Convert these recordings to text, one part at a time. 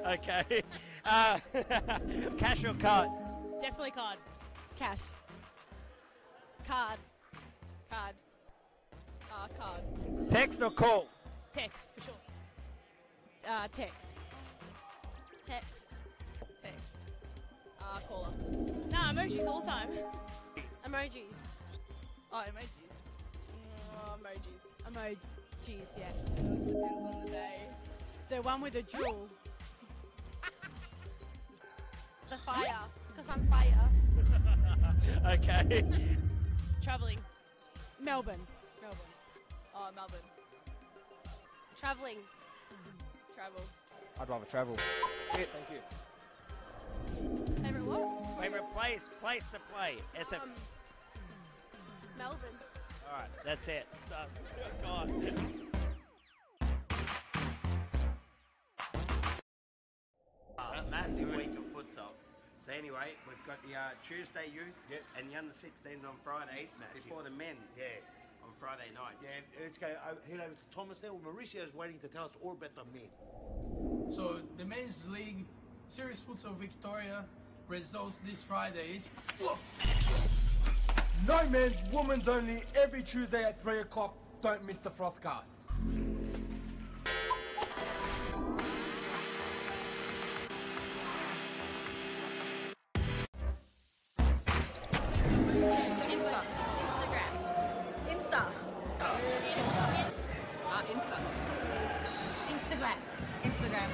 Okay. Cash or card? Definitely card. Cash. Card. Card. Card. Text or call? Text, for sure. Text. Text. Text. Caller. Nah, emojis all the time. Emojis. Oh, emojis. Emojis. Emojis, yeah. Depends on the day. The one with the jewel. The fire. Because I'm fire. Okay. Travelling. Melbourne. Melbourne. Oh, Melbourne. Travelling. Travel. I'd rather travel. Yeah, thank you. Favourite what? Favourite place to play. SF. Melbourne. Alright, that's it. Done. Oh, God. A massive week of futsal. So anyway, we've got the Tuesday youth and the under-16s on Fridays before the men on Friday nights. Yeah, let's go head over to Thomas there. Mauricio is waiting to tell us all about the men. So the men's league series futsal Victoria results this Friday is No men's, women's only, every Tuesday at 3 o'clock. Don't miss the Frothcast. Instagram.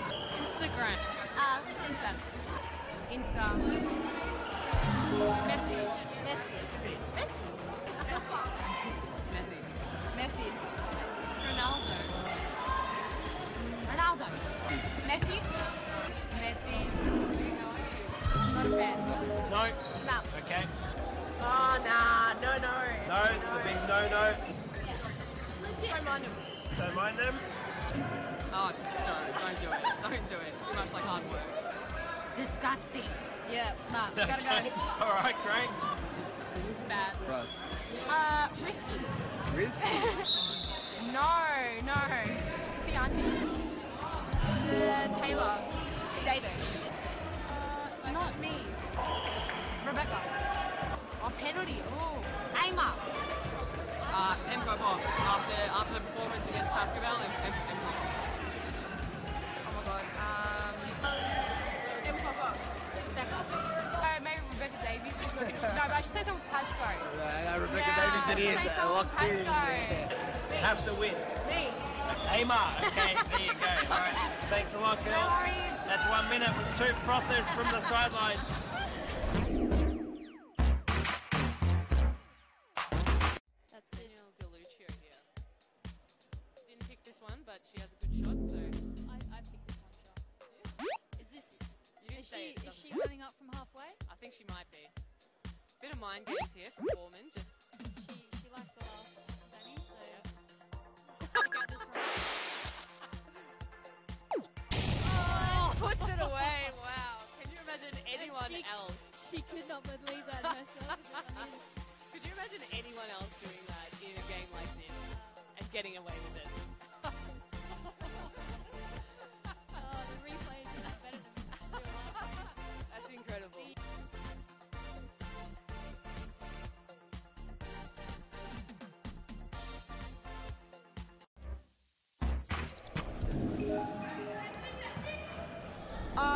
Messi. Ronaldo. Messi. Not a fan. No? No. Okay. Oh, nah, no. No, it's a big no-no. Don't mind him. Don't mind them? Oh, don't do it. Don't do it. It's too much like hard work. Disgusting. Yeah, nah, gotta go. Alright, great. Bad. Risky. No. See, Andy. Taylor. David. Not me. Rebecca. Oh, penalty. Oh. Aimer. Emco Bob. After the performance against Pascoe, Vale, Emco. Oh my god. Emco Bob. Maybe Rebecca Davies. No, but I should say something with Pascoe. Rebecca Davies it is. Say something with Pascoe. Have to win. Me. Amar. Okay, there you go. Alright. Thanks a lot, girls. That's 1 minute with 2 frothers from the sidelines. That's Daniel Galuccio here. Didn't pick this one, but she has a good shot, so I picked this one shot. Yeah. Is this? You didn't say it, Is she running up from halfway? I think she might be. Bit of mind games here from Bowen, just She likes to laugh, Danny. So yeah. got this from. Oh, puts it away. Wow. Can you imagine anyone else? She could not believe that herself. Could you imagine anyone else doing that in a game like this and getting away with it? Oh, the replay is better than real life. That's incredible.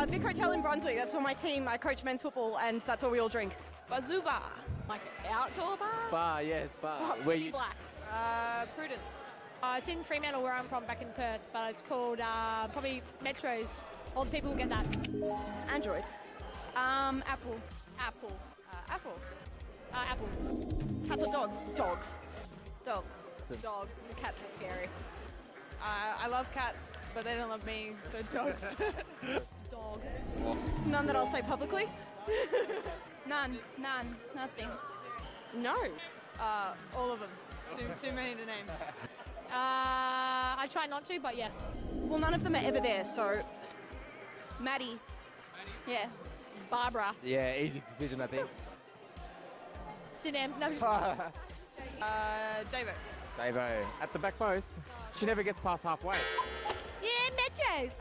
Vic Hotel in Brunswick, that's where my team, I coach men's football, and that's where we all drink. Bazooba. Like outdoor bar? Bar, yes, bar. Where you black. Prudence. It's in Fremantle where I'm from, back in Perth, but it's called probably Metros. All the people will get that. Android. Apple. Apple. Apple. Apple. Cats or dogs? Dogs. Dogs. Dogs. Cats are scary. I love cats, but they don't love me, so dogs. Dog. None that I'll say publicly? None, nothing. No. All of them. Too many to name. I try not to, but yes. Well, none of them are ever there, so... Maddie. Yeah. Barbara. Yeah, easy decision, I think. Sinem. No. David. Davo, at the back post. She never gets past halfway. Yeah, Metros.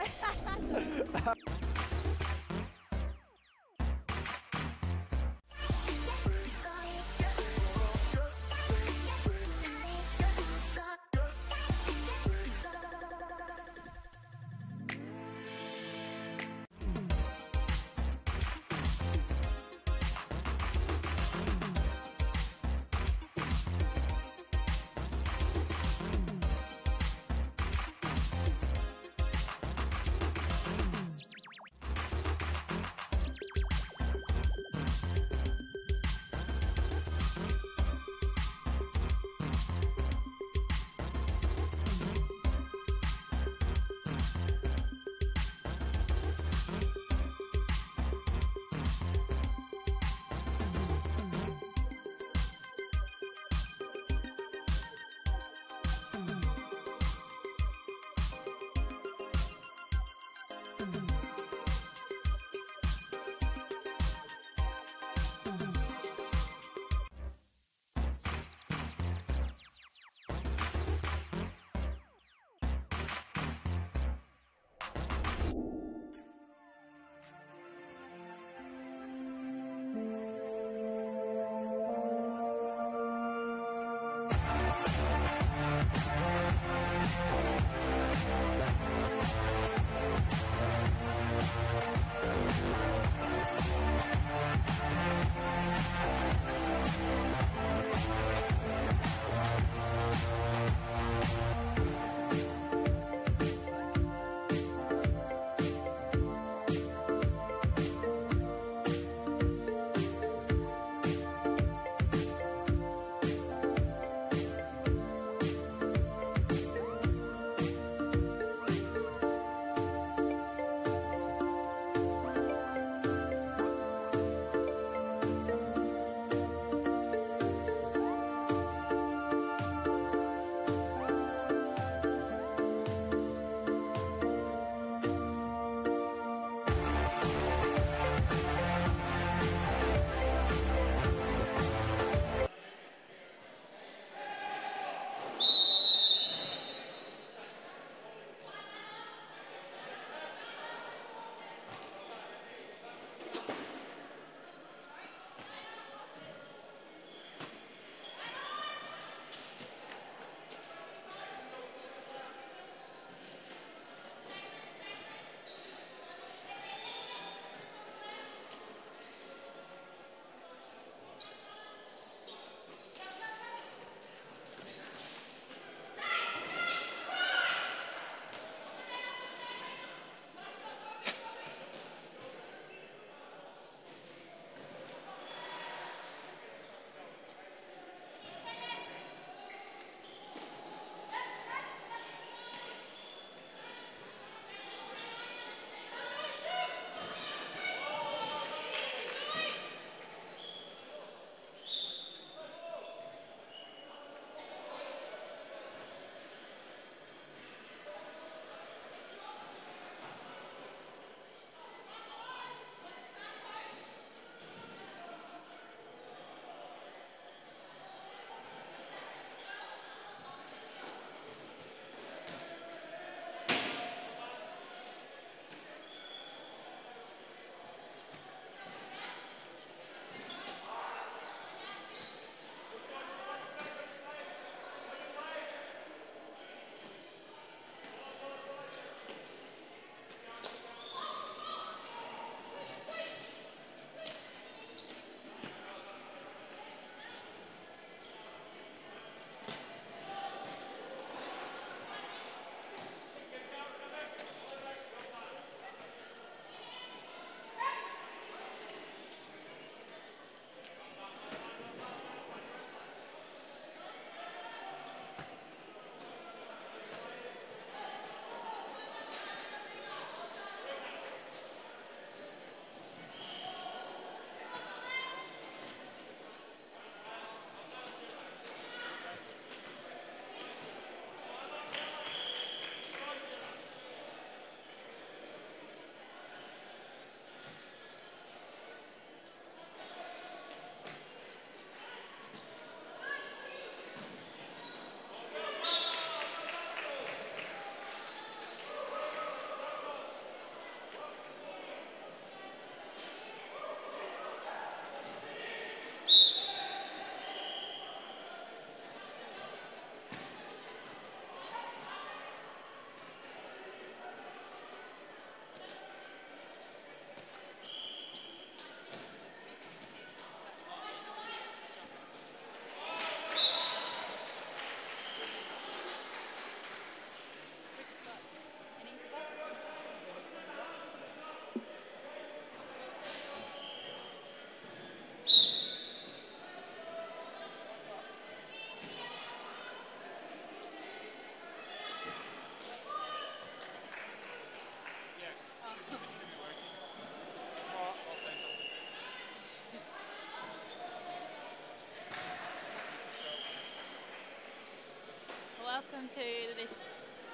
welcome to this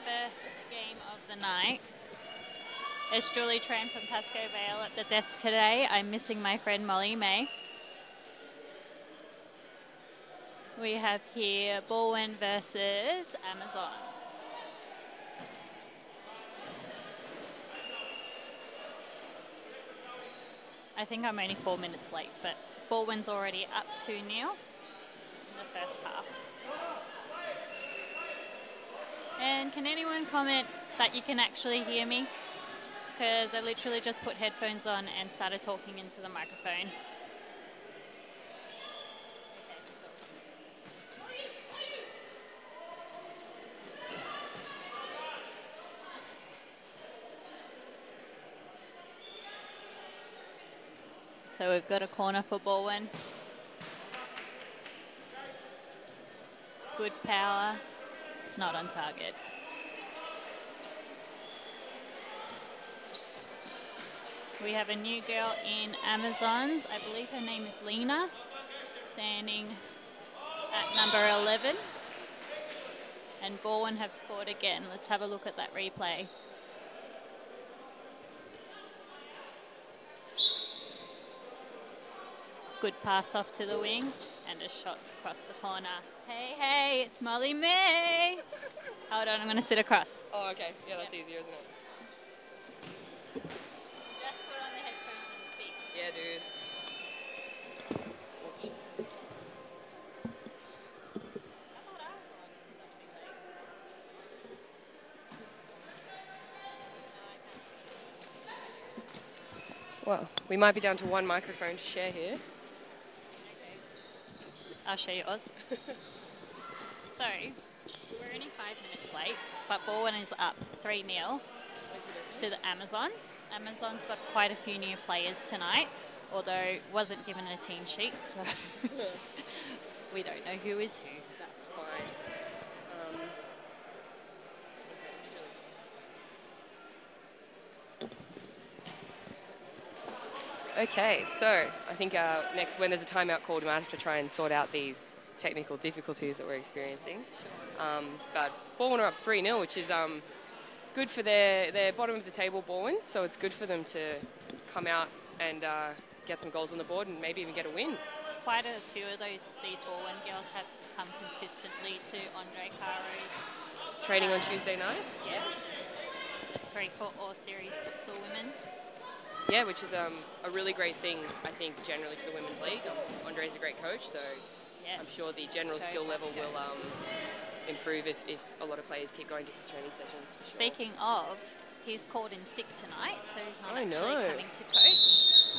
first game of the night. It's Julie Tran from Pascoe Vale at the desk today. I'm missing my friend Molly May. We have here Bowen versus Amazon. I think I'm only 4 minutes late, but Bowen's already up 2-0 in the first half. And can anyone comment that you can actually hear me? Because I literally just put headphones on and started talking into the microphone. So we've got a corner for Bowen. Good power, not on target. We have a new girl in Amazons. I believe her name is Lena, standing at number 11. And Bowen have scored again. Let's have a look at that replay. Good pass off to the wing and a shot across the corner. Hey, hey, it's Molly May. Hold on, I'm going to sit across. Oh, okay. Yeah, that's easier, isn't it? Just put on the headphones and speak. Yeah, dude. Well, we might be down to one microphone to share here. I'll share yours. So, we're only 5 minutes late, but Bowen is up 3-0 to the Amazons. Amazons got quite a few new players tonight, although wasn't given a team sheet, so we don't know who is who. That's fine. Okay, so I think next, when there's a timeout called, we might have to try and sort out these technical difficulties that we're experiencing. But Bowen are up 3-0, which is good for their bottom of the table Bowen, so it's good for them to come out and get some goals on the board and maybe even get a win. Quite a few of these Bowen girls have come consistently to Andre Caro's training on Tuesday nights. Yeah, it's 3 for all series futsal women's. Yeah, which is a really great thing, I think, generally for the Women's League. Andre's a great coach, so yes, I'm sure the general skill level will improve if a lot of players keep going to his training sessions. For sure. Speaking of, he's called in sick tonight, so he's not actually coming to coach.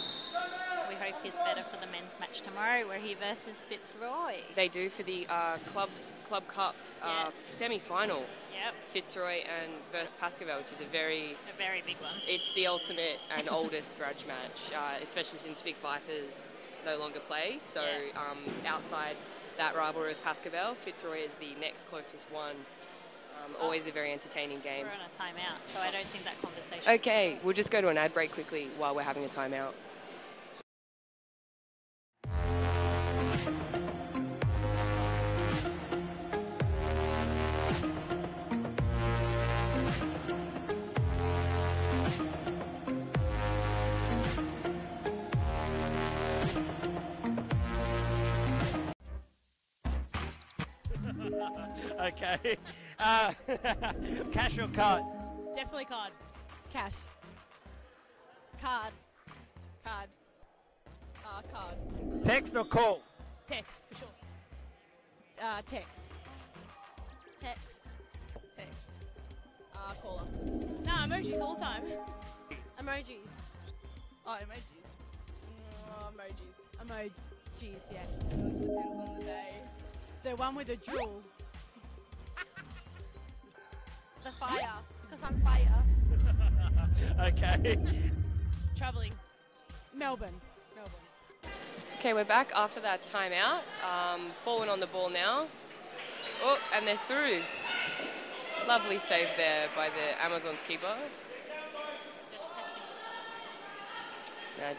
We hope he's better for the men's match tomorrow, where he versus Fitzroy. They do for the Club Cup semi-final. Yep. Fitzroy and versus Pascoe, which is a very big one. It's the ultimate and oldest grudge match, especially since Big Vipers no longer play. So outside that rivalry with Pascoe, Fitzroy is the next closest one. Always a very entertaining game. We're on a timeout, so I don't think that conversation. Okay, we'll just go to an ad break quickly while we're having a timeout. Okay. Cash or card? Definitely card. Cash. Card. Card. Card. Text or call? Text, for sure. Text. Text. Text. Caller. No, emojis all the time. Emojis. Oh, emojis. Emojis, yeah. Depends on the day. The one with the jewel. The fire, because I'm fire. Okay. Travelling. Melbourne. Okay, we're back after that timeout. Bowen on the ball now. Oh, and they're through. Lovely save there by the Amazons keeper.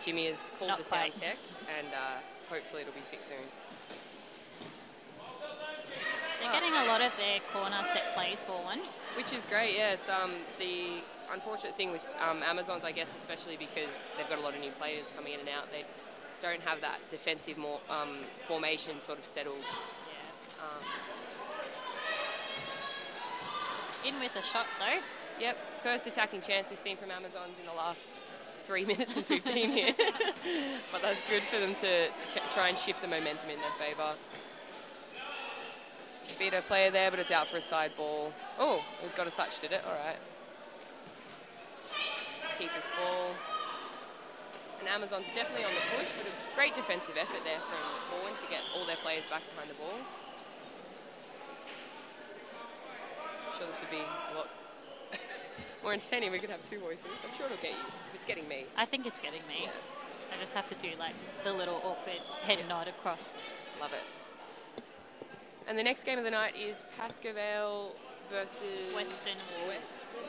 Jimmy has called the sound tech, and hopefully it'll be fixed soon. They're getting a lot of their corner set plays, Bowen. Which is great, yeah. It's the unfortunate thing with Amazons, I guess, especially because they've got a lot of new players coming in and out. They don't have that defensive formation sort of settled. Yeah. In with a shot though. Yep, first attacking chance we've seen from Amazons in the last 3 minutes since we've been here. But that's good for them to try and shift the momentum in their favour. Beat a player there, but it's out for a side ball. Oh, he's got a touch, did it? All right. Keeper's ball. And Amazon's definitely on the push, but it's great defensive effort there from Bowen to get all their players back behind the ball. I'm sure this would be a lot more entertaining. We could have two voices. I'm sure it'll get you. If it's getting me. I think it's getting me. Yeah. I just have to do like the little awkward head nod across. Love it. And the next game of the night is Pascoe Vale versus Western Wolves.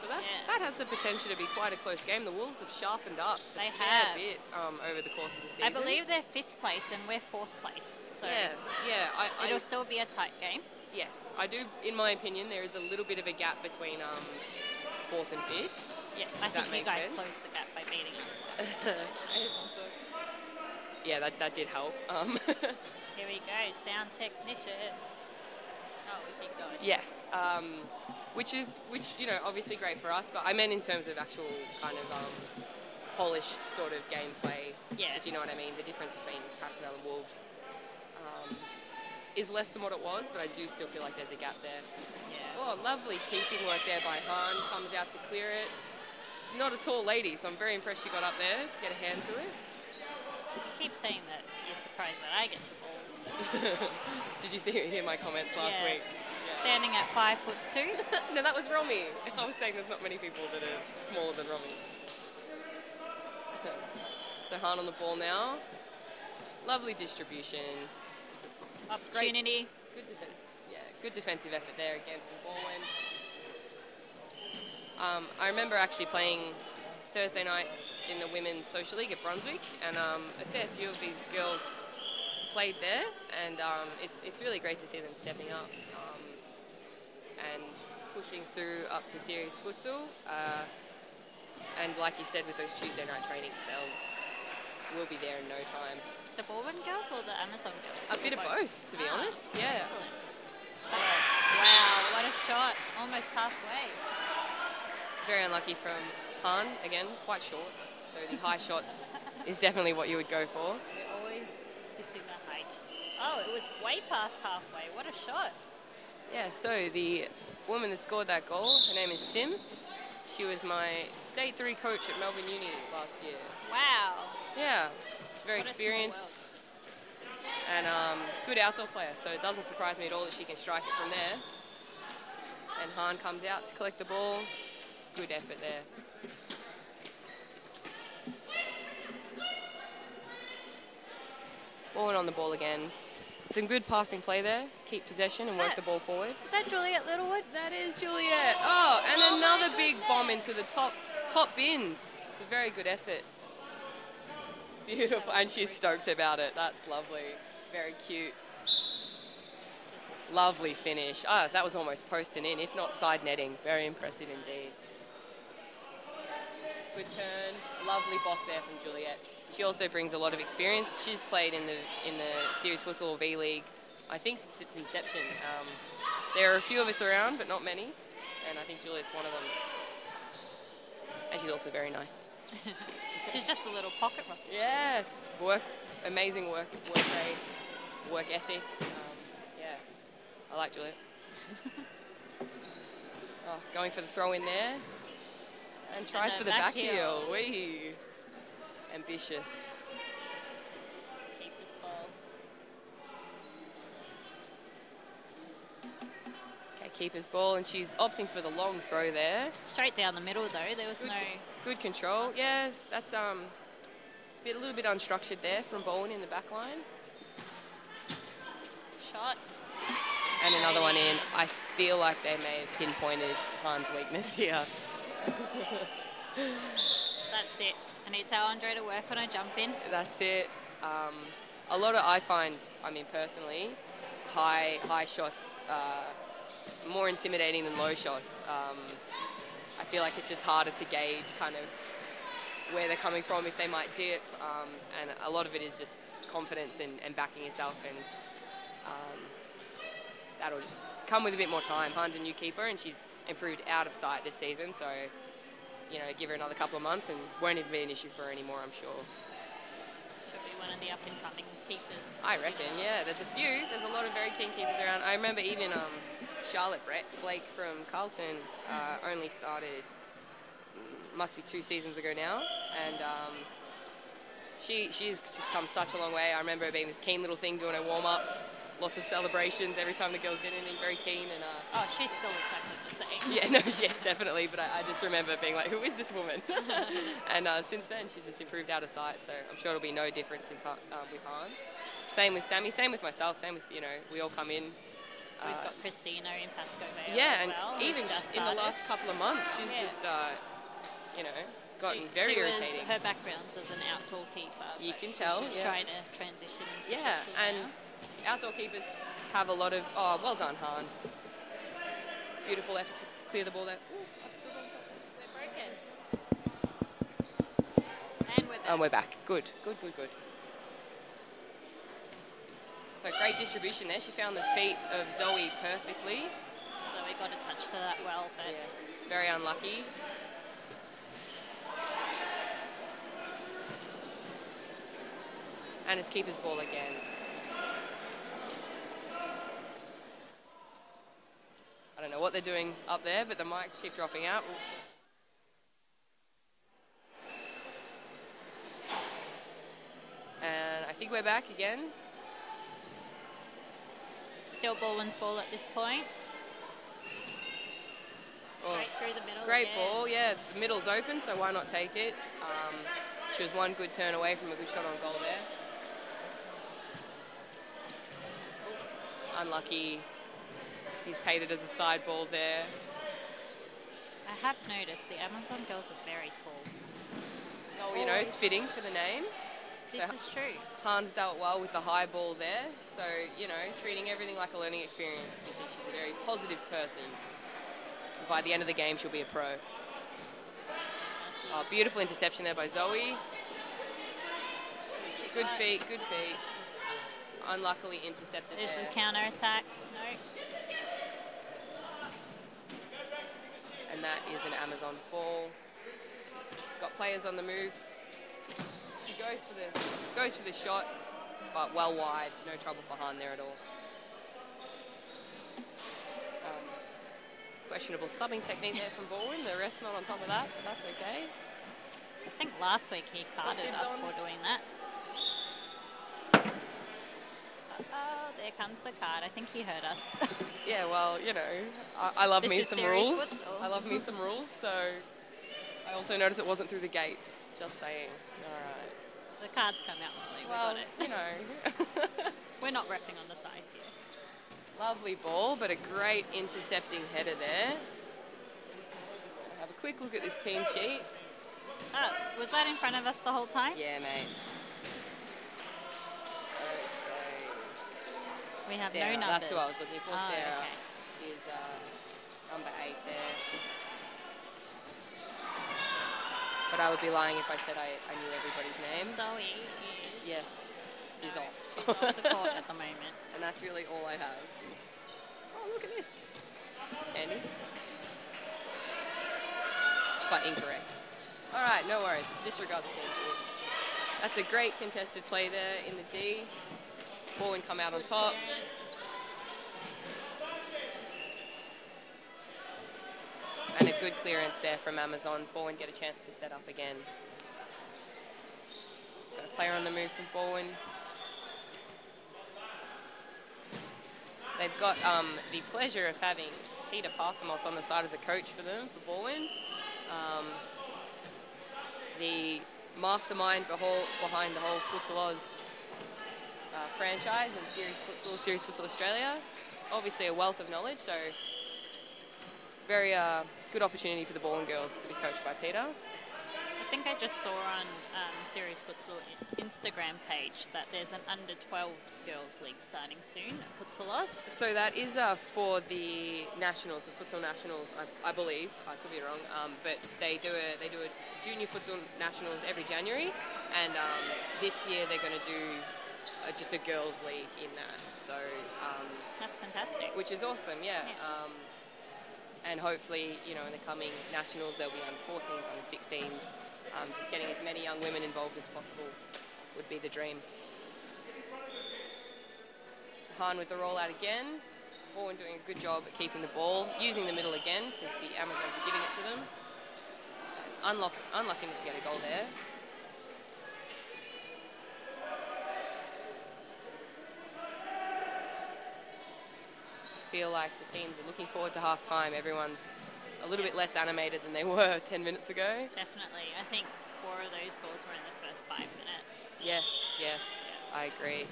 So that has the potential to be quite a close game. The Wolves have sharpened up a have. bit over the course of the season. I believe they're 5th place and we're 4th place. So yeah. It'll still be a tight game. Yes, I do. In my opinion, there is a little bit of a gap between 4th and 5th. Yeah, I think you guys closed the gap by beating us. Yeah, that did help. Here we go, sound technician. Oh, we keep going. Yes, which you know, obviously great for us, but I meant in terms of actual kind of polished sort of gameplay. Yeah. If you know what I mean, the difference between Pascoe Vale and Wolves is less than what it was, but I do still feel like there's a gap there. Yeah. Oh, lovely keeping work there by Han. Comes out to clear it. She's not a tall lady, so I'm very impressed she got up there to get a hand to it. Keep saying that you're surprised that I get to balls. Did you hear my comments last week? Yeah. Standing at 5'2". No, that was Romy. I was saying there's not many people that are smaller than Romy. So Han on the ball now. Lovely distribution. Opportunity. Good defensive effort there again from Bowen. I remember actually playing Thursday nights in the Women's Social League at Brunswick, and a fair few of these girls played there, and it's really great to see them stepping up and pushing through up to serious futsal. And like you said, with those Tuesday night trainings, we'll be there in no time. The Bowen girls or the Amazon girls? A bit of both, to be honest. Yeah. Excellent. Wow, what a shot. Almost halfway. Very unlucky from Han, again, quite short. So the high shots is definitely what you would go for. We're always dissing the height. Oh, it was way past halfway. What a shot. Yeah, so the woman that scored that goal, her name is Sim. She was my State 3 coach at Melbourne Uni last year. Wow. Yeah, she's very experienced and good outdoor player, so it doesn't surprise me at all that she can strike it from there. And Han comes out to collect the ball. Good effort there. Bowen on the ball again. Some good passing play there. Keep possession and work the ball forward. Is that Juliet Littlewood? That is Juliet. Oh, and another big bomb into the top bins. It's a very good effort. Beautiful, and she's stoked about it. That's lovely. Very cute. Lovely finish. Ah, that was almost posting in, if not side netting. Very impressive indeed. Good turn. Lovely block there from Juliet. She also brings a lot of experience. She's played in the Series Futsal or V-League, I think, since its inception. There are a few of us around, but not many, and I think Juliet's one of them. And she's also very nice. She's just a little pocket rocket. Yes, amazing work rate, work ethic. Yeah, I like Juliet. Oh, going for the throw in there, and tries for the back heel. Wee. Ambitious. Keeper's ball. Okay, keeper's ball, and she's opting for the long throw there. Straight down the middle though. There was good control. Yeah, that's a little bit unstructured there from Bowen in the back line. Shot. And another one in. I feel like they may have pinpointed Han's weakness here. That's it. I need to tell Andre to work on a jump in. That's it. A lot of, I find, I mean personally, high shots more intimidating than low shots. I feel like it's just harder to gauge kind of where they're coming from, if they might dip, and a lot of it is just confidence and backing yourself, and that'll just come with a bit more time. Han's a new keeper, and she's improved out of sight this season, so, you know, give her another couple of months and won't even be an issue for her anymore, I'm sure. She'll be one of the up-and-coming keepers. I reckon, yeah. There's a few. There's a lot of very keen keepers around. I remember even Charlotte Blake from Carlton only started, must be 2 seasons ago now, and she's just come such a long way. I remember her being this keen little thing doing her warm-ups, lots of celebrations every time the girls did anything, very keen. And oh, she's still exactly the same. Yeah, no, yes, definitely, but I just remember being like, who is this woman? And since then, she's just improved out of sight, so I'm sure it'll be no different since with Han. Same with Sammy, same with myself, same with, you know, we all come in. We've got Christina in Pascoe Vale yeah, as and well, even in the last couple of months, she's just, you know, gotten very irritating. Her background's as an outdoor keeper. You can tell, she's trying to transition into and outdoor keepers have a lot of, oh, well done, Han. Beautiful effort to clear the ball there. Ooh, I've still done something. We're broken. And we're back. And we're back. Good, good, good, good. So great distribution there. She found the feet of Zoe perfectly. So we got a touch to that well, but yes, very unlucky. And it's keeper's ball again. I don't know what they're doing up there, but the mics keep dropping out. And I think we're back again. Still Bowen's ball at this point. Oh, straight through the middle. Great again. ball, yeah. The middle's open, so why not take it? She was one good turn away from a good shot on goal there. Unlucky. He's paid it as a side ball there. I have noticed the Amazon girls are very tall. Oh, you know, it's fitting for the name. This is true. Han's dealt well with the high ball there. So, you know, treating everything like a learning experience because she's a very positive person. By the end of the game, she'll be a pro. Oh, beautiful interception there by Zoe. Good feet, good feet. Unluckily intercepted There's there. the counter attack. No. And that is an Amazon's ball. Got players on the move. She goes for the shot, but well wide. No trouble for Han there at all. Some questionable subbing technique there from Bowen. The rest not on top of that, but that's okay. I think last week he carded us for doing that. Oh, there comes the card. I think he heard us. Yeah, well, you know, I love me some rules. Futsal. I love me some rules, so I also noticed it wasn't through the gates. Just saying. All right. The cards come out early. Well, we got it. You know. We're not repping on the side here. Lovely ball, but a great intercepting header there. Have a quick look at this team sheet. Oh, was that in front of us the whole time? Yeah, mate. We have Sarah, no numbers. that's who I was looking for. Oh, Sarah okay. is number 8 there. But I would be lying if I said I knew everybody's name. Zoe is... Yes, is off. She's off the court at the moment. And that's really all I have. Oh, look at this. Andy. But incorrect. All right, no worries. Let's disregard the team sheet. That's a great contested play there in the D. Bowen come out on top. And a good clearance there from Amazons. Bowen get a chance to set up again. Got a player on the move from Bowen. They've got the pleasure of having Peter Parthamos on the side as a coach for them, for Bowen. The mastermind behind the whole Futsal Oz franchise and Series Futsal Australia. Obviously a wealth of knowledge, so it's very good opportunity for the Bowen girls to be coached by Peter. I think I just saw on Series Futsal Instagram page that there's an under-12s girls league starting soon at Futsal Oz. So that is for the nationals, the futsal nationals, I believe. I could be wrong, but they do a junior futsal nationals every January, and this year they're going to do just a girls league in that. So that's fantastic. Which is awesome, yeah. And hopefully, you know, in the coming nationals there'll be under 14s, under 16s. Just getting as many young women involved as possible would be the dream. So Han with the rollout again. Bowen doing a good job at keeping the ball, using the middle again because the Amazons are giving it to them. Unlucky to get a goal there. Feel like the teams are looking forward to half time. Everyone's a little bit less animated than they were 10 minutes ago. Definitely. I think 4 of those goals were in the first 5 minutes. Yes, I agree.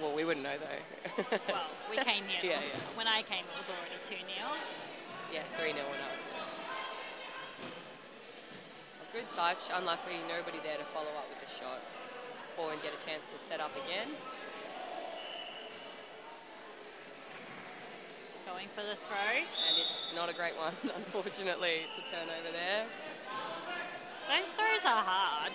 Well, we wouldn't know though. Well, we came here. Yeah. When I came, it was already 2-0. Yeah, 3-0 when I was here. A good touch. Unluckily, nobody there to follow up with the shot. Bowen get a chance to set up again. Going for the throw. And it's not a great one, unfortunately. It's a turnover there. Those throws are hard.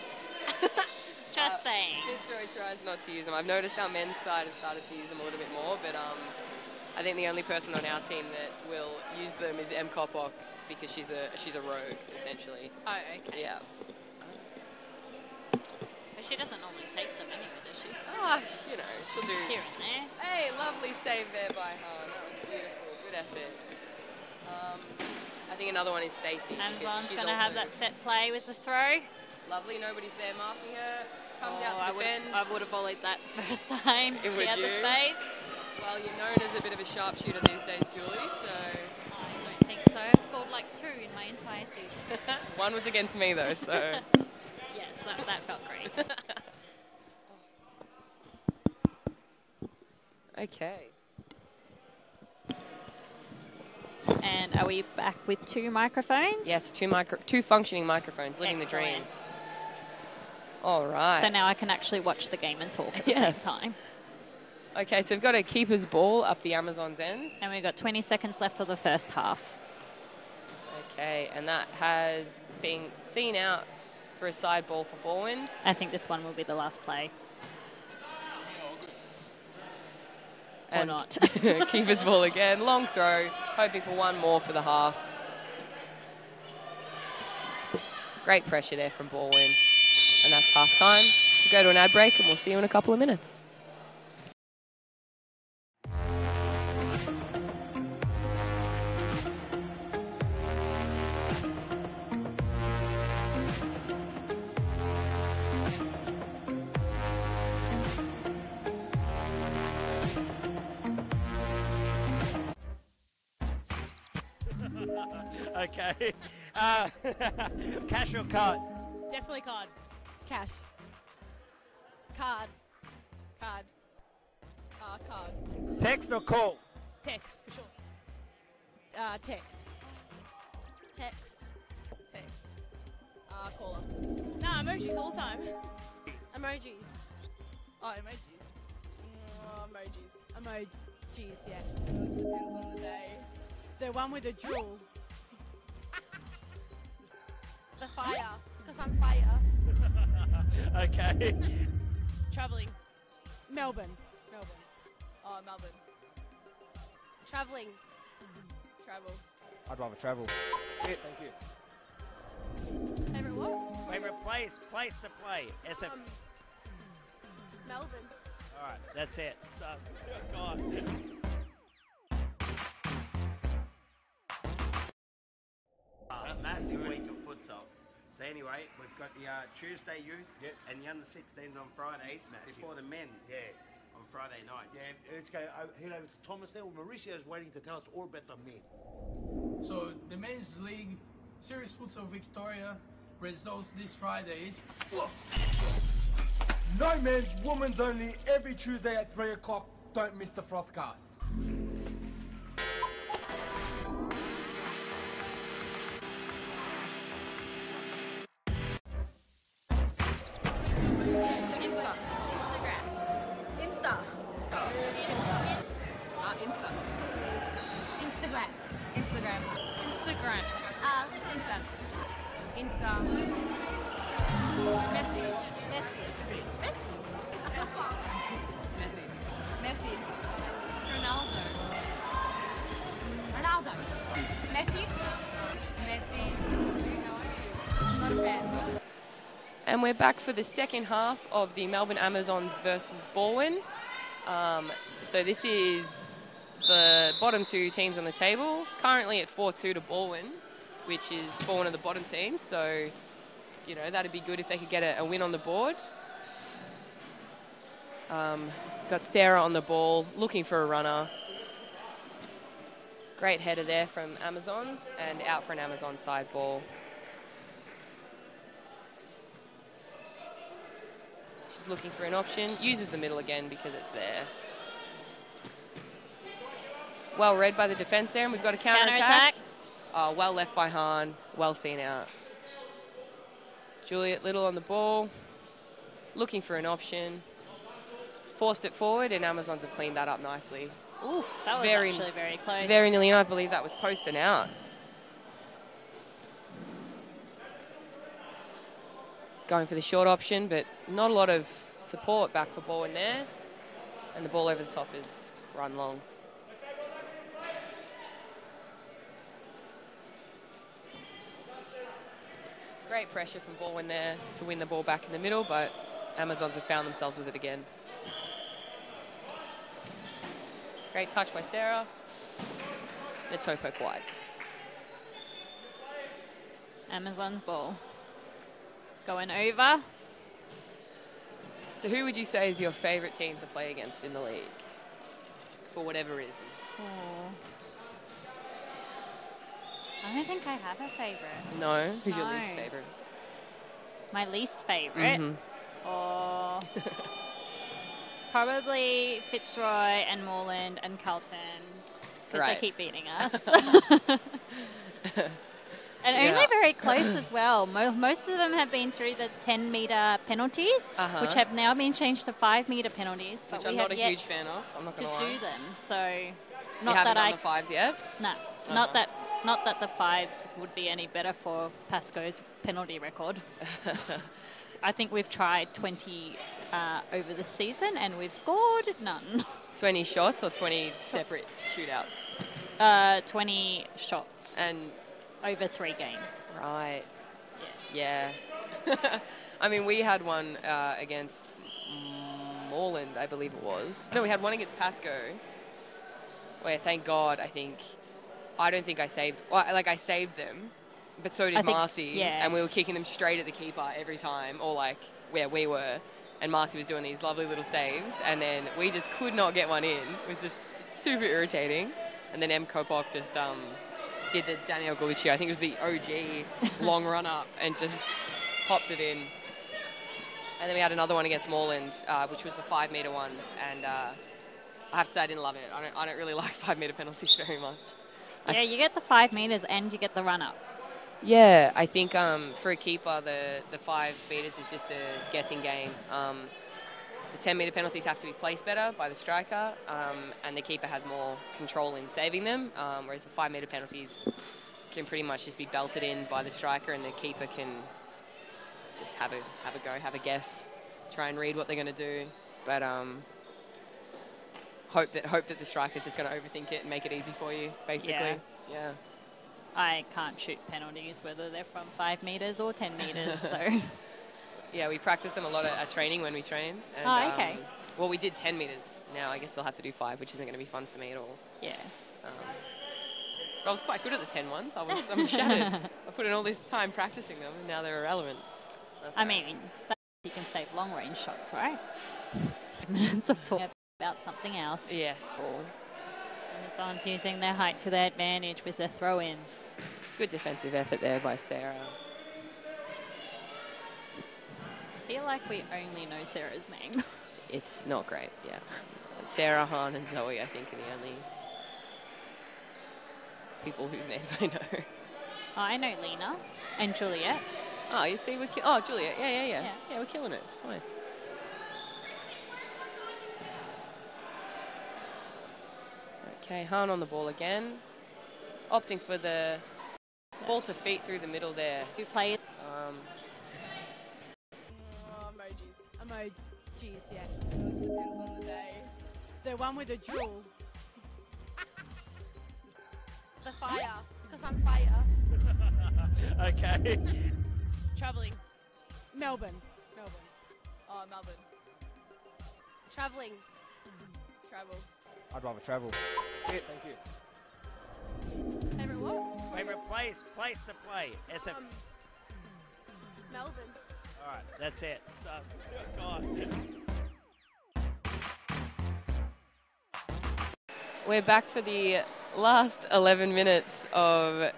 Just saying. Fitzroy tries not to use them. I've noticed our men's side have started to use them a little bit more, but I think the only person on our team that will use them is M. Kopok because she's a rogue, essentially. Oh, okay. Yeah. But she doesn't normally take them anyway, does she? You know, she'll do... Here and there. Hey, lovely save there by Han. That was beautiful. Good effort. I think another one is Stacey. Amazon's going to have that set play with the throw. Lovely, nobody's there marking her. Comes out to defend. I would have volleyed that first time if she had the space. Well, you're known as a bit of a sharpshooter these days, Julie, so... I don't think so. I've scored like 2 in my entire season. One was against me, though, so... Yes, that felt great. Okay. And are we back with 2 microphones? Yes, 2 functioning microphones, living the dream. All right. So now I can actually watch the game and talk at the same time. Okay, so we've got a keeper's ball up the Amazon's end. And we've got 20 seconds left of the first half. Okay, and that has been seen out for a side ball for Bowen. I think this one will be the last play. Or not. Keeper's ball again. Long throw, hoping for one more for the half. Great pressure there from Bowen. And that's half time. We'll go to an ad break and we'll see you in a couple of minutes. Okay. Cash or card? Definitely card. Cash. Card. Card. Card. Text or call? Text, for sure. Text. Text. Text. Caller. Nah, emojis all the time. Emojis. Oh, emojis. Emojis. Emojis, yeah. Depends on the day. The one with the jewel. The fire, because I'm fire. Okay. Travelling. Melbourne. Oh, Melbourne. Travelling. Travel. I'd rather travel. Yeah, thank you. Favourite what? Favourite place to play. SF. Melbourne. All right, that's it. God. Massive week of futsal. So anyway, we've got the Tuesday youth and the under 16s on Fridays before the men on Friday nights. Yeah, let's go head over to Thomas there. Mauricio is waiting to tell us all about the men. So the men's league, Series Futsal Victoria, results this Friday is... No men's, women's only, every Tuesday at 3 o'clock. Don't miss the Frothcast. Where? Instagram. Instagram. Insta. Insta. Messi. Messi. Messi. Messi. Messi. Ronaldo. Ronaldo. Messi. Messi. Not a fan. And we're back for the second half of the Melbourne Amazons versus Bowen. So this is the bottom two teams on the table, currently at 4-2 to Bowen, which is for one of the bottom teams. So, you know, that'd be good if they could get a win on the board. Got Sarah on the ball, looking for a runner. Great header there from Amazons, and out for an Amazon side ball. She's looking for an option, uses the middle again because it's there. Well read by the defence there, and we've got a counter-attack. Well left by Hahn, well seen out. Juliet Little on the ball, looking for an option. Forced it forward, and Amazons have cleaned that up nicely. Ooh, that was actually very close. Very nearly, and I believe that was post and out. Going for the short option, but not a lot of support back for Bowen there. And the ball over the top is run long. Great pressure from Bowen there to win the ball back in the middle, but Amazons have found themselves with it again. Great touch by Sarah. The toe poke wide. Amazon's ball. Going over. So who would you say is your favourite team to play against in the league? For whatever reason. Oh. I don't think I have a favourite. No? Who's your least favourite? My least favourite? Mm-hmm. Or probably Fitzroy and Moreland and Carlton. Because they keep beating us. And only very close as well. Most of them have been through the 10-metre penalties, which have now been changed to 5-metre penalties. But which I'm not a huge fan of, I'm not going to lie. do them, so not that I... You haven't done the fives yet? No, not that the fives would be any better for Pascoe's penalty record. I think we've tried 20 over the season and we've scored none. 20 shots or 20 separate shootouts? 20 shots. And over 3 games. Right. Yeah. I mean, we had one against Moreland, I believe it was. No, we had one against Pascoe, where thank God, I don't think I saved, well, like I saved them, but so did Marcy, and we were kicking them straight at the keeper every time, or like where we were, and Marcy was doing these lovely little saves, and then we just could not get one in. It was just super irritating, and then M. Kopok just did the Danielle Galucci, I think it was the OG long run up, and just popped it in. And then we had another one against Moreland, which was the 5-metre ones, and I have to say I didn't love it. I don't really like 5-metre penalties very much. Yeah, you get the 5 metres and you get the run up. Yeah, I think for a keeper, the 5 metres is just a guessing game. The 10-metre penalties have to be placed better by the striker, and the keeper has more control in saving them, whereas the 5-metre penalties can pretty much just be belted in by the striker, and the keeper can just have a go, have a guess, try and read what they're going to do. But hope that the striker's just going to overthink it and make it easy for you, basically. Yeah. I can't shoot penalties, whether they're from 5 metres or 10 metres, so... Yeah, we practice them a lot at training when we train. And, okay. Well, we did 10 metres. Now I guess we'll have to do 5, which isn't going to be fun for me at all. Yeah. But I was quite good at the 10 ones. I'm shattered. I put in all this time practicing them, and now they're irrelevant. I mean, you can save long-range shots, right? Minutes of talking about something else. Yes. Amazon's using their height to their advantage with their throw-ins. Good defensive effort there by Sarah. I feel like we only know Sarah's name. It's not great, yeah. Sarah, Han, and Zoe, I think, are the only people whose names I know. I know Lena and Juliet. Oh, you see, Juliet, yeah. Yeah, we're killing it. It's fine. Okay, Han on the ball again. opting for the ball to feet through the middle there. Who played? Emojis, yeah. It depends on the day. The one with the jewel. The fire, because I'm fire. Okay. Travelling. Melbourne. Oh, Melbourne. Travelling. Travel. I'd rather travel. Yeah, thank you. Favourite what? Favourite place to play. SF. Melbourne. All right, that's it. God. We're back for the last 11 minutes of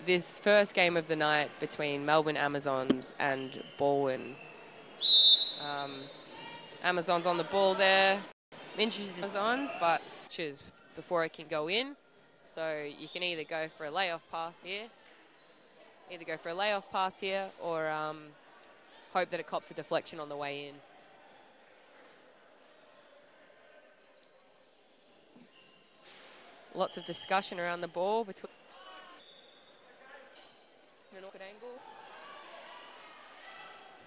this first game of the night between Melbourne Amazons and Bowen. Amazons on the ball there. I'm interested in Amazons, but choose before it can go in. So you can either go for a layoff pass here, or hope that it cops a deflection on the way in. Lots of discussion around the ball between an awkward angle.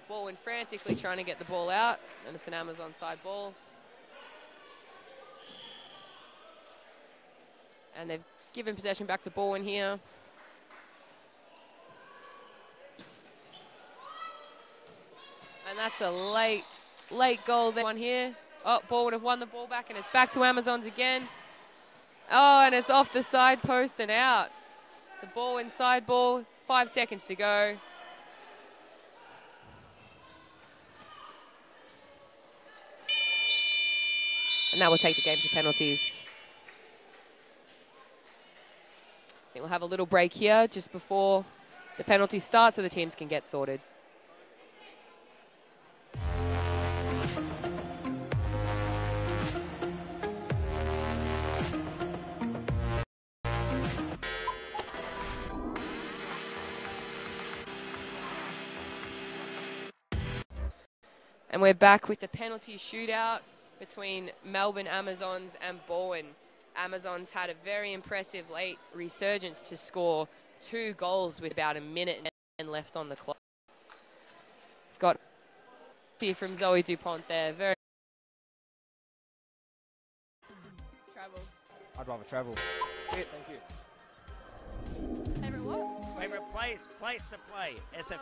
Bowen frantically trying to get the ball out, and it's an Amazon side ball. And they've given possession back to Bowen here. And that's a late goal there. One here. Oh, Bowen have won the ball back, and it's back to Amazons again. Oh, and it's off the side post and out. It's a Bowen side ball. 5 seconds to go. And that will take the game to penalties. I think we'll have a little break here just before the penalties start so the teams can get sorted. And we're back with the penalty shootout between Melbourne Amazons and Bowen. Amazons had a very impressive late resurgence to score 2 goals with about a minute left on the clock. We've got here from Zoe DuPont there. Very Travel. I'd rather travel. Yeah, thank you. Favourite what? Favourite place to play. SF.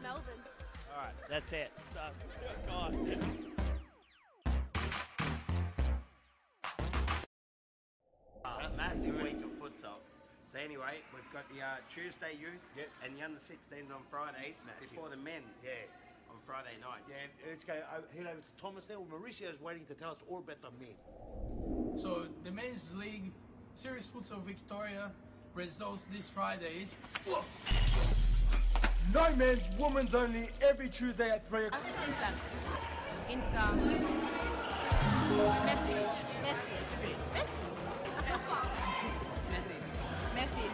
Melbourne. All right, that's it. God. Massive week of futsal. So anyway, we've got the Tuesday youth and the under-16s on Fridays before the men on Friday nights. Yeah, let's go head over to Thomas there. Mauricio's waiting to tell us all about the men. So the men's league, Series Futsal Victoria, results this Friday is... No men's, women's only, every Tuesday at 3 o'clock. Insta. Messi.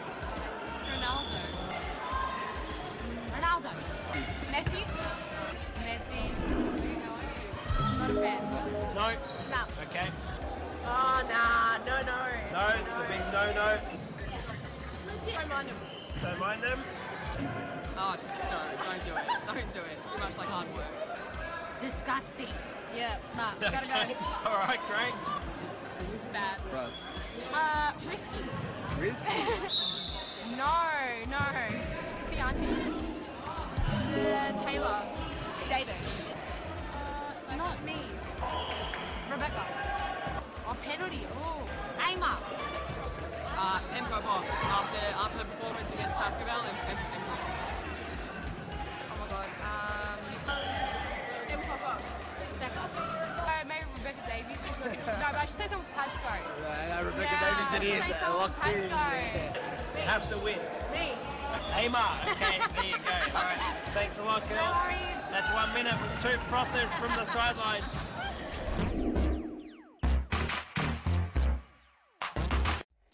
Ronaldo. Messi. Not a fan. No? No. Okay. Oh, nah. No. No, it's a big no. Legit. Don't mind him. Don't mind them? Oh, don't do it. Don't do it. It's too much like hard work. Disgusting. Yeah, nah, gotta go. All right, great. Bad. Risky. No. See, Andy. Taylor. David. Not me. Rebecca. Oh, penalty. Oh. Aimer. Emco Bob, after the performance against Pascoe and Oh my god. Emco Bob. Maybe Rebecca Davies. No, but I should say something with Pascoe. Rebecca Davies it is. Say something with Pascoe. They have to win. Me. Aymar. Okay, there you go. All right. Thanks a lot, girls. Sorry. That's 1 minute with 2 frothers from the sidelines.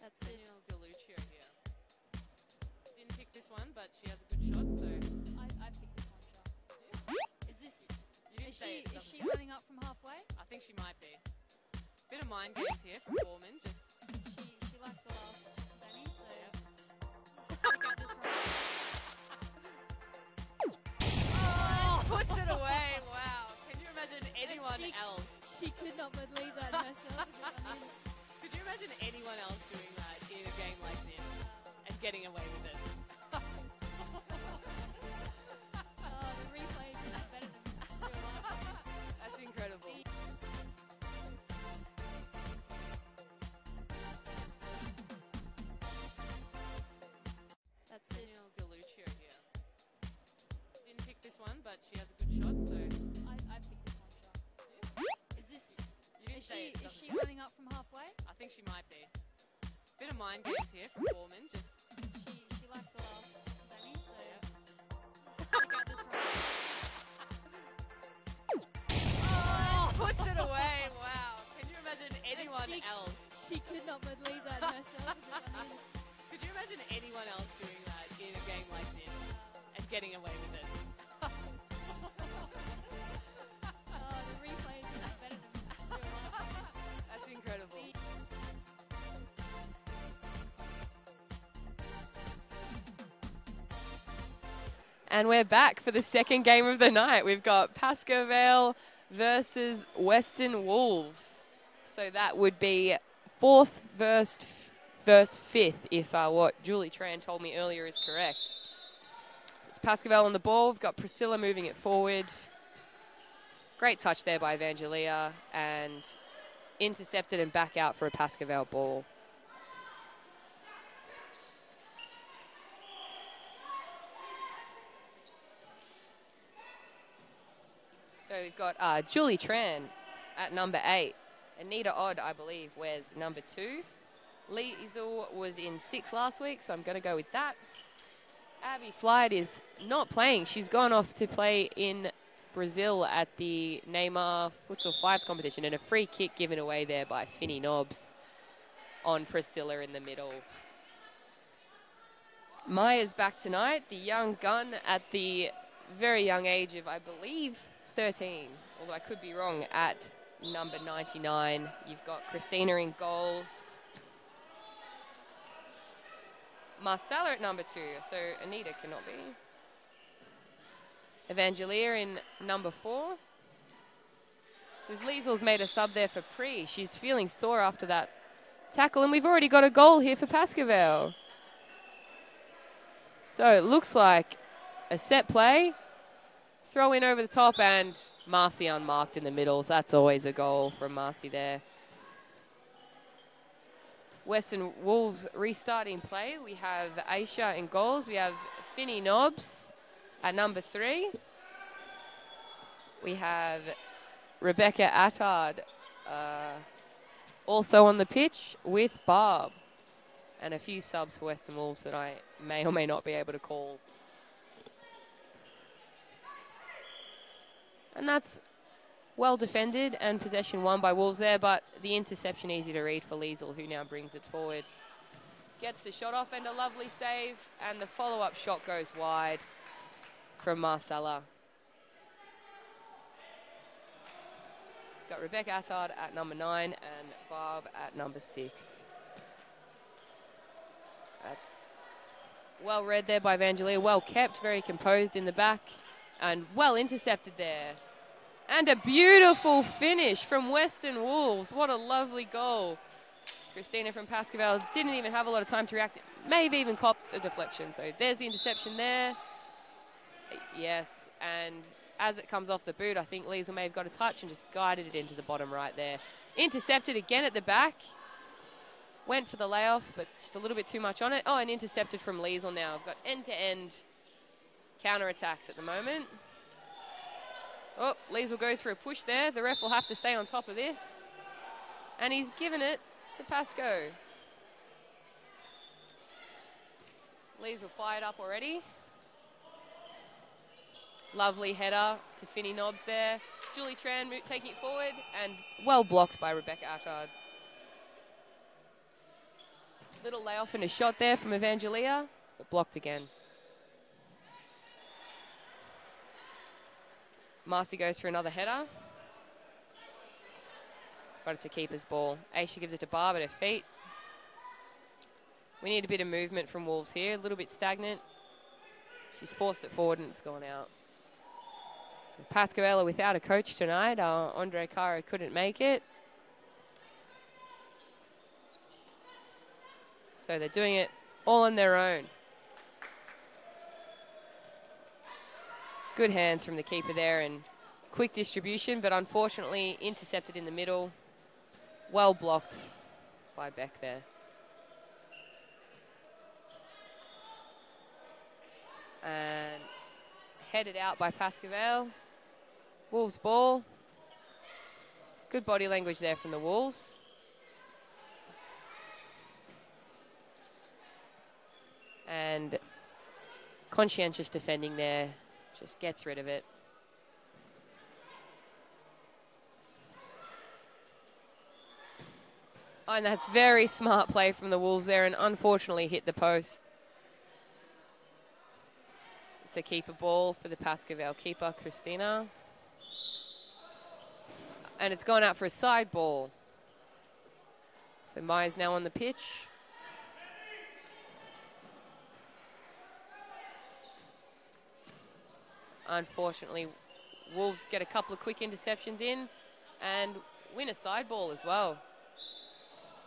That's Daniel Galuccio here. Didn't pick this one, but she has a good shot, so... I picked this one shot. Is she it. running up from halfway? I think she might be. Bit of mind games here from Foreman, just... She likes the last. else. She could not believe that herself. Could you imagine anyone else doing that in a game like this and getting away with it? The replays are better than real life. That's incredible. That's it. Daniel Galuccio here. Didn't pick this one, but she has a good shot, so... I picked this one shot. Is this... You didn't say it, Is she running up from halfway? I think she might be. Bit of mind games here from Bowen, just... She likes the last Danny, so... Yeah. Pick out this right. Oh, puts it away, wow. Can you imagine anyone else? She could not believe that herself. Could you imagine anyone else doing that in a game like this and getting away with it? The replays are better than real life. That's incredible. And we're back for the second game of the night. We've got Pascoe Vale versus Western Wolves. So that would be 4th versus 5th, if what Julie Tran told me earlier is correct. So it's Pascoe Vale on the ball. We've got Priscilla moving it forward. Great touch there by Evangelia, and intercepted and back out for a Pascoe Vale ball. So we've got Julie Tran at number 8. Anita Odd, I believe, wears number 2. Lee Izel was in 6 last week, so I'm going to go with that. Abby Flight is not playing. She's gone off to play in Brazil at the Neymar Futsal 5s competition, and a free kick given away there by Finny Nobbs on Priscilla in the middle. Maya's back tonight, the young gun at the very young age of, I believe, 13, although I could be wrong, at number 99. You've got Christina in goals. Marcella at number 2, so Anita cannot be. Evangelia in number 4. So Liesel's made a sub there for Pri. She's feeling sore after that tackle, and we've already got a goal here for Pascoe Vale. So it looks like a set play. Throw in over the top, and Marcy unmarked in the middle. That's always a goal from Marcy there. Western Wolves restarting play. We have Aisha in goals. We have Finny Nobbs at number 3. We have Rebecca Attard also on the pitch with Barb. And a few subs for Western Wolves that I may or may not be able to call. And that's well defended and possession won by Wolves there, but the interception easy to read for Liesel, who now brings it forward. Gets the shot off and a lovely save, and the follow-up shot goes wide from Marcella. It's got Rebecca Attard at number 9 and Barb at number 6. That's well read there by Evangelia, well kept, very composed in the back, and well intercepted there. And a beautiful finish from Western Wolves. What a lovely goal. Christina from Pascoe Vale didn't even have a lot of time to react. Maybe even copped a deflection. So there's the interception there. Yes, and as it comes off the boot, I think Liesel may have got a touch and just guided it into the bottom right there. Intercepted again at the back. Went for the layoff, but just a little bit too much on it. Oh, and intercepted from Liesel now. We've got end-to-end counter-attacks at the moment. Oh, Liesel goes for a push there. The ref will have to stay on top of this. And he's given it to Pascoe. Liesel fired up already. Lovely header to Finny Nobbs there. Julie Tran taking it forward, and well blocked by Rebecca Attard. Little layoff and a shot there from Evangelia, but blocked again. Marcy goes for another header. But it's a keeper's ball. Aisha gives it to Barb at her feet. We need a bit of movement from Wolves here. A little bit stagnant. She's forced it forward and it's gone out. So Pascoe without a coach tonight. Andre Caro couldn't make it. So they're doing it all on their own. Good hands from the keeper there and quick distribution, but unfortunately intercepted in the middle. Well blocked by Beck there. And headed out by Pascoe. Wolves ball. Good body language there from the Wolves. And conscientious defending there. Just gets rid of it. Oh, and that's very smart play from the Wolves there and unfortunately hit the post. It's a keeper ball for the Pascoe keeper, Christina. And it's gone out for a side ball. So Maya's now on the pitch. Unfortunately, Wolves get a couple of quick interceptions in and win a side ball as well.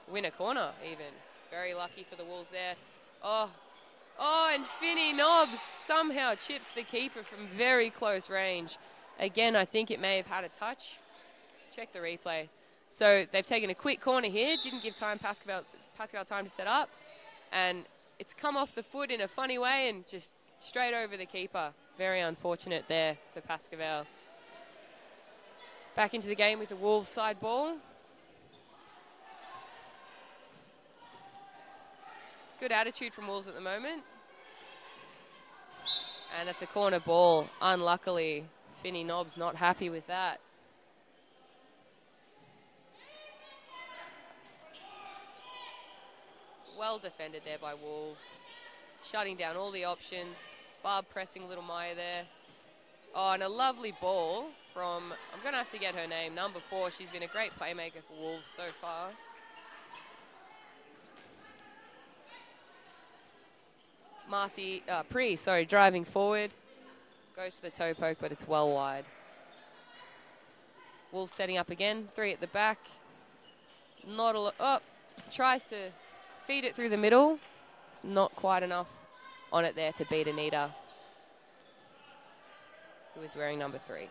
Win a corner even. Very lucky for the Wolves there. Oh, and Finney Nobbs somehow chips the keeper from very close range. Again, I think it may have had a touch. Let's check the replay. So they've taken a quick corner here. Didn't give Pascoe time to set up. And it's come off the foot in a funny way and just straight over the keeper. Very unfortunate there for Pascoe. Back into the game with the Wolves side ball. It's good attitude from Wolves at the moment. And it's a corner ball. Unluckily, Finney Nobbs not happy with that. Well defended there by Wolves. Shutting down all the options. Barb pressing little Maya there. Oh, and a lovely ball from, I'm going to have to get her name, number 4. She's been a great playmaker for Wolves so far. Driving forward. Goes for the toe poke, but it's well wide. Wolves setting up again. 3 at the back. Not a lot. Oh, tries to feed it through the middle. It's not quite enough on it there to beat Anita, who is wearing number 3.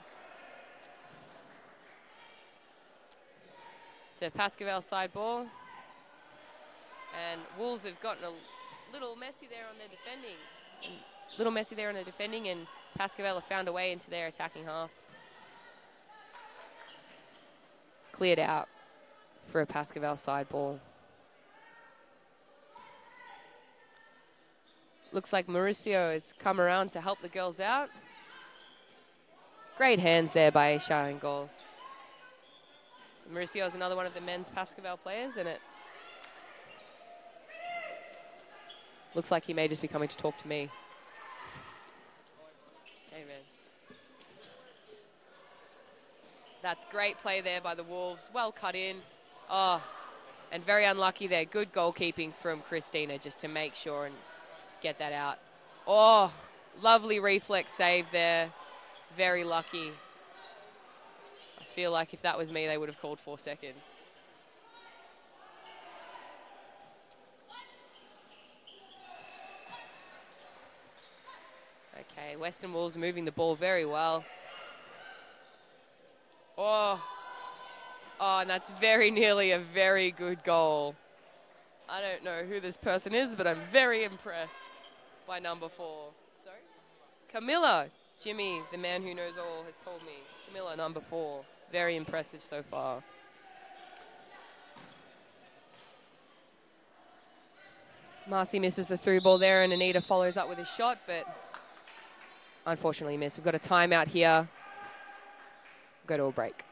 It's a Pascoe side ball. And Wolves have gotten a little messy there on their defending. And Pascoe have found a way into their attacking half. Cleared out for a Pascoe side ball. Looks like Mauricio has come around to help the girls out. Great hands there by Aisha in goals. So Mauricio is another one of the men's Pascoe players, and it looks like he may just be coming to talk to me. Amen. That's great play there by the Wolves. Well cut in. Oh, and very unlucky there. Good goalkeeping from Christina just to make sure and just get that out. Oh, lovely reflex save there. Very lucky. I feel like if that was me, they would have called 4 seconds. Okay, Western Wolves moving the ball very well. Oh, and that's very nearly a very good goal. I don't know who this person is, but I'm very impressed by number 4. Sorry? Camilla. Jimmy, the man who knows all, has told me. Camilla, number 4. Very impressive so far. Marcy misses the through ball there, and Anita follows up with a shot, but unfortunately missed. We've got a timeout here. Go to a break.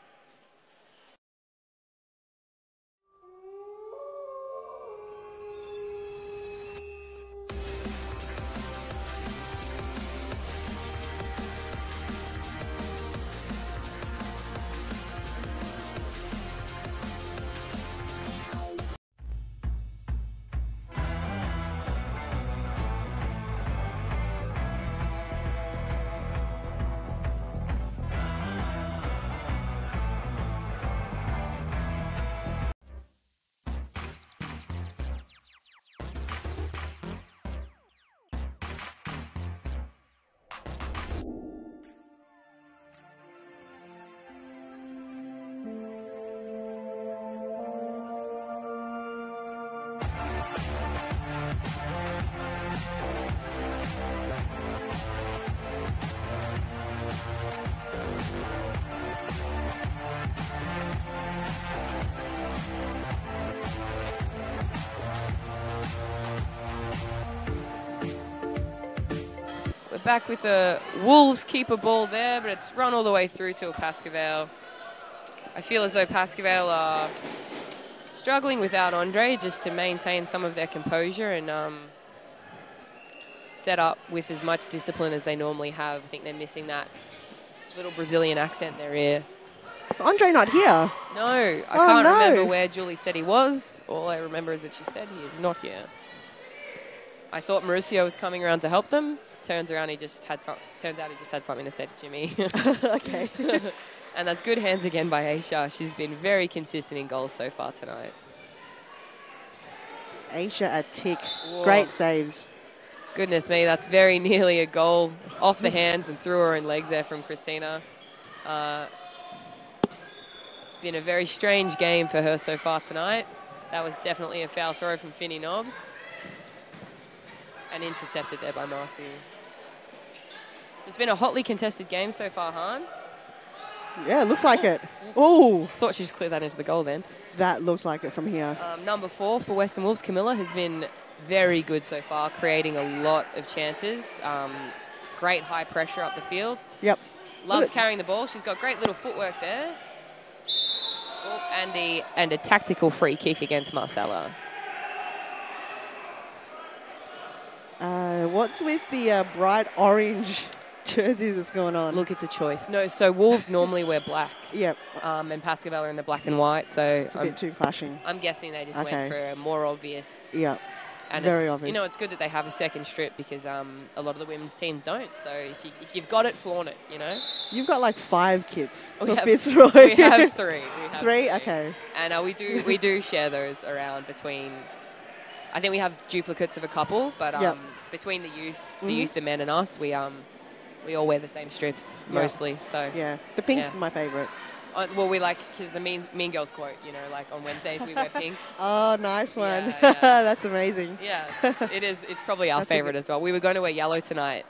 back with a Wolves keeper ball there, but it's run all the way through to a Pascoe. I feel as though Pascoe are struggling without Andre just to maintain some of their composure and set up with as much discipline as they normally have. I think they're missing that little Brazilian accent in their ear. Andre not here? No, I can't remember where Julie said he was. All I remember is that she said he is not here. I thought Mauricio was coming around to help them. Turns out he just had something to say to Jimmy. Okay. And that's good hands again by Aisha. She's been very consistent in goals so far tonight. Aisha a tick. Whoa. Great saves. Goodness me, that's very nearly a goal off the hands and through her own legs there from Christina. It's been a very strange game for her so far tonight. That was definitely a foul throw from Finny Nobbs. And intercepted there by Marcy. So it's been a hotly contested game so far, Han. Yeah, it looks like it. Oh! Thought she just cleared that into the goal then. That looks like it from here. Number 4 for Western Wolves, Camilla, has been very good so far, creating a lot of chances. Great high pressure up the field. Yep. Loves carrying the ball. She's got great little footwork there. Oh, and a tactical free kick against Marcella. What's with the bright orange jerseys that's going on? Look, it's a choice. No, so Wolves normally wear black. Yep. And Pascoe are in the black and white, so it's a bit too clashing. I'm guessing they just went for a more obvious. Yep. And very it's, obvious. You know, it's good that they have a second strip because a lot of the women's teams don't. So if you've got it, flaunt it, you know. You've got like 5 kits. We have Fitzroy. We have 3. Three? Okay. And we do share those around between. I think we have duplicates of a couple, but between the youth, the men, and us, we all wear the same strips mostly. So yeah, the pink's my favourite. Well, we like because the Mean Girls quote, you know, like on Wednesdays we wear pink. Oh, nice one. Yeah. That's amazing. Yeah, it is. It's probably our favourite as well. We were going to wear yellow tonight,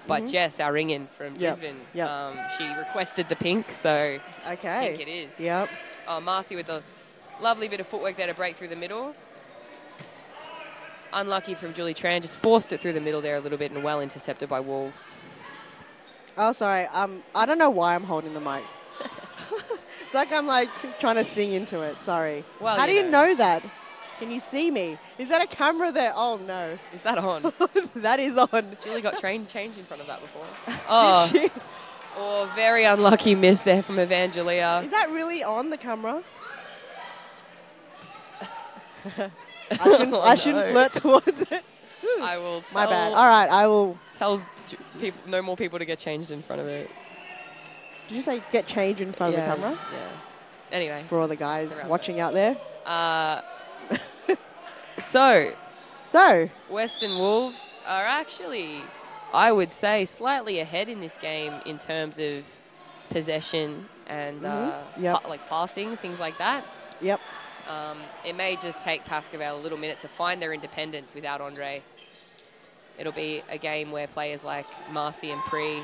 but Jess, our ring-in from Brisbane, she requested the pink, so I think it is. Yep. Marcy with a lovely bit of footwork there to break through the middle. Unlucky from Julie Tran, just forced it through the middle there a little bit and well intercepted by Wolves. Oh, sorry. I don't know why I'm holding the mic. It's like I'm like trying to sing into it. Sorry. Well, how do you know that? Can you see me? Is that a camera there? Oh, no. Is that on? That is on. Julie got changed in front of that before. Oh. Did she? Oh, very unlucky miss there from Evangelia. Is that really on the camera? I shouldn't flirt towards it. I will tell. My bad. All right, I will tell no more people to get changed in front of it. Did you say get changed in front of the camera? Yeah. Anyway. For all the guys watching out there. So. Western Wolves are actually, I would say, slightly ahead in this game in terms of possession and like passing, things like that. Yep. It may just take Pascoe a little minute to find their independence without Andre. It'll be a game where players like Marcy and Pri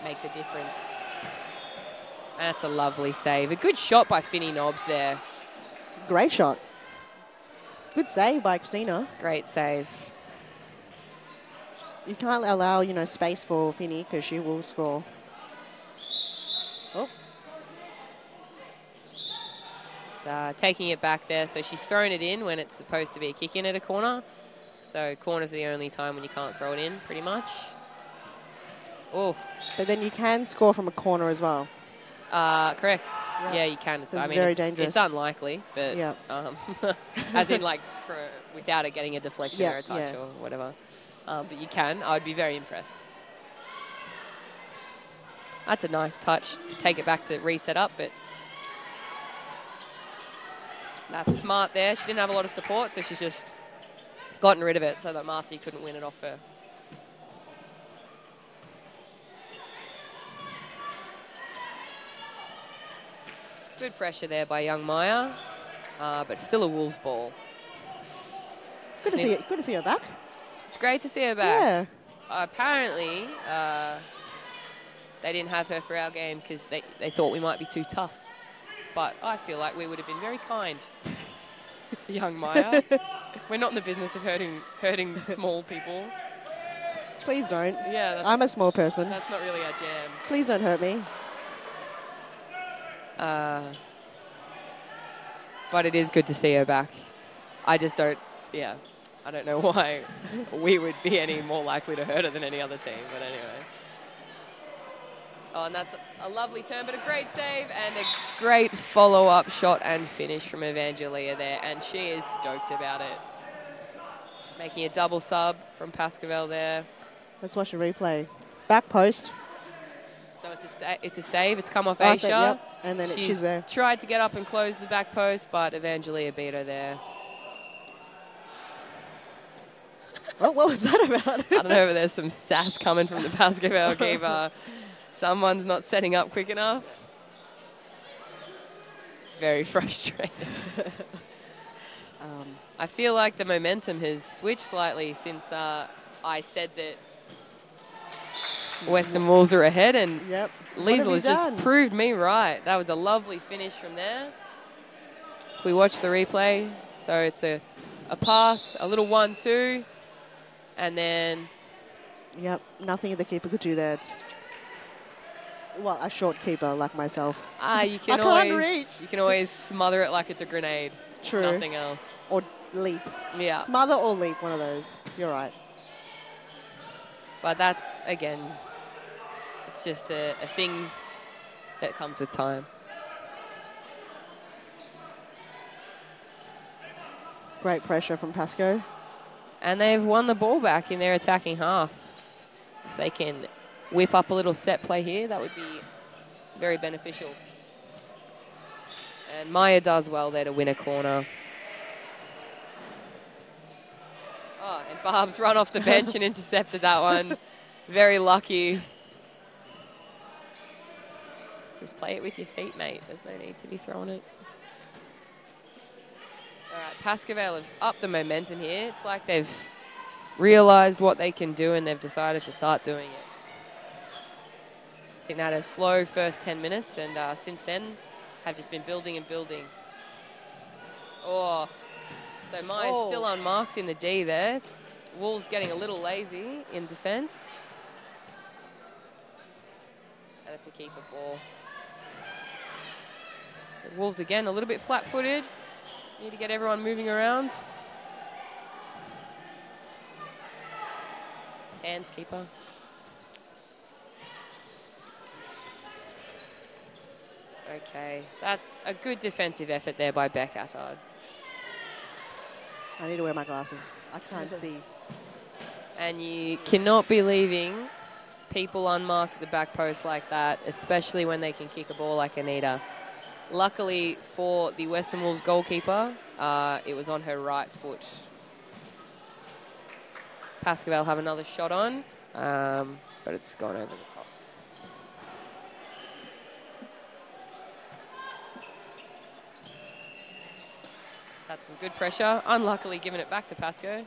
make the difference. That's a lovely save. A good shot by Finny Nobbs there. Great shot. Good save by Christina. Great save. You can't allow, space for Finny because she will score. Oh. It's taking it back there. So she's thrown it in when it's supposed to be a kick in at a corner. So corner's the only time when you can't throw it in, pretty much. Oh. But then you can score from a corner as well. Correct. Yeah, you can. It's very dangerous. It's unlikely, but as in without it getting a deflection or a touch or whatever. But you can. I'd be very impressed. That's a nice touch to take it back to reset up, but that's smart there. She didn't have a lot of support, so she's just gotten rid of it so that Marcy couldn't win it off her. Good pressure there by young Maya, but still a Wolves ball. Good to see her back. It's great to see her back. Yeah. Apparently, they didn't have her for our game because they thought we might be too tough. But I feel like we would have been very kind to young Maya. We're not in the business of hurting small people. Please don't. Yeah, I'm a small person. That's not really our jam. Please don't hurt me. But it is good to see her back. I just don't, I don't know why we would be any more likely to hurt her than any other team, but anyway. Oh, and that's a lovely turn, but a great save and a great follow-up shot and finish from Evangelia there, and she is stoked about it. Making a double sub from Pascoe there. Let's watch the replay. Back post. So it's a save. It's come off Oh, Aisha. so, yep. And then she's there. Tried to get up and close the back post, but Evangelia beat her there. Oh, what was that about? I don't know, but there's some sass coming from the Pascoe keeper. Someone's not setting up quick enough. Very frustrating. I feel like the momentum has switched slightly since I said that Western Wolves are ahead, and Liesl has just proved me right. That was a lovely finish from there. If we watch the replay, so it's a pass, a little 1-2, and then... Yep, nothing the keeper could do there. It's, well, a short keeper like myself. You can always smother it like it's a grenade. True. Nothing else. Or leap. Yeah. Smother or leap, one of those. You're right. But that's, again, it's just a thing that comes with time. Great pressure from Pascoe. And they've won the ball back in their attacking half. If they can whip up a little set play here, that would be very beneficial. And Maya does well there to win a corner. Oh, and Barb's run off the bench and intercepted that one. Very lucky. Just play it with your feet, mate. There's no need to be throwing it. All right, Pascoe have upped the momentum here. It's like they've realised what they can do and they've decided to start doing it. I think they had a slow first 10 minutes and since then have just been building and building. Oh, so Maya's still unmarked in the D there. Wolves getting a little lazy in defence. And it's a keeper ball. So Wolves again a little bit flat-footed. Need to get everyone moving around. Hands keeper. Okay, that's a good defensive effort there by Beck Attard. I need to wear my glasses. I can't see. And you cannot be leaving people unmarked at the back post like that, especially when they can kick a ball like Anita. Luckily for the Western Wolves goalkeeper, it was on her right foot. Pascoe have another shot on, but it's gone over the top. That's some good pressure. Unluckily giving it back to Pascoe.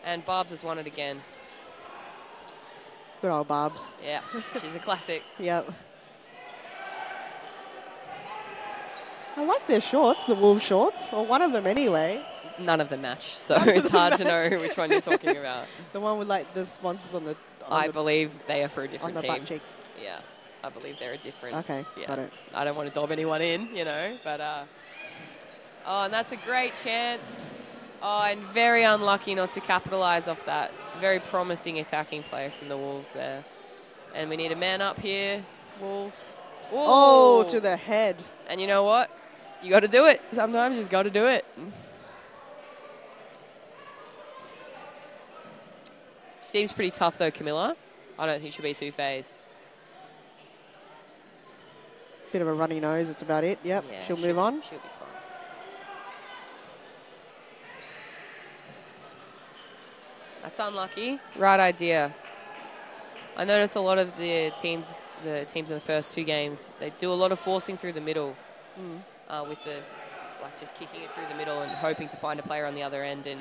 And Barbs has won it again. Good old Barbs. Yeah, she's a classic. Yep. I like their shorts, the Wolves shorts, or one of them anyway. None of them match, so it's hard to know which one you're talking about. The one with like the sponsors on the... I believe they are for a different team. On the butt cheeks. Yeah, I believe they're a different... Okay, got it. I don't want to dob anyone in, you know, but... oh, and that's a great chance. Oh, and very unlucky not to capitalise off that. Very promising attacking play from the Wolves there. And we need a man up here, Wolves. Ooh. Oh, to the head. And you know what? You got to do it. Sometimes you just got to do it. Seems pretty tough though, Camilla. I don't think she'll be too phased. Bit of a runny nose, that's about it. Yep, Yeah, she'll move on. She'll be fine. That's unlucky. Right idea. I noticed a lot of the teams in the first two games, they do a lot of forcing through the middle with the, like just kicking it through the middle and hoping to find a player on the other end. And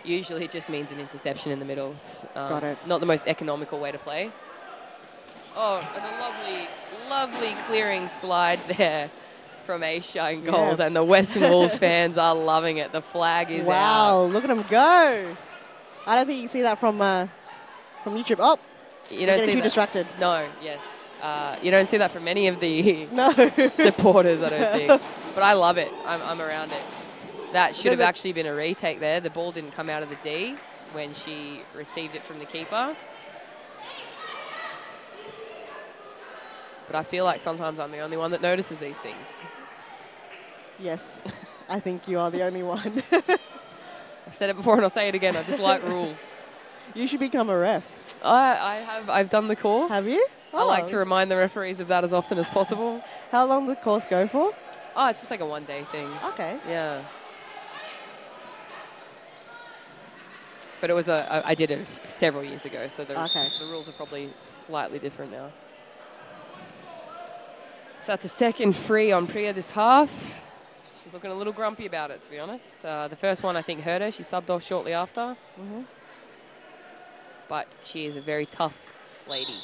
usually it just means an interception in the middle. It's Got it. not the most economical way to play. Oh, and a lovely clearing slide there from Aisha in goals. Yeah. And the Western Wolves fans are loving it. The flag is out. Wow, look at them go. I don't think you can see that from from YouTube. Oh, You don't see too that. distracted. No, yes. You don't see that from many of the No. supporters, I don't think. But I love it. I'm around it. That should have actually been a retake there. The ball didn't come out of the D when she received it from the keeper. But I feel like sometimes I'm the only one that notices these things. Yes, I think you are the only one. I've said it before and I'll say it again. I just like rules. You should become a ref. I've done the course. Have you? I like to remind the referees of that as often as possible. How long did the course go for? Oh, it's just like a one-day thing. Okay. Yeah. But it was I did it several years ago, so the rules are probably slightly different now. So that's a second free on Priya this half. She's looking a little grumpy about it, to be honest. The first one, I think, hurt her. She subbed off shortly after. Mm-hmm. But she is a very tough lady.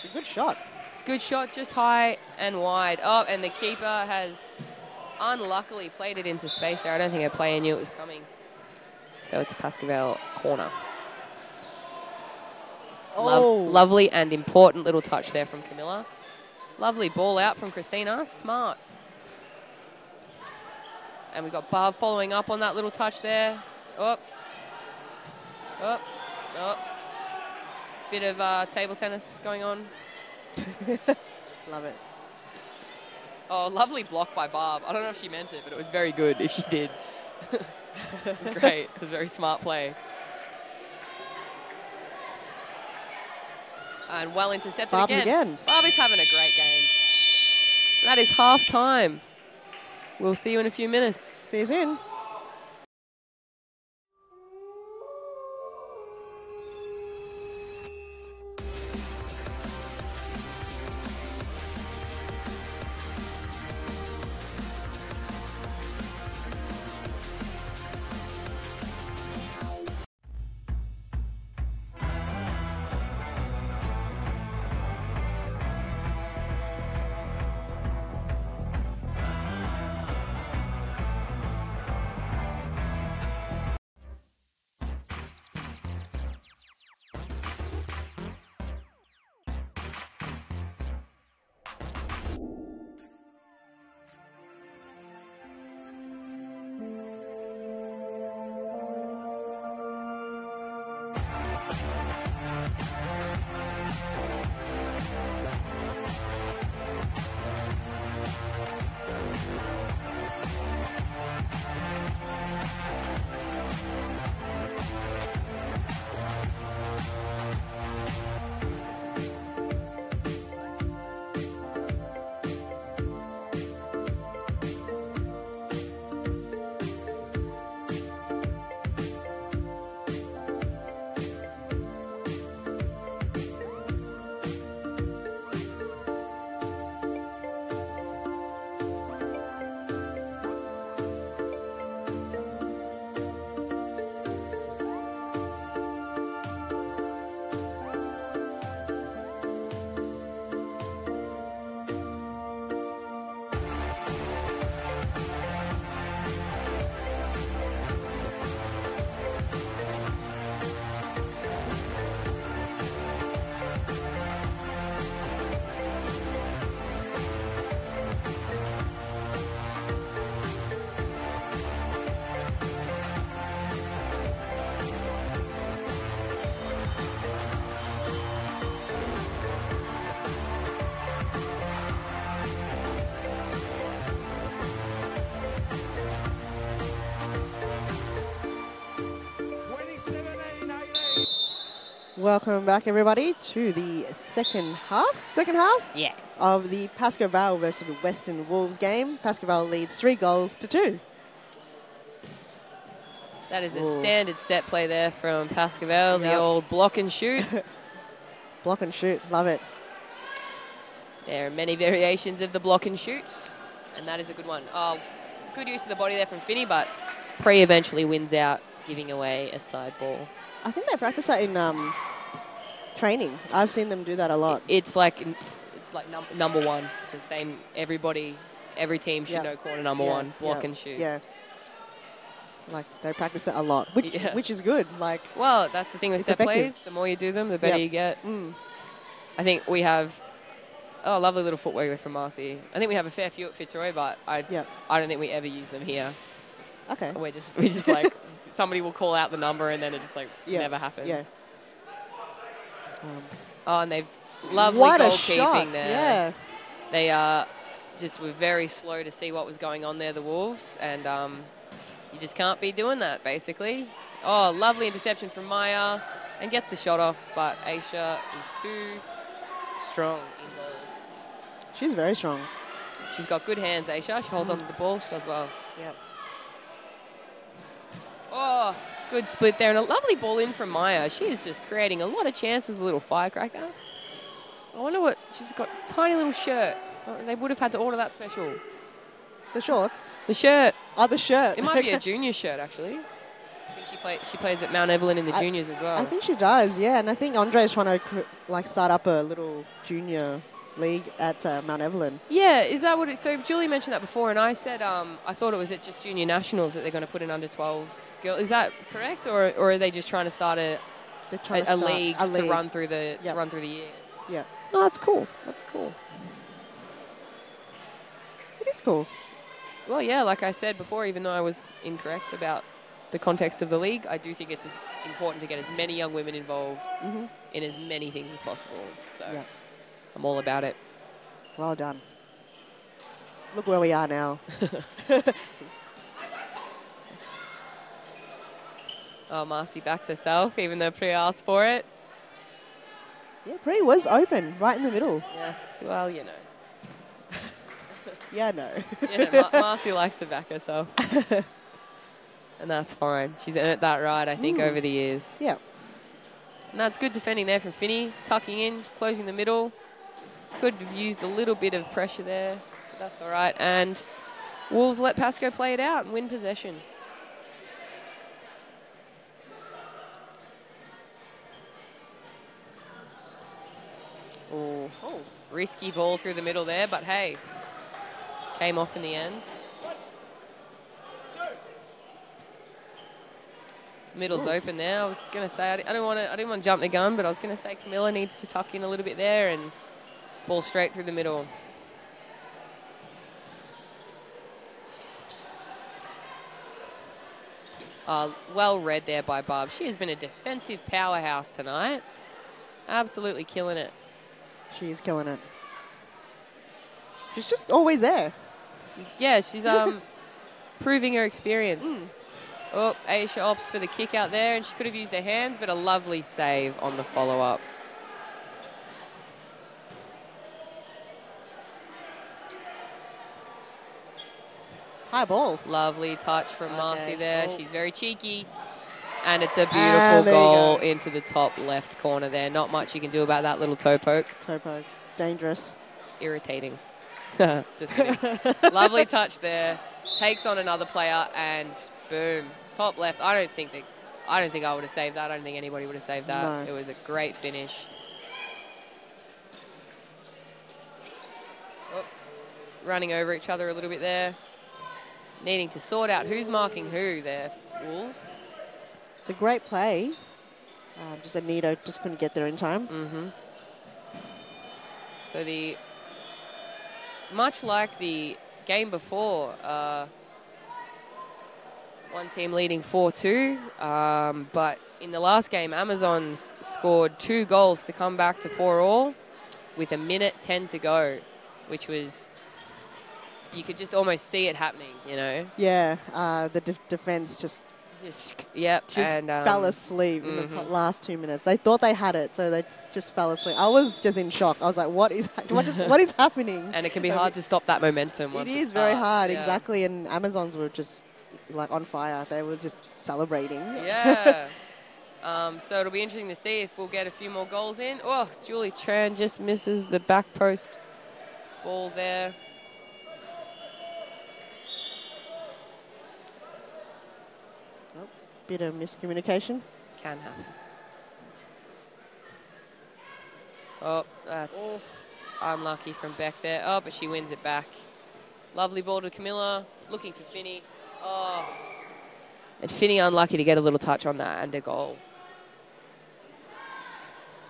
It's a good shot. It's a good shot, just high and wide. Oh, and the keeper has unluckily played it into space there. I don't think her player knew it was coming. So it's a Pascoe corner. Oh. Lovely and important little touch there from Camilla. Lovely ball out from Christina. Smart. And we've got Barb following up on that little touch there. Up. Up. Up. Bit of table tennis going on. Love it. Oh, lovely block by Barb. I don't know if she meant it, but it was very good if she did. It was great. It was a very smart play. And well intercepted again. Barb is having a great game. That is half time. We'll see you in a few minutes. See you soon. Welcome back, everybody, to the second half. Yeah. Of the Pascoe Vale versus the Western Wolves game. Pascoe Vale leads 3-2. That is a standard set play there from Pascoe Vale, the old block and shoot. Block and shoot, love it. There are many variations of the block and shoot, and that is a good one. Oh, good use of the body there from Finney, but Pre eventually wins out, giving away a side ball. I think they practice that in training. I've seen them do that a lot. It's like number one. It's the same. Every team should know corner number one, block and shoot. Yeah. Like, they practice it a lot, which is good. Like, well, that's the thing with it's set effective. plays. The more you do them, the better you get. I think we have lovely little footwork there from Marcy. I think we have a fair few at Fitzroy, but I don't think we ever use them here. Okay. We just like somebody will call out the number and then it just like never happens. Yeah. And they've lovely what a goalkeeping shot. there. Yeah. They just were very slow to see what was going on there, the Wolves, and you just can't be doing that, basically. Oh, lovely interception from Maya, and gets the shot off, but Aisha is too strong in balls. She's very strong. She's got good hands, Aisha. She holds onto the ball. She does well. Yep. Oh, good split there, and a lovely ball in from Maya. She is just creating a lot of chances, a little firecracker. I wonder what, she's got a tiny little shirt. Oh, they would have had to order that special. The shorts? The shirt. Oh, the shirt. It might be a junior shirt, actually. I think she plays at Mount Evelyn in the juniors as well. I think she does, yeah. And I think Andre's trying to start up a little junior league at Mount Evelyn. Yeah, is that what it... So Julie mentioned that before, and I said I thought it was at just junior nationals that they're going to put in under 12s. Is that correct, or are they just trying to start a league to run through the year? Yeah. Oh, that's cool. That's cool. It is cool. Well, yeah, like I said before, even though I was incorrect about the context of the league, I do think it's as important to get as many young women involved in as many things as possible. So I'm all about it. Well done. Look where we are now. Oh, Marcy backs herself, even though Priya asked for it. Yeah, Priya was open, right in the middle. Yes, well, you know. Yeah, no. Marcy likes to back herself. And that's fine. She's earned that right, I think, over the years. Yeah. And that's good defending there from Finney. Tucking in, closing the middle. Could have used a little bit of pressure there. But that's all right. And Wolves let Pascoe play it out and win possession. Oh, risky ball through the middle there, but hey, came off in the end. Middle's open there. I was going to say I didn't want to jump the gun, but I was going to say Camilla needs to tuck in a little bit there and ball straight through the middle. Well read there by Barb. She has been a defensive powerhouse tonight. Absolutely killing it. She is killing it. She's just always there. She's proving her experience. Oh, Aisha opts for the kick out there, and she could have used her hands, but a lovely save on the follow-up. High ball. Lovely touch from Marcy there. She's very cheeky. And it's a beautiful goal into the top left corner there. Not much you can do about that little toe poke. Toe poke. Dangerous. Irritating. Just kidding. Lovely touch there. Takes on another player, and boom. Top left. I don't think I would have saved that. I don't think anybody would have saved that. No. It was a great finish. Oh, running over each other a little bit there. Needing to sort out who's marking who there, Wolves. It's a great play. Just Anita just couldn't get there in time. So much like the game before, one team leading 4-2, but in the last game, Amazons scored 2 goals to come back to 4-all with 1:10 to go, which was, you could just almost see it happening, you know? Yeah, the defense just fell asleep in the last 2 minutes. They thought they had it, so they just fell asleep. I was just in shock. I was like, what is happening? And it can be hard to stop that momentum once it it is very starts, hard, yeah. exactly. And Amazons were just like on fire. They were just celebrating. Yeah. So it'll be interesting to see if we'll get a few more goals in. Oh, Julie Tran just misses the back post ball there. Bit of miscommunication. Can happen. Oh, that's unlucky from Beck there. Oh, but she wins it back. Lovely ball to Camilla. Looking for Finney. Oh, And Finney unlucky to get a little touch on that and a goal.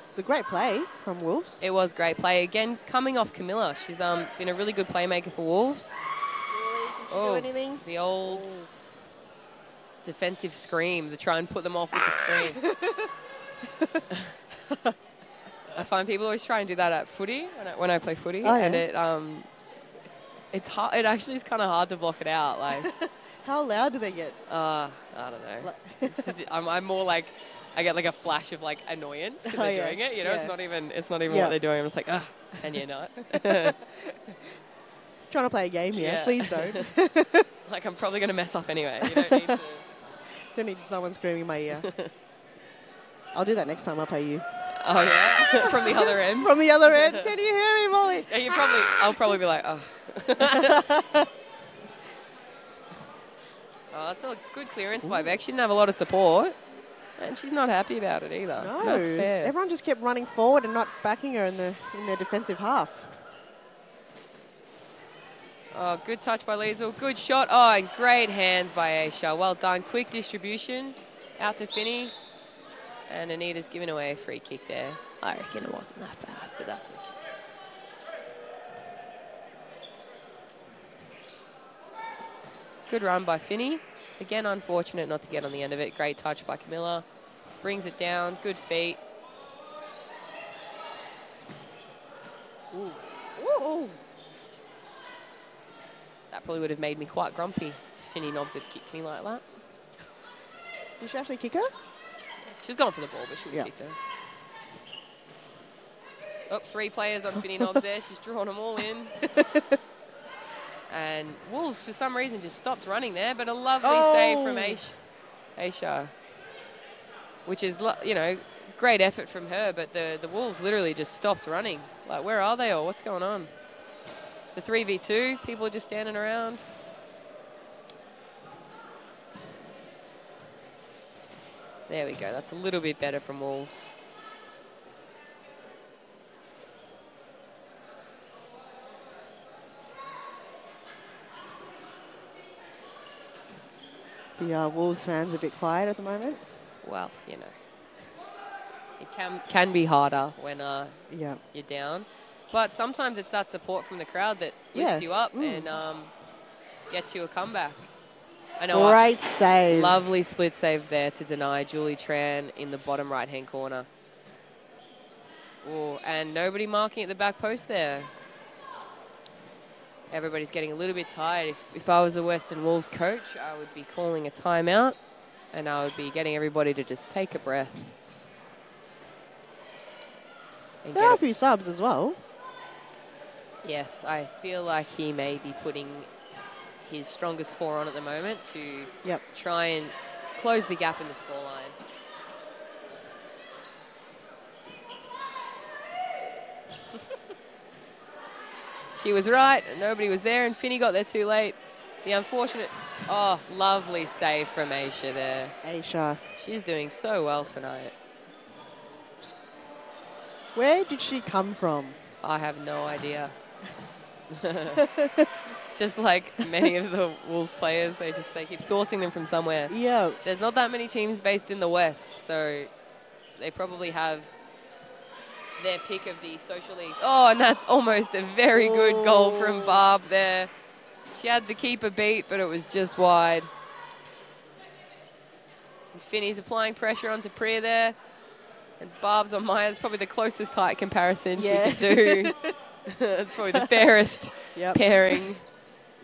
It's a great play from Wolves. It was great play. Again, coming off Camilla. She's been a really good playmaker for Wolves. Do anything? The old defensive scream to try and put them off with the scream. I find people always try and do that at footy when I play footy, and it's hard. It actually is kind of hard to block it out. Like, how loud do they get? I don't know. I'm more like I get like a flash of like annoyance because they're doing it. You know, it's not even what they're doing. I'm just like, ugh, can you not? Trying to play a game here. Yeah. Please don't. Like, I'm probably going to mess up anyway. You don't need to. Don't need someone screaming in my ear. I'll do that next time I play you. Oh, yeah? From the other end? From the other end. Can you hear me, Molly? Yeah, I'll probably be like, oh. Oh, that's a good clearance by Beck. She didn't have a lot of support. And she's not happy about it either. No. That's fair. Everyone just kept running forward and not backing her in their defensive half. Oh, good touch by Liesl. Good shot. Oh, and great hands by Aisha. Well done. Quick distribution out to Finney. And Anita's giving away a free kick there. I reckon it wasn't that bad, but that's okay. Good run by Finney. Again, unfortunate not to get on the end of it. Great touch by Camilla. Brings it down. Good feet. Ooh. Ooh. That probably would have made me quite grumpy. Finney Nobbs had kicked me like that. Did she actually kick her? She was going for the ball, but she would have kicked her. Oh, 3 players on Finney Nobbs there. She's drawn them all in. And Wolves, for some reason, just stopped running there, but a lovely save from Aisha. Which is, you know, great effort from her, but the Wolves literally just stopped running. Like, where are they all? What's going on? It's a 3v2. People are just standing around. There we go. That's a little bit better from Wolves. The Wolves fans are a bit quiet at the moment. Well, you know, it can be harder when you're down. But sometimes it's that support from the crowd that lifts you up and gets you a comeback. I know. Great save. Lovely split save there to deny Julie Tran in the bottom right-hand corner. Ooh, and nobody marking at the back post there. Everybody's getting a little bit tired. If I was a Western Wolves coach, I would be calling a timeout and I would be getting everybody to just take a breath. There are a few subs as well. Yes, I feel like he may be putting his strongest 4 on at the moment to try and close the gap in the scoreline. She was right, nobody was there, and Finney got there too late. The unfortunate, lovely save from Aisha there. Aisha. She's doing so well tonight. Where did she come from? I have no idea. Just like many of the Wolves players, they keep sourcing them from somewhere. Yeah. There's not that many teams based in the West, so they probably have their pick of the social leagues. Oh, and that's almost a very good goal from Barb there. She had the keeper beat, but it was just wide. And Finney's applying pressure onto Priya there. And Barb's on Maya. It's probably the closest height comparison she could do. It's probably the fairest pairing.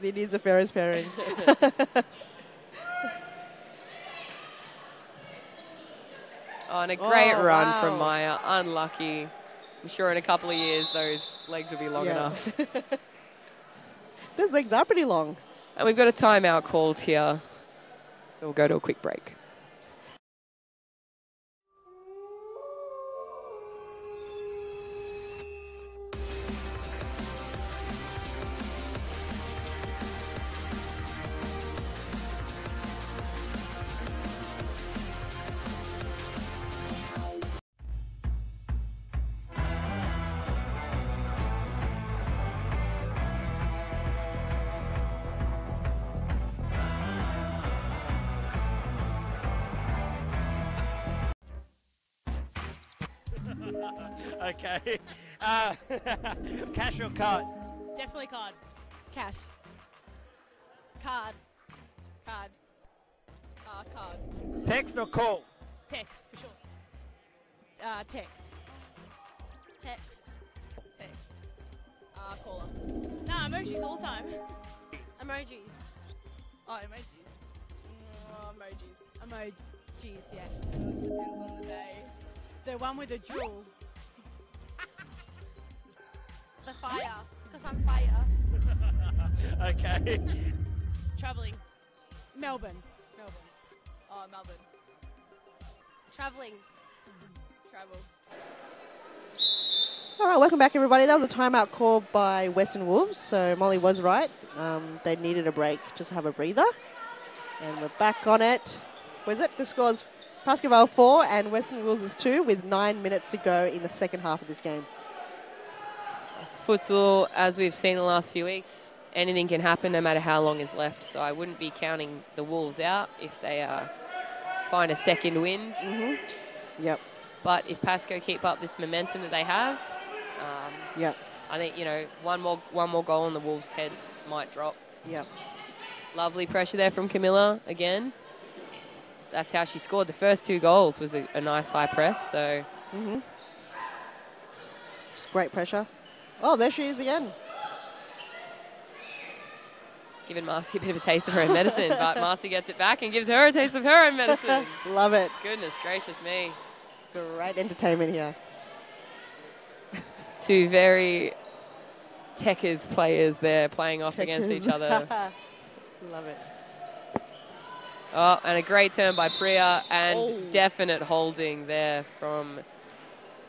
It is the fairest pairing. Oh, and a great run from Maya. Unlucky. I'm sure in a couple of years those legs will be long enough. Those legs are pretty long. And we've got a timeout called here. So we'll go to a quick break. Okay. Cash or card? Definitely card. Cash. Card. Card. Card. Text or call? Text, for sure. Text. Text. Text. Caller. Nah, emojis all the time. Emojis. Oh, emojis. Emojis. Emojis, yeah. Depends on the day. The one with the jewel. The fire. Because I'm fire. Okay. Travelling. Melbourne. Melbourne. Oh, Melbourne. Travelling. Travel. All right, welcome back, everybody. That was a timeout call by Western Wolves, so Molly was right. They needed a break, just have a breather. And we're back on it. What is it? The score's Pascoe 4 and Western Wolves is 2 with 9 minutes to go in the second half of this game. Futsal, as we've seen in the last few weeks, anything can happen no matter how long is left. So I wouldn't be counting the Wolves out if they find a second wind. Yep. But if Pascoe keep up this momentum that they have, yep. I think, you know, one more goal and the Wolves' heads might drop. Yep. Lovely pressure there from Camilla again. That's how she scored. The first 2 goals was a nice high press. So. Just great pressure. Oh, there she is again. Giving Marcy a bit of a taste of her own medicine, but Marcy gets it back and gives her a taste of her own medicine. Love it. Goodness gracious me. Great entertainment here. 2 very Techers players there playing off against each other. Love it. Oh, and a great turn by Priya and definite holding there from,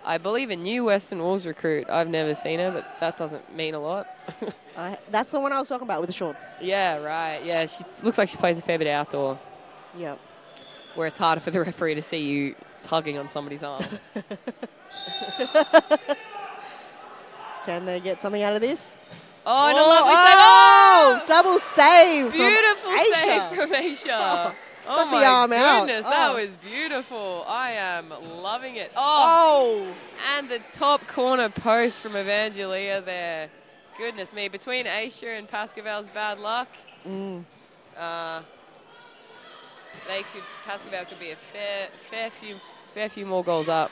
I believe, a new Western Wolves recruit. I've never seen her, but that doesn't mean a lot. That's the one I was talking about with the shorts. Yeah, right. Yeah, she looks like she plays a fair bit outdoor. Yep. Where it's harder for the referee to see you tugging on somebody's arm. Can they get something out of this? Oh, and a lovely save. Oh, double save. Beautiful from save from Aisha. Oh got the arm out. Goodness, that was beautiful. I am loving it. Oh, and the top corner post from Evangelia there. Goodness me, between Aisha and Pascoe's bad luck, Pascoe could be a fair few more goals up.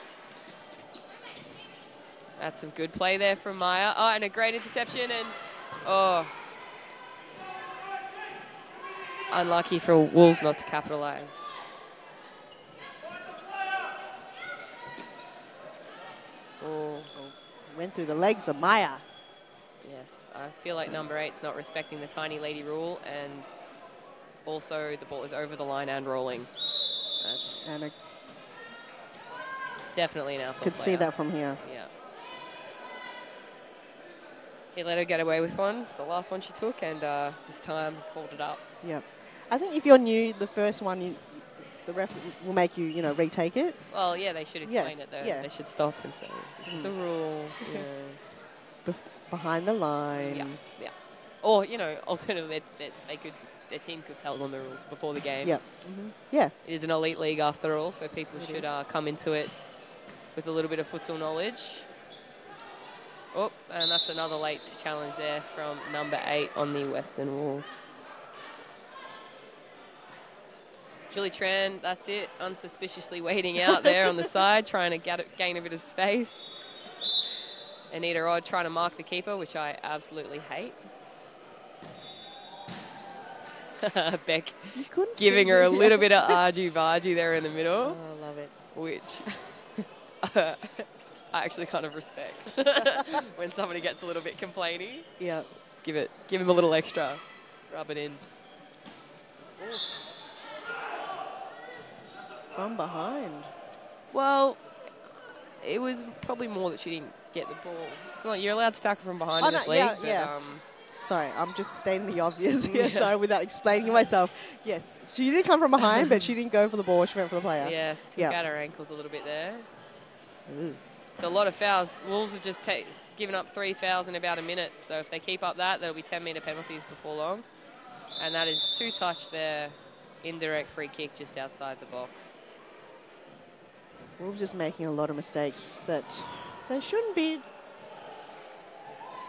That's some good play there from Maya. Oh, and a great interception, and unlucky for Wolves not to capitalise. Went through the legs of Maya. Yes, I feel like number 8's not respecting the tiny lady rule, and also the ball is over the line and rolling. That's definitely an outfield Could player. see that from here. Yeah. He let her get away with one, the last one she took, and this time called it up. Yep. I think if you're new, the first one, the ref will make you, retake it. Well, yeah, they should explain it though. Yeah. They should stop and say, this is the rule. Behind the line. Yeah, yeah. Or, alternatively, their team could tell them the rules before the game. Yeah. Yeah. It is an elite league after all, so people should come into it with a little bit of futsal knowledge. Oh, and that's another late challenge there from number 8 on the Western Wolves. Julie Tran, that's it, unsuspiciously waiting out there on the side, trying to gain a bit of space. Anita Rod trying to mark the keeper, which I absolutely hate. Beck giving her a little bit of argy-bargy there in the middle. Oh, I love it. Which I actually kind of respect when somebody gets a little bit complainy. Yeah. Let's give him a little extra. Rub it in. From behind. Well, it was probably more that she didn't get the ball. It's not, you're allowed to tackle from behind in this league. Yeah, but, yeah. Sorry, I'm just stating the obvious here, sorry, without explaining myself. Yes, she did come from behind, but she didn't go for the ball. She went for the player. Yes, took out her ankles a little bit there. So a lot of fouls. Wolves have just given up 3 fouls in about a minute. So if they keep up that, there'll be 10-metre penalties before long. And that is 2 touch there, indirect free kick just outside the box. Wolves just making a lot of mistakes that they shouldn't be.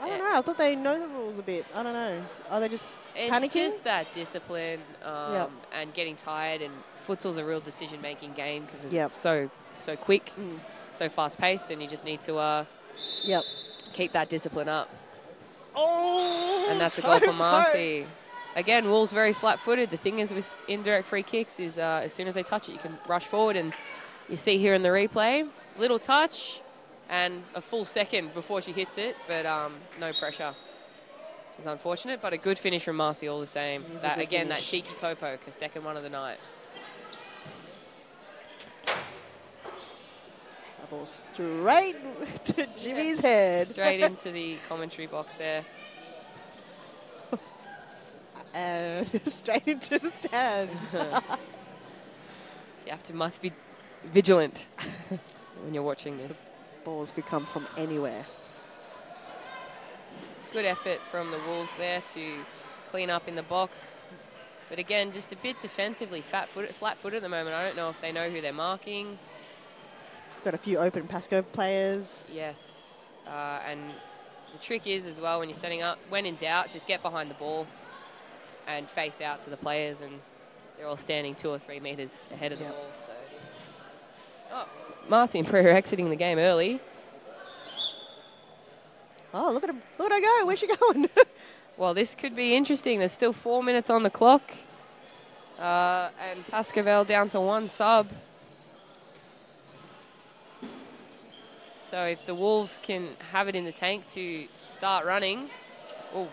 I don't know. I thought they know the rules a bit. I don't know. Are they just panicking? It's just that discipline and getting tired. And futsal's a real decision-making game because it's so quick, so fast-paced, and you just need to keep that discipline up. Oh! And that's a goal for Marcy. Again, Wolves very flat-footed. The thing is with indirect free kicks is as soon as they touch it, you can rush forward. And you see here in the replay, little touch and a full second before she hits it, but no pressure. Which is unfortunate, but a good finish from Marcy all the same. That cheeky toe poke, her second one of the night. That ball straight to Jimmy's head. Straight into the commentary box there. And straight into the stands. You must be vigilant when you're watching this. Balls could come from anywhere. Good effort from the Wolves there to clean up in the box. But again, just a bit defensively flat-footed at the moment. I don't know if they know who they're marking. Got a few open Pascoe players. Yes. And the trick is as well when you're setting up, when in doubt, just get behind the ball and face out to the players, and they're all standing 2 or 3 metres ahead of the ball. So. Oh, Marcy and Prairie exiting the game early. Oh, look at him. Look at her go. Where's she going? Well, this could be interesting. There's still 4 minutes on the clock. And Pascoe down to 1 sub. So if the Wolves can have it in the tank to start running. Oh.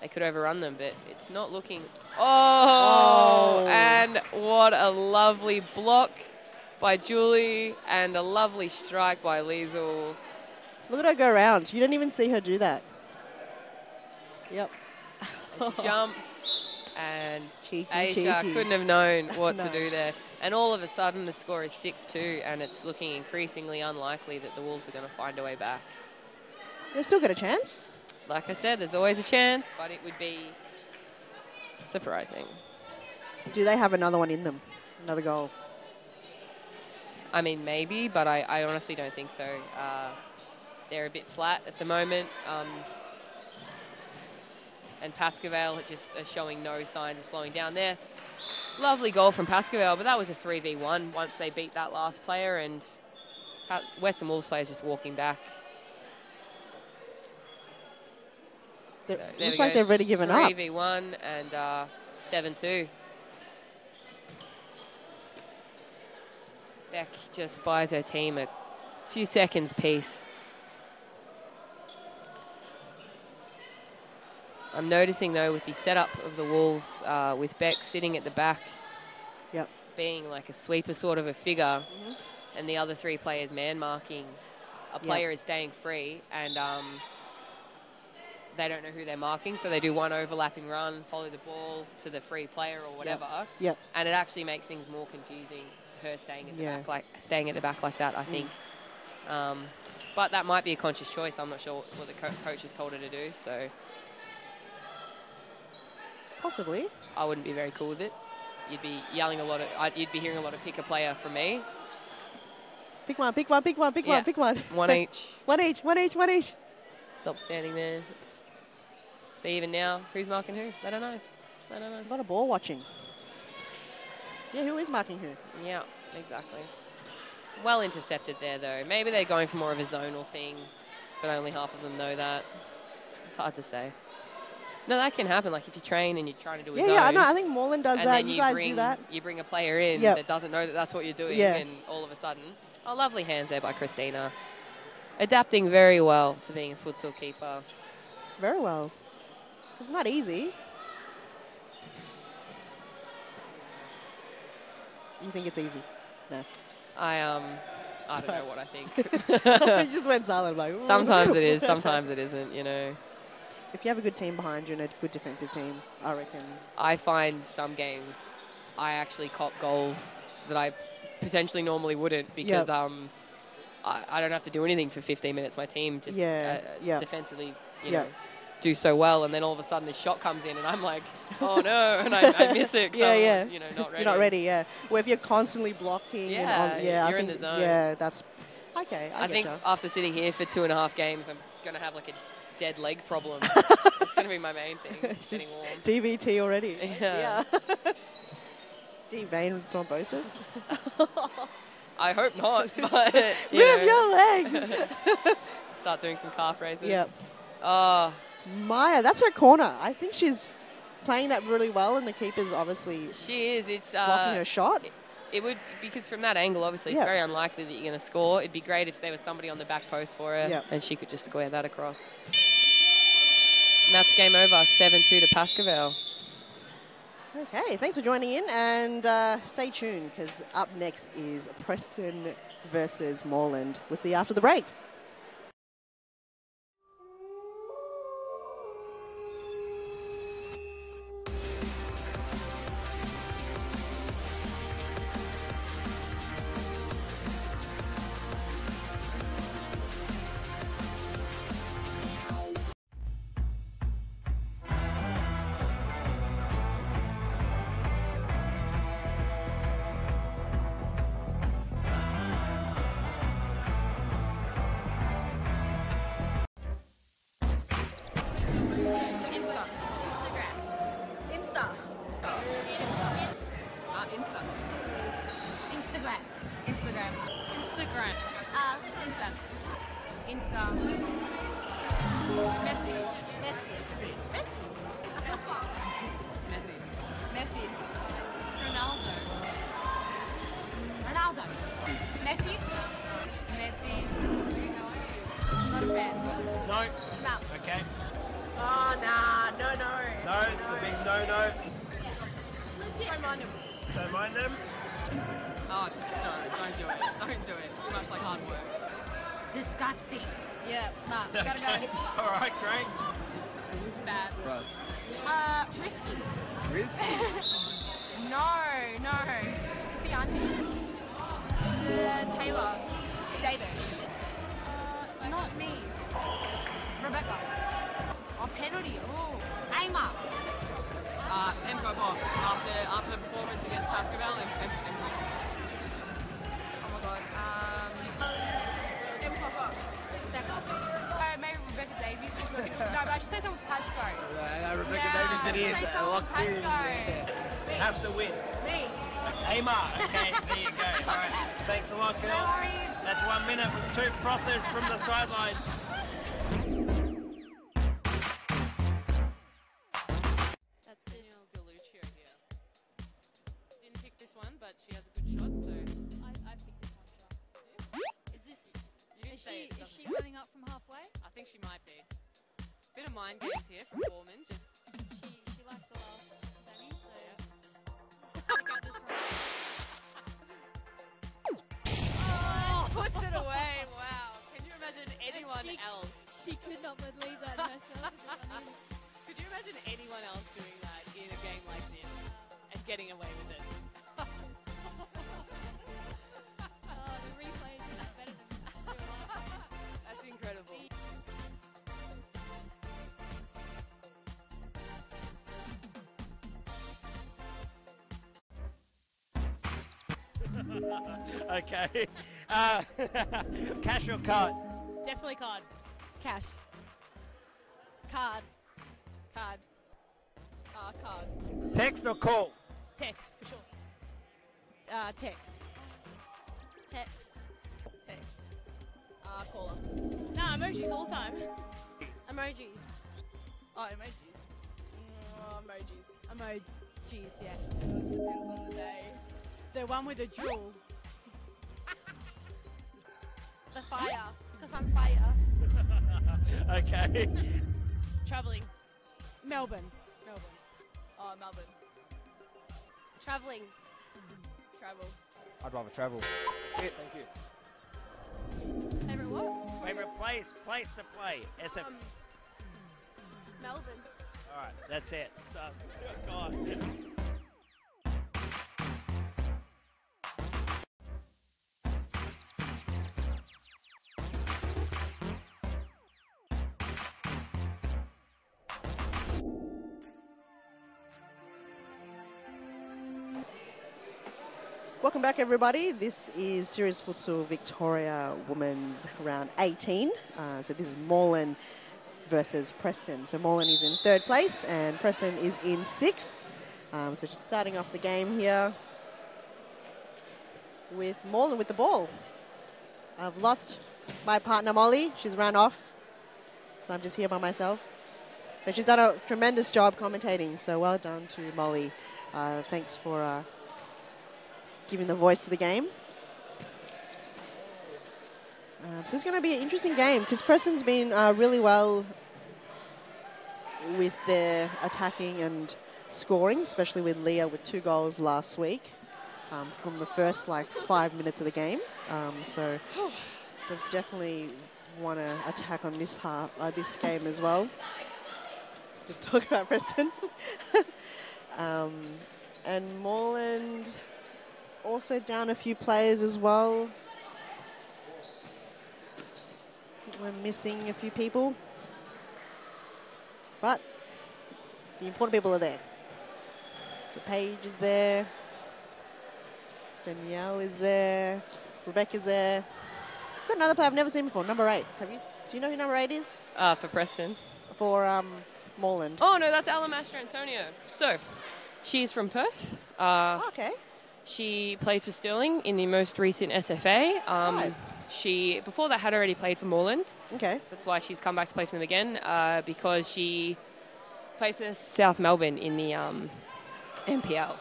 They could overrun them, but it's not looking... Oh! And what a lovely block by Julie and a lovely strike by Liesl. Look at her go around. You don't even see her do that. Yep. And she jumps, and cheeky. Aisha couldn't have known what to do there. And all of a sudden, the score is 6-2, and it's looking increasingly unlikely that the Wolves are going to find a way back. They've still got a chance. Like I said, there's always a chance, but it would be surprising. Do they have another one in them? Another goal? I mean, maybe, but I honestly don't think so. They're a bit flat at the moment. And Pascoe just are showing no signs of slowing down there. Lovely goal from Pascoe, but that was a 3v1 once they beat that last player, and Western Wolves players just walking back. So looks like they've already given up. 3v1 and 7-2. Beck just buys her team a few seconds piece. I'm noticing, though, with the setup of the Wolves, with Beck sitting at the back, being like a sweeper sort of a figure, and the other 3 players man-marking, a player is staying free, and they don't know who they're marking, so they do one overlapping run, follow the ball to the free player or whatever, and it actually makes things more confusing, her staying at the back like that, I think. But that might be a conscious choice. I'm not sure what the coach has told her to do, so... Possibly. I wouldn't be very cool with it. You'd be yelling a lot of... you'd be hearing a lot of pick a player from me. Pick one, pick one, pick one, pick one, pick one. One each. One each. Stop standing there. See, even now, who's marking who? I don't know. A lot of ball watching. Yeah, who is marking who? Yeah, exactly. Well intercepted there, though. Maybe they're going for more of a zonal thing, but only half of them know that. It's hard to say. No, that can happen. Like if you train and you're trying to do a zone. Yeah, I know. I think Moreland does that. You guys do that. You bring a player in that doesn't know that that's what you're doing, and all of a sudden, oh, lovely hands there by Christina. Adapting very well to being a futsal keeper. Very well. It's not easy. You think it's easy? No. I don't know what I think. You just went silent, like. Sometimes it is, sometimes it isn't. You know. If you have a good team behind you and a good defensive team, I reckon. I find some games I actually cop goals that I potentially normally wouldn't because I don't have to do anything for 15 minutes. My team just defensively, you know, do so well, and then all of a sudden this shot comes in, and I'm like, oh no, and I miss it. Yeah. You know, not ready. You're not ready, yeah. Well, if you're constantly blocking, you're in the zone. Yeah, that's okay. I think after sitting here for 2.5 games, I'm gonna have like a dead leg problem. It's gonna be my main thing. Getting warm. DVT already. Yeah. Deep vein thrombosis. I hope not. But move your legs. Start doing some calf raises. Yep. Oh. Maya, that's her corner. I think she's playing that really well, and the keeper's obviously she is. It's blocking her shot. It would, because from that angle, obviously, it's very unlikely that you're going to score. It'd be great if there was somebody on the back post for her, and she could just square that across. And that's game over. 7-2 to Pascoe. Okay, thanks for joining in, and stay tuned, because up next is Preston versus Moreland. We'll see you after the break. After the performance against Pascoe and oh my god. Maybe Rebecca Davies. No, but I should say something with Pascoe. Rebecca Davies it is. They have to win. Me. Amar. Okay, there you go. All right. Thanks a lot, girls. That's 1 minute with 2 frothers from the sidelines. But she has a good shot, so I picked this one shot. Is she running up from halfway? I think she might be. Bit of mind games here from Bowen. Just she likes the last Danny, so oh, puts it away. Wow. Can you imagine anyone else? She could not believe that herself. Could you imagine anyone else doing that in a game like this and getting away with it? The replay is better than real life. That's incredible. Okay. Cash or card? Definitely card. Cash. Card. Card. Card. Text or call? Text, for sure. Text. Text. Text. Caller. No, emojis all the time. Emojis. Oh, emojis. Emojis. Emojis, yeah. Depends on the day. The one with the jewel. The fire, because I'm fire. Okay. Travelling. Melbourne. Oh, Melbourne. Travelling. Travel. I'd rather travel. Yeah, thank you. Favourite what? Favourite place to play. SFV. Melbourne. All right, that's it. Oh, God. Welcome back, everybody. This is Series Futsal Victoria Women's Round 18. So this is Moreland versus Preston. So Moreland is in 3rd place and Preston is in 6th. So just starting off the game here with Moreland with the ball. I've lost my partner Molly. She's run off. So I'm just here by myself. But she's done a tremendous job commentating. So well done to Molly. Thanks for giving the voice to the game. So it's going to be an interesting game because Preston's been really well with their attacking and scoring, especially with Leah with 2 goals last week from the first 5 minutes of the game. So they definitely want to attack on this this game as well. Just talk about Preston. And Moreland also down a few players as well. We're missing a few people. But the important people are there. So Paige is there. Danielle is there. Rebecca's there. Got another player I've never seen before, number 8. Do you know who number 8 is? For Preston. For Moreland. Oh, no, that's Alamastra Antonio. So, she's from Perth. Okay. She played for Stirling in the most recent SFA. Right. She, before that, had already played for Moreland. Okay. So that's why she's come back to play for them again, because she plays for South Melbourne in the NPL. Yeah,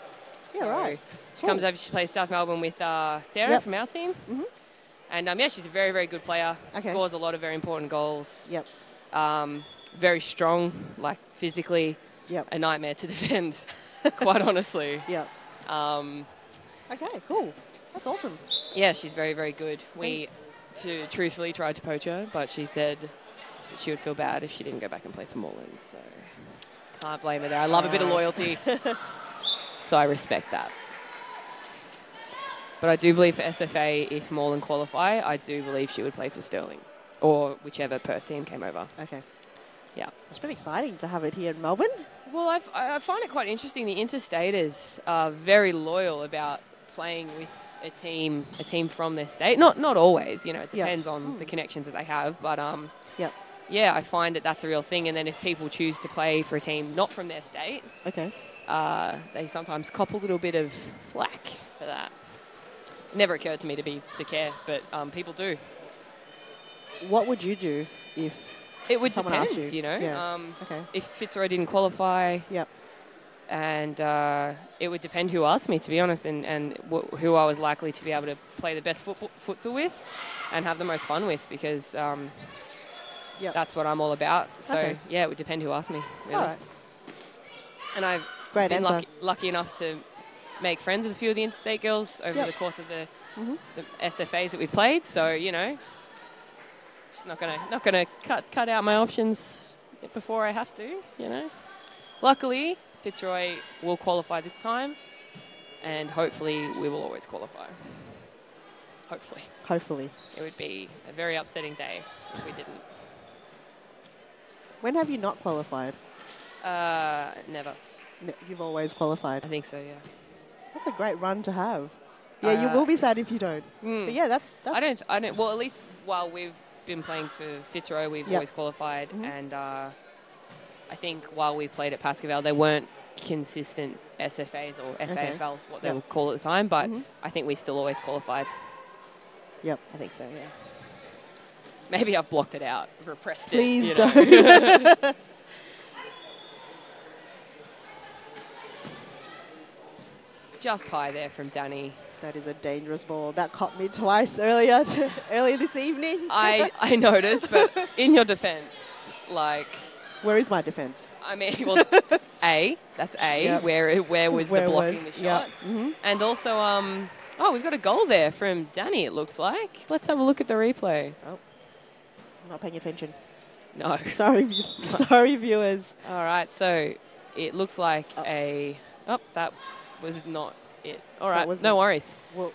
so right. She comes over, she plays South Melbourne with Sarah from our team. Mm-hmm. And, yeah, she's a very, very good player. Okay. Scores a lot of very important goals. Yep. Very strong, physically. Yep. A nightmare to defend, quite honestly. Yep. Okay, cool. That's awesome. Yeah, she's very, very good. We, truthfully, tried to poach her, but she said she would feel bad if she didn't go back and play for Moreland. So can't blame her there. I love a bit of loyalty, so I respect that. But I do believe for SFA, if Moreland qualify, I do believe she would play for Stirling or whichever Perth team came over. Okay. Yeah. It's pretty exciting to have it here in Melbourne. Well, I find it quite interesting. The interstaters are very loyal about playing with a team from their state. Not always, it depends on the connections that they have. But yeah, I find that that's a real thing. And then if people choose to play for a team not from their state, okay, they sometimes cop a little bit of flack for that. It never occurred to me to care, but people do. What would you do if it would someone depend, asked you? Yeah. Okay. If Fitzroy didn't qualify, and it would depend who asked me, to be honest, and who I was likely to be able to play the best futsal with and have the most fun with, because that's what I'm all about. So, yeah, it would depend who asked me, really. All right. And I've been lucky enough to make friends with a few of the interstate girls over the course of the SFAs that we've played. So, just not gonna cut out my options before I have to, Luckily, Fitzroy will qualify this time, and hopefully we will always qualify. Hopefully. Hopefully. It would be a very upsetting day if we didn't. When have you not qualified? Never. You've always qualified? I think so, yeah. That's a great run to have. Yeah, you will be sad if you don't. But yeah, that's... I don't... Well, at least while we've been playing for Fitzroy, we've always qualified, and I think while we played at Pascoe, they weren't consistent SFAs or FAFLs, what they would call at the time, but I think we still always qualified. Yep. I think so, yeah. Maybe I've blocked it out, repressed Please it. don't. Just high there from Danny. That is a dangerous ball. That caught me twice earlier this evening. I noticed, but in your defence, where is my defence? I mean, well, that's A. Yep. Where was the blocking the shot? Yep. And also, we've got a goal there from Danny, it looks like. Let's have a look at the replay. Oh, I'm not paying attention. No. Sorry, viewers. All right, so it looks like that was not it. All right, no worries. Well.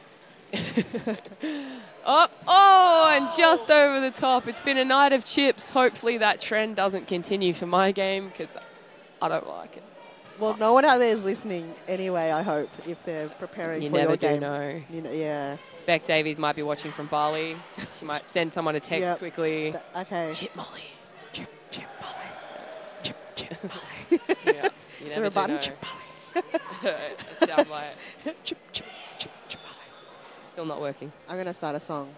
And just over the top. It's been a night of chips. Hopefully that trend doesn't continue for my game, because I don't like it. Well, no one out there is listening anyway, I hope, if they're preparing You for your never do game. know. You know, yeah. Beck Davies might be watching from Bali. She might send someone a text Yep. quickly. Okay. Chip Molly. Chip Molly. Chip Molly. Yeah. You Is never there a do button? know. Chip A soundbite. Chip Molly. Still not working. I'm going to start a song.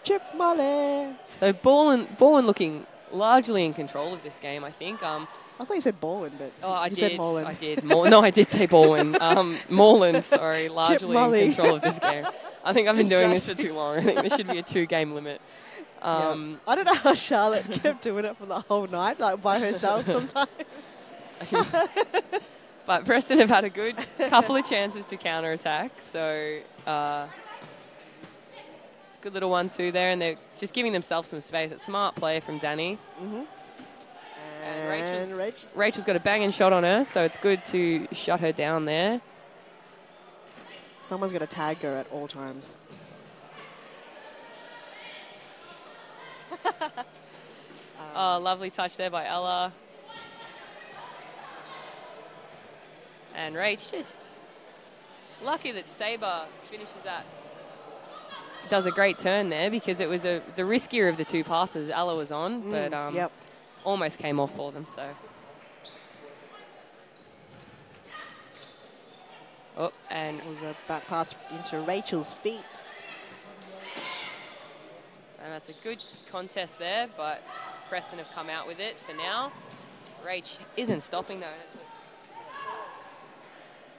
Chip Molly. So Bowen looking largely in control of this game, I think. I thought you said Bowen, but I you did. said Moreland. I did. No, I did say Bowen. Moreland, sorry, largely in Molly. control of this game. I think I've been doing this for too long. I think there should be a 2-game limit. I don't know how Charlotte kept doing it for the whole night, like by herself sometimes. But Preston have had a good couple of chances to counter-attack, so it's a good little 1-2 there, and they're just giving themselves some space. It's smart play from Danny. Mm-hmm. And Rachel's got a banging shot on her, so it's good to shut her down there. Someone's got to tag her at all times. Oh, lovely touch there by Ella. And Rach just lucky that Sabre finishes that. Does a great turn there because it was the riskier of the two passes Ella was on, but almost came off for them. So. Oh, and it was a back pass into Rachel's feet. And that's a good contest there, but Preston have come out with it for now. Rach isn't stopping though.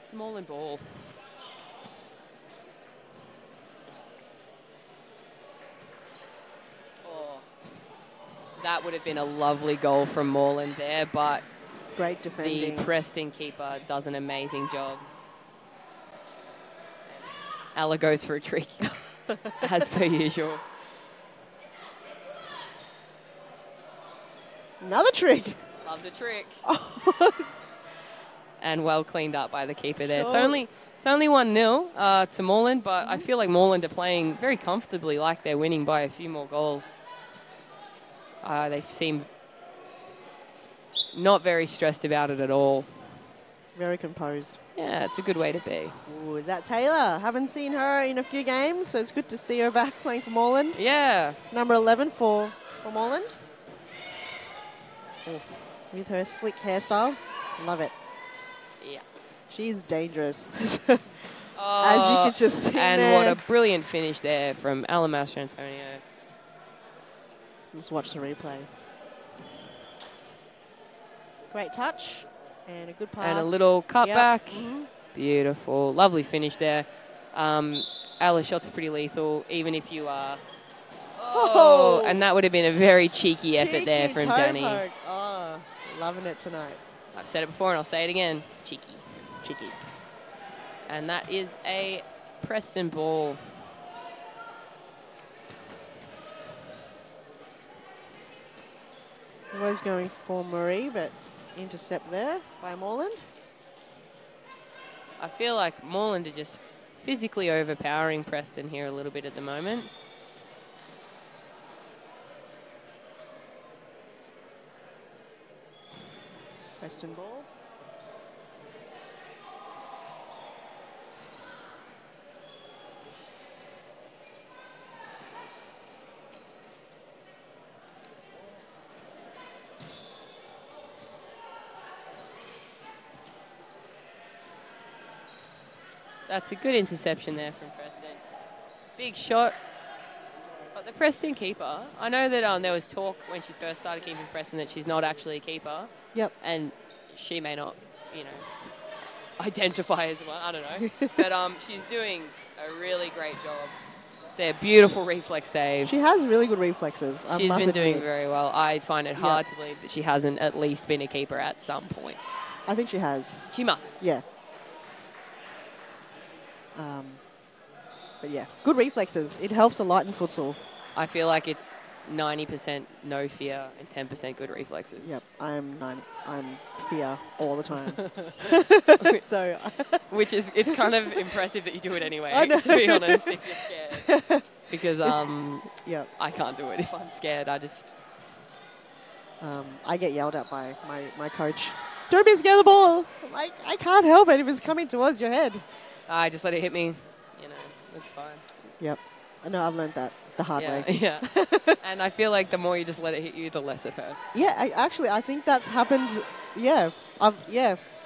It's a Moreland ball. Oh, that would have been a lovely goal from Moreland there, but great defending. The Preston keeper does an amazing job. Ella goes for a trick, as per usual. Another trick. Loves a trick. Oh. And well cleaned up by the keeper there. Sure. It's only 1-0 to Moreland, but I feel like Moreland are playing very comfortably, like they're winning by a few more goals. They seem not very stressed about it at all. Very composed. Yeah, it's a good way to be. Ooh, is that Taylor? Haven't seen her in a few games, so it's good to see her back playing for Moreland. Yeah. Number 11 for Moreland. Ooh, with her slick hairstyle. Love it. Yeah. She's dangerous. As you can just see and there. what a brilliant finish there from Alamastro Antonio. Let's watch the replay. Great touch. And a good pass. And a little cutback. Beautiful. Lovely finish there. Ella's shots are pretty lethal, even if you are... Oh! And that would have been a very cheeky effort there from Danny. Poke. Oh, loving it tonight. I've said it before and I'll say it again. Cheeky. Cheeky. And that is a Preston ball. Was going for Marie, but intercept there by Moreland. I feel like Moreland are just physically overpowering Preston here a little bit at the moment. Preston ball. That's a good interception there from Preston. Big shot. But the Preston keeper, I know that there was talk when she first started keeping Preston that she's not actually a keeper. Yep. And she may not, identify as one. I don't know. But she's doing a really great job. It's a beautiful reflex save. She has really good reflexes. She's been doing very well. I find it hard to believe that she hasn't at least been a keeper at some point. I think she has. She must. Yeah. But yeah, good reflexes. It helps a lot in futsal. I feel like it's 90% no fear and 10% good reflexes. Yep, I'm fear all the time. So, it's kind of impressive that you do it anyway. To be honest, if you're scared, because I can't do it if I'm scared. I get yelled at by my coach don't be scared of the ball. I'm like, I can't help it if it's coming towards your head. I just let it hit me. You know, it's fine. Yep. I know, I've learned that the hard way. Yeah. And I feel like the more you just let it hit you, the less it hurts. Yeah, I think that's happened. Yeah. I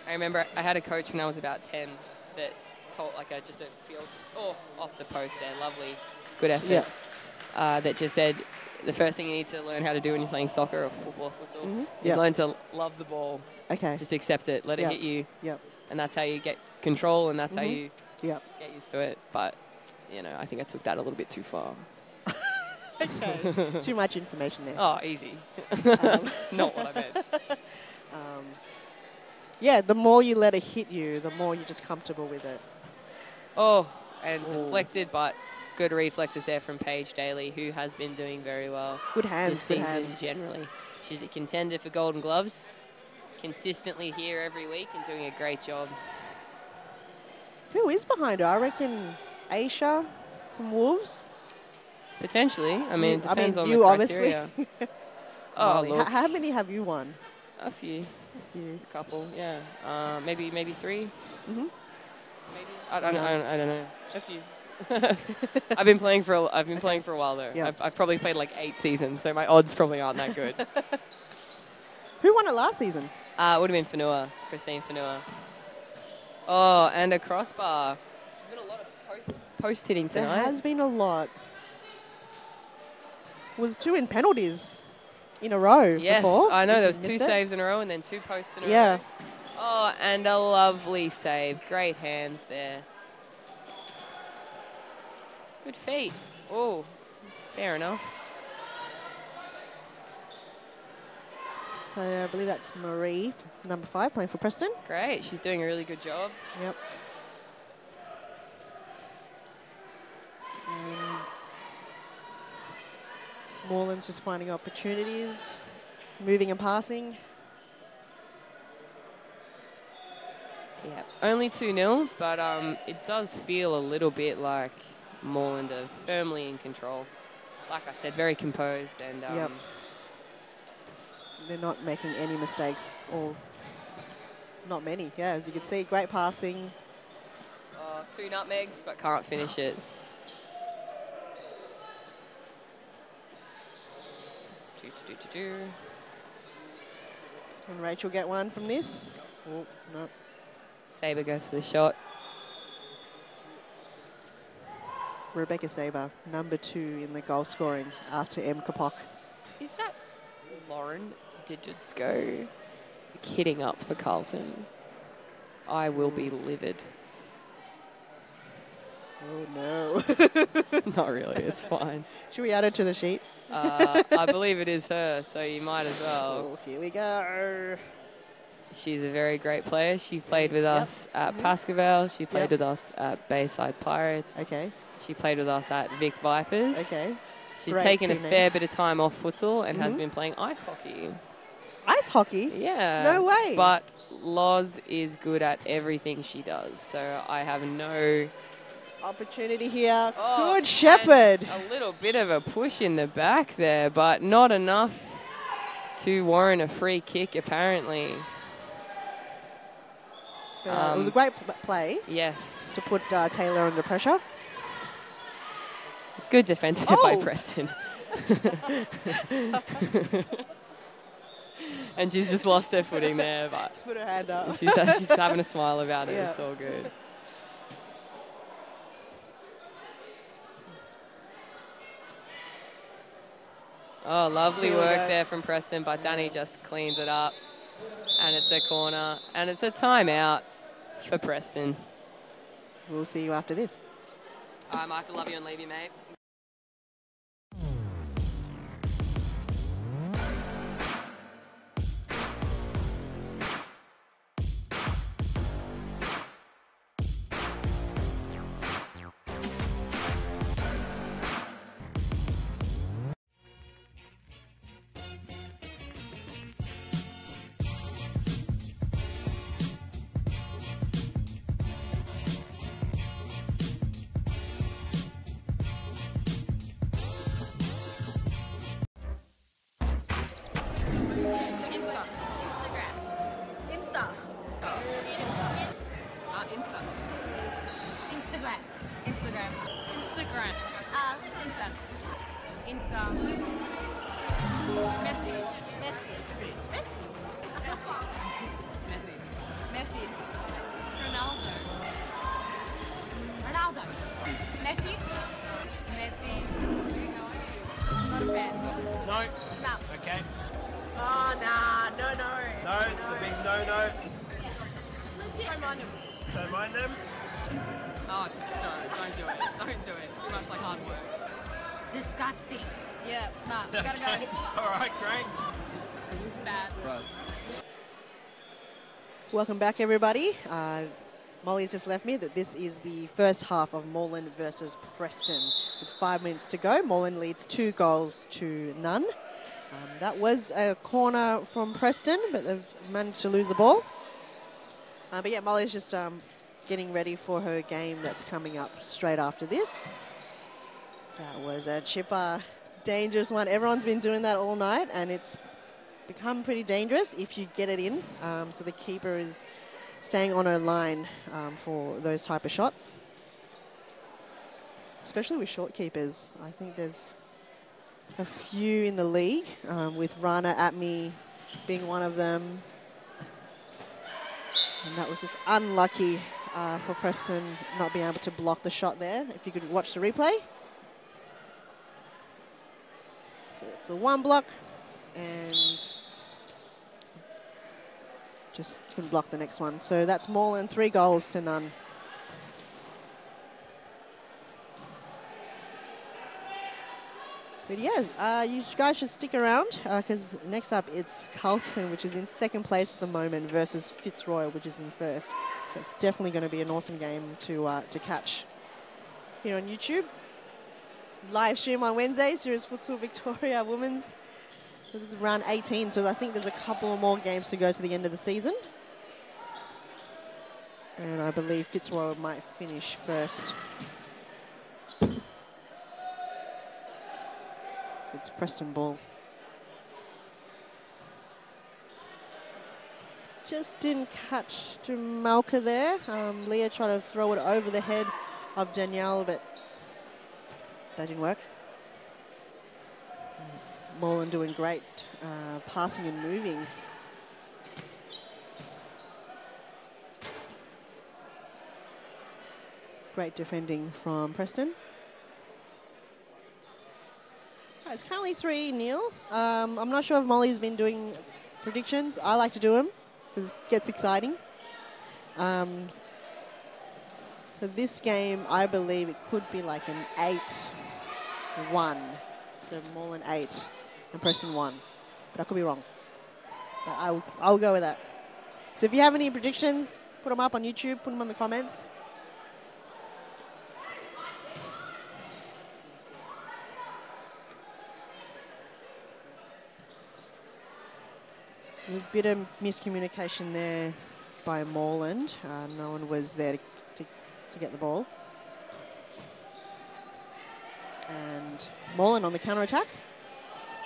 remember I had a coach when I was about 10 that told, like, just a field, off the post there, lovely, good effort. Yeah. That just said, the first thing you need to learn how to do when you're playing soccer or football, is learn to love the ball. Okay. Just accept it, let it hit you. Yep. And that's how you get control, and that's how you get used to it. But, you know, I think I took that a little bit too far. Okay. Too much information there. Oh, easy. Not what I meant. Yeah, the more you let it hit you, the more you're just comfortable with it. Oh, and deflected, but good reflexes there from Paige Daly, who has been doing very well. Good hands, this good season hands. Generally. She's a contender for Golden Gloves, consistently here every week and doing a great job. Who is behind her? I reckon Aisha from Wolves. Potentially. I mean, it depends on you the obviously. criteria. Oh, look. How many have you won? A few. A couple, yeah. Maybe 3. Mm-hmm. Maybe. I don't know. A few. I've been playing for a while though. Yeah. I've probably played like 8 seasons, so my odds probably aren't that good. Who won it last season? It would have been Fanua, Christine Fanua. Oh, and a crossbar. There's been a lot of post hitting tonight. There has been a lot. Was 2 in penalties in a row. Yes, before, I know. There was 2 saves in a row and then 2 posts in a row. Yeah. Oh, and a lovely save. Great hands there. Good feet. Oh, fair enough. So I believe that's Marie, number 5, playing for Preston. Great. She's doing a really good job. Yep. Moreland's just finding opportunities, moving and passing. Yeah, only 2-0, but it does feel a little bit like Moreland are firmly in control. Like I said, very composed and Yep. They're not making any mistakes, or not many. Yeah, as you can see, great passing. 2 nutmegs, but can't finish it. Can Rachel get one from this? Oh, no. Sabre goes for the shot. Rebecca Sabre, number 2 in the goal scoring after M. Kapok. Is that Lauren Digitsko hitting up for Carlton? I will be livid. Oh, no. Not really, it's fine. Should we add it to the sheet? I believe it is her, so you might as well. Oh, here we go. She's a very great player. She played with us at Pascoe. She played with us at Bayside Pirates. Okay. She played with us at Vic Vipers. Okay. She's Great taken a teammates. fair bit of time off futsal and has been playing ice hockey. Ice hockey? Yeah. No way. But Loz is good at everything she does, so I have no... Opportunity here. Oh, Good shepherd. A little bit of a push in the back there, but not enough to warrant a free kick, apparently. It was a great play. Yes. To put Taylor under pressure. Good defense there by Preston. And she's just lost her footing there, but Just put her hand up. she's having a smile about it. Yeah. It's all good. Oh, lovely Here we work go. there from Preston, but Danny just cleans it up. And it's a corner. And it's a timeout for Preston. We'll see you after this. I might have to love you and leave you, mate. Insta. Instagram. Instagram. Instagram. Insta. Insta. Messi. Messi. Messi. Messi. Messi. Ronaldo. Ronaldo. Messi. Messi. Not a fan. No. No. Okay. Oh, nah. No. No, it's a big no-no. Don't mind him. Don't mind them. Oh, don't do it. Don't do it. It's too much like hard work. Disgusting. Yeah, nah, gotta go. All right, great. Bad. Right. Welcome back, everybody. Molly's just left me that this is the first half of Moreland versus Preston. With 5 minutes to go, Moreland leads 2 goals to none. That was a corner from Preston, but they've managed to lose the ball. But yeah, Molly's just getting ready for her game that's coming up straight after this. That was a chipper, dangerous one. Everyone's been doing that all night, and it's become pretty dangerous if you get it in. So the keeper is staying on her line for those type of shots, especially with short keepers. I think there's a few in the league, with Rana Atmi being one of them. And that was just unlucky for Preston not being able to block the shot there. If you could watch the replay. So it's a 1 block and just couldn't block the next one. So that's Moreland 3 goals to none. But yeah, you guys should stick around because next up it's Carlton, which is in 2nd place at the moment, versus Fitzroy, which is in 1st. So it's definitely going to be an awesome game to catch here on YouTube. Live stream on Wednesday, Series Futsal Victoria Women's. So this is round 18, so I think there's a couple more games to go to the end of the season. And I believe Fitzroy might finish first. It's Preston ball. Just didn't catch Jamalka there. Leah tried to throw it over the head of Danielle, but that didn't work. Moreland doing great passing and moving. Great defending from Preston. It's currently 3-0. I'm not sure if Molly's been doing predictions. I like to do them because it gets exciting. So this game, I believe it could be like an 8-1. So Moreland 8 and Preston 1. But I could be wrong. But I'll go with that. So if you have any predictions, put them up on YouTube, put them in the comments. There's a bit of miscommunication there by Moreland. No one was there to get the ball. And Moreland on the counter-attack.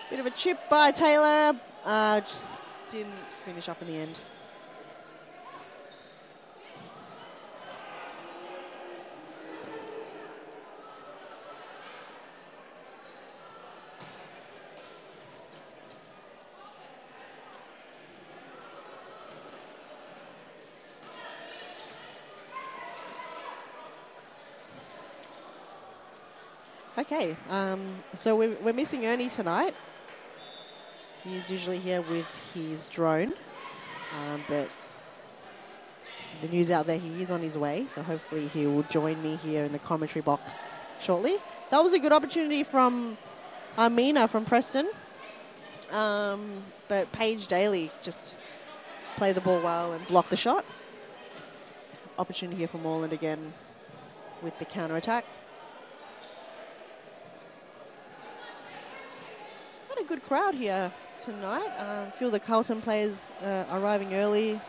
Bit of a chip by Taylor. Just didn't finish up in the end. Okay, so we're missing Ernie tonight. He's usually here with his drone, but the news out there, he is on his way, so hopefully he will join me here in the commentary box shortly. That was a good opportunity from Amina from Preston, but Paige Daly just played the ball well and blocked the shot. Opportunity here for Moreland again with the counter-attack. A good crowd here tonight. A few of the Carlton players arriving early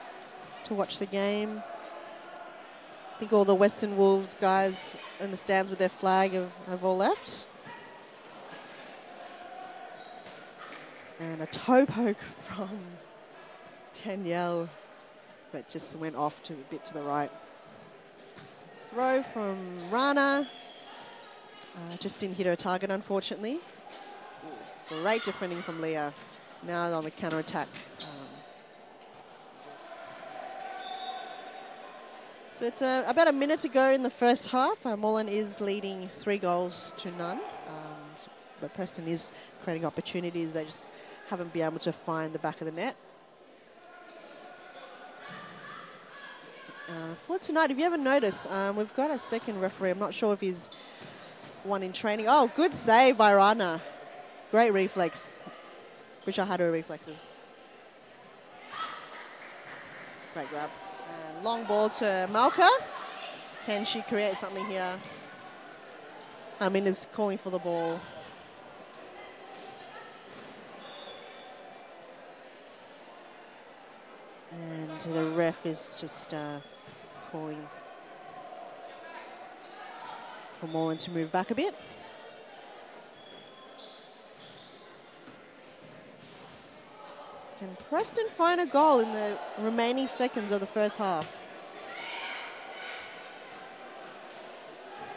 to watch the game. I think all the Western Wolves guys in the stands with their flag have all left. And a toe poke from Danielle, but just went off to a bit to the right. throw from Rana. Just didn't hit her target, unfortunately. Great defending from Leah. Now on the counter-attack. So it's about a minute to go in the first half. Moreland is leading 3-0. But Preston is creating opportunities. They just haven't been able to find the back of the net. For tonight, if you ever noticed, we've got a second referee. I'm not sure if he's one in training. Oh, good save by Rana. Great reflex. Wish I had her reflexes. Great grab. And long ball to Malka. Can she create something here? Amin is calling for the ball. And the ref is just calling for Moreland to move back a bit. Can Preston find a goal in the remaining seconds of the first half?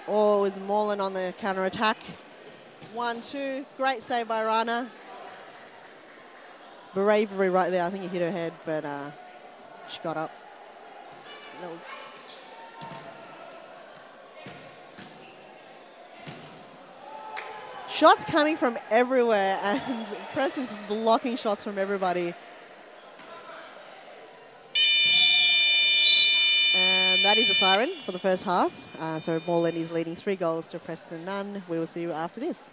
Or is Moreland on the counter-attack? 1-2, great save by Rana. Bravery right there. I think he hit her head, but she got up. That was... Shots coming from everywhere, and Preston's just blocking shots from everybody. And that is a siren for the first half. So Moreland is leading 3-0 to Preston none. We will see you after this.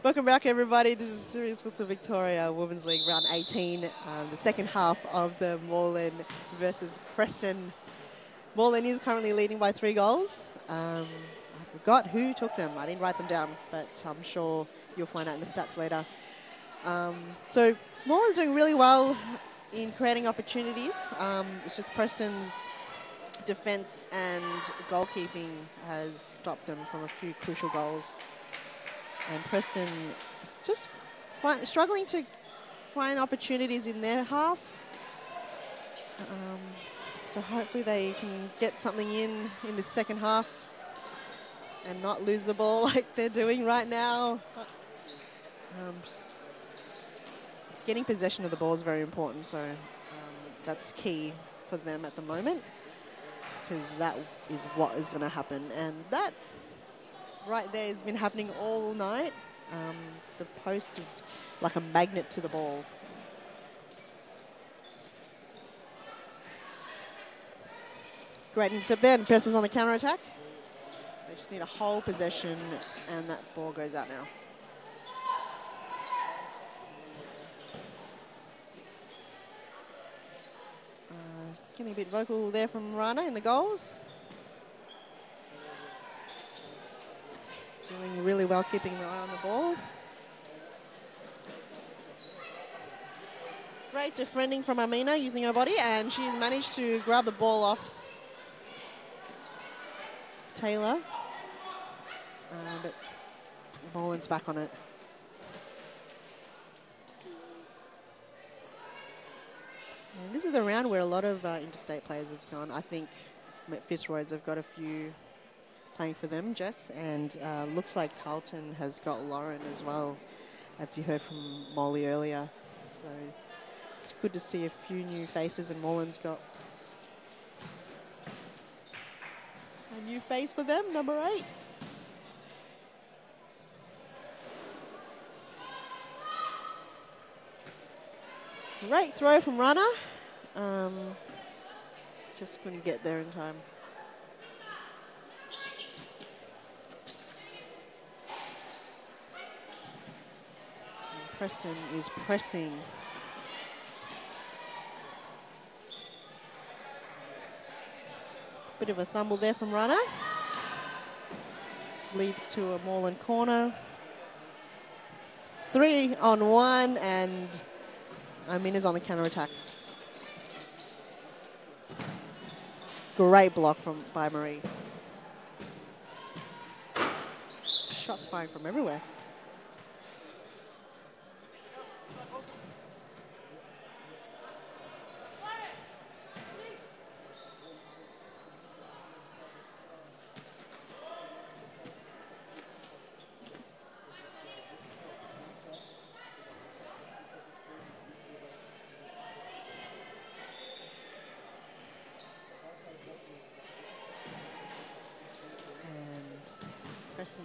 Welcome back, everybody. This is Serious Futsal Victoria Women's League Round 18, the second half of the Moreland versus Preston. Moreland is currently leading by 3-0. I forgot who took them. I didn't write them down, but I'm sure you'll find out in the stats later. So Moreland's doing really well in creating opportunities. It's just Preston's defence and goalkeeping has stopped them from a few crucial goals. And Preston is just struggling to find opportunities in their half. So hopefully they can get something in the second half and not lose the ball like they're doing right now. getting possession of the ball is very important. So that's key for them at the moment, because that is what is going to happen. And that right there has been happening all night. The post is like a magnet to the ball. Great intercept there, and Preston's on the counter attack. They just need a whole possession, and that ball goes out now. Getting a bit vocal there from Rana in the goals. Doing really well keeping the eye on the ball. Great defending from Amina using her body, and she's managed to grab the ball off Taylor. But Bowen's back on it. And this is a round where a lot of interstate players have gone. I think Fitzroy's have got a few playing for them, Jess, and looks like Carlton has got Lauren as well, if you heard from Molly earlier. So it's good to see a few new faces, and Moreland's got a new face for them, number 8. Great throw from Rana. Just couldn't get there in time. And Preston is pressing. Bit of a thumble there from Rana. Leads to a Moreland corner. 3-on-1, and Amina's on the counter-attack. Great block by Marie. Shots firing from everywhere.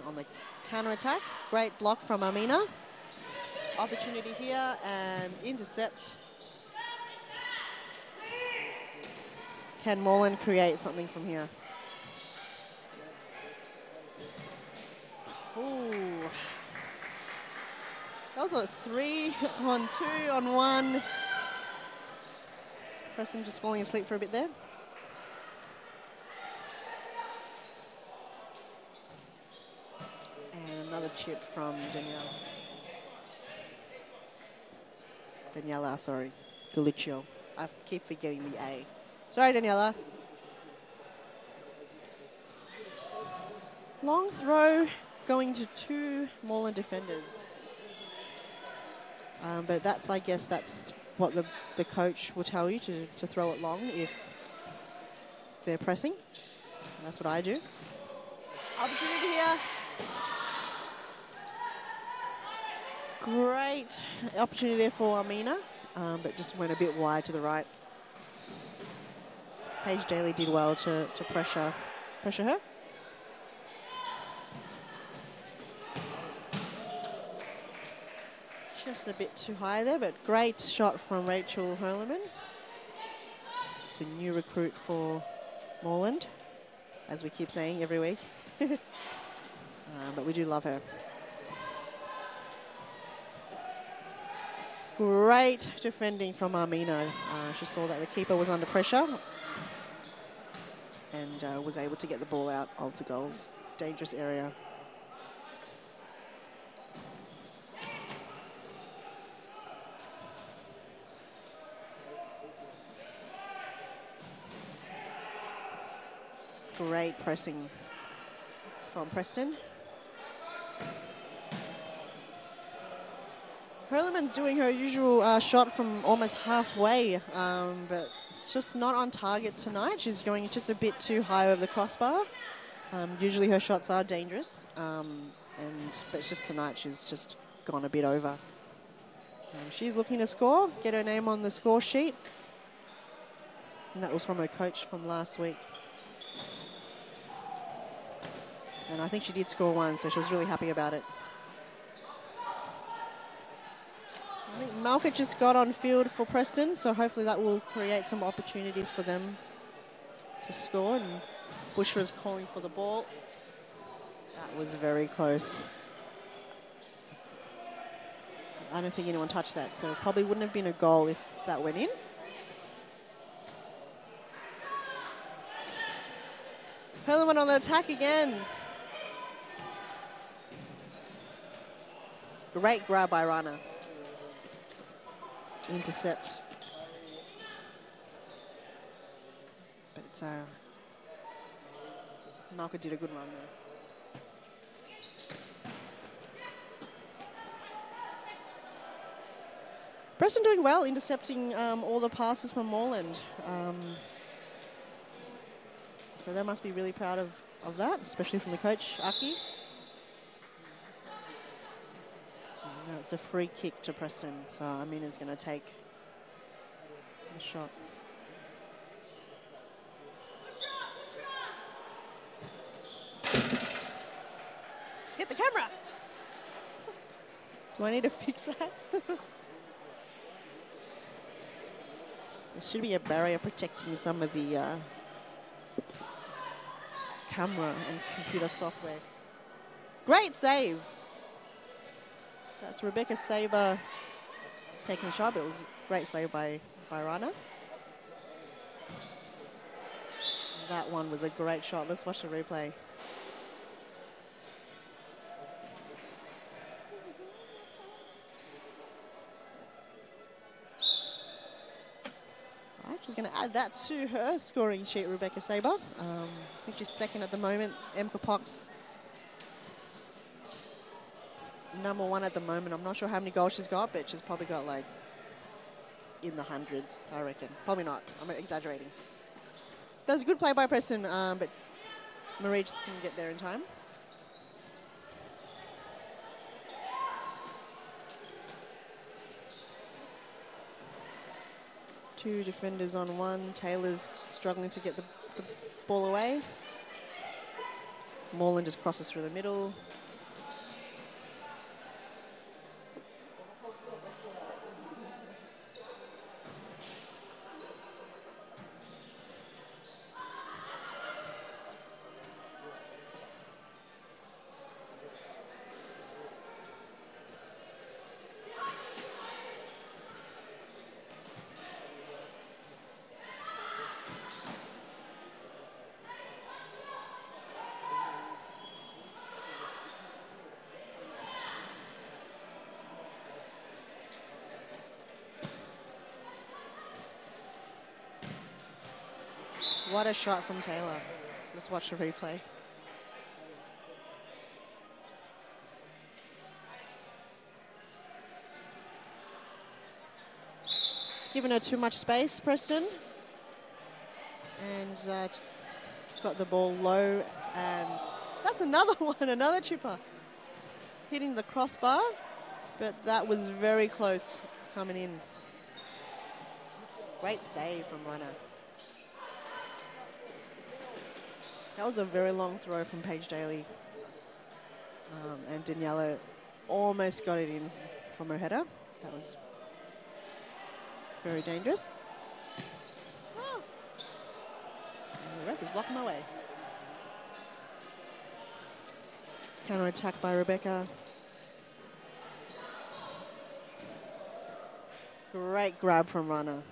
On the counter-attack. Great block from Amina. Opportunity here and intercept. Can Moreland create something from here? Ooh. That was a 3-on-2-on-1. Preston just falling asleep for a bit there. Another chip from Daniela, sorry. Galiccio. I keep forgetting the A. Sorry, Daniela. Long throw going to 2 Moreland defenders. But that's, I guess, that's what the coach will tell you, to throw it long if they're pressing. That's what I do. Opportunity here. Great opportunity there for Amina, but just went a bit wide to the right. Paige Daly did well to pressure her. Just a bit too high there, but great shot from Rachel Hurleman. It's a new recruit for Moreland, as we keep saying every week. But we do love her. Great defending from Amina. She saw that the keeper was under pressure and was able to get the ball out of the goals. Dangerous area. Great pressing from Preston. Hurleman's doing her usual shot from almost halfway, but it's just not on target tonight. She's going just a bit too high over the crossbar. Usually her shots are dangerous, but it's just tonight she's just gone a bit over. She's looking to score, get her name on the score sheet. And that was from her coach from last week. And I think she did score one, so she was really happy about it. I think Malka just got on field for Preston, so hopefully that will create some opportunities for them to score. And Bushra's calling for the ball. That was very close. I don't think anyone touched that, so it probably wouldn't have been a goal if that went in. Perlman on the attack again. Great grab by Rana. Intercept. But it's Malka did a good run there. Preston doing well, intercepting all the passes from Moreland. So they must be really proud of that, especially from the coach, Aki. No, it's a free kick to Preston, so Amina's going to take the shot. Hit the camera! Do I need to fix that? There should be a barrier protecting some of the camera and computer software. Great save. That's Rebecca Saber taking a shot, but it was a great save by Rana. That one was a great shot. Let's watch the replay. She's going to add that to her scoring sheet, Rebecca Saber. I think she's second at the moment. Emka Pox, #1 at the moment. I'm not sure how many goals she's got, but she's probably got like in the hundreds, I reckon. Probably not. I'm exaggerating. That was a good play by Preston, but Marie just couldn't get there in time. Two defenders on one. Taylor's struggling to get the ball away. Moreland just crosses through the middle. What a shot from Taylor. Let's watch the replay. It's given her too much space, Preston. And just got the ball low, and that's another one, another chipper. Hitting the crossbar, but that was very close coming in. Great save from Rana. That was a very long throw from Paige Daly. And Daniela almost got it in from her header. That was very dangerous. Oh. And the ref is blocking my way. Counter attack by Rebecca. Great grab from Rana.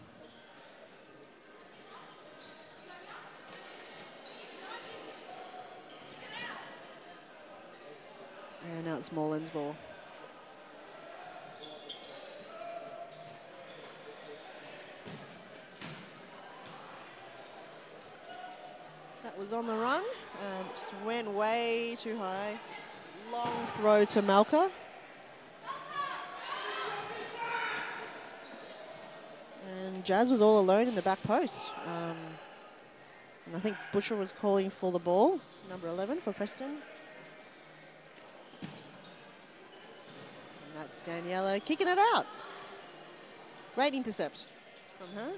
And now it's Moreland's ball. That was on the run. Just went way too high. Long throw to Malka. And Jazz was all alone in the back post. And I think Butcher was calling for the ball. Number 11 for Preston. That's Daniela kicking it out. Great intercept from her.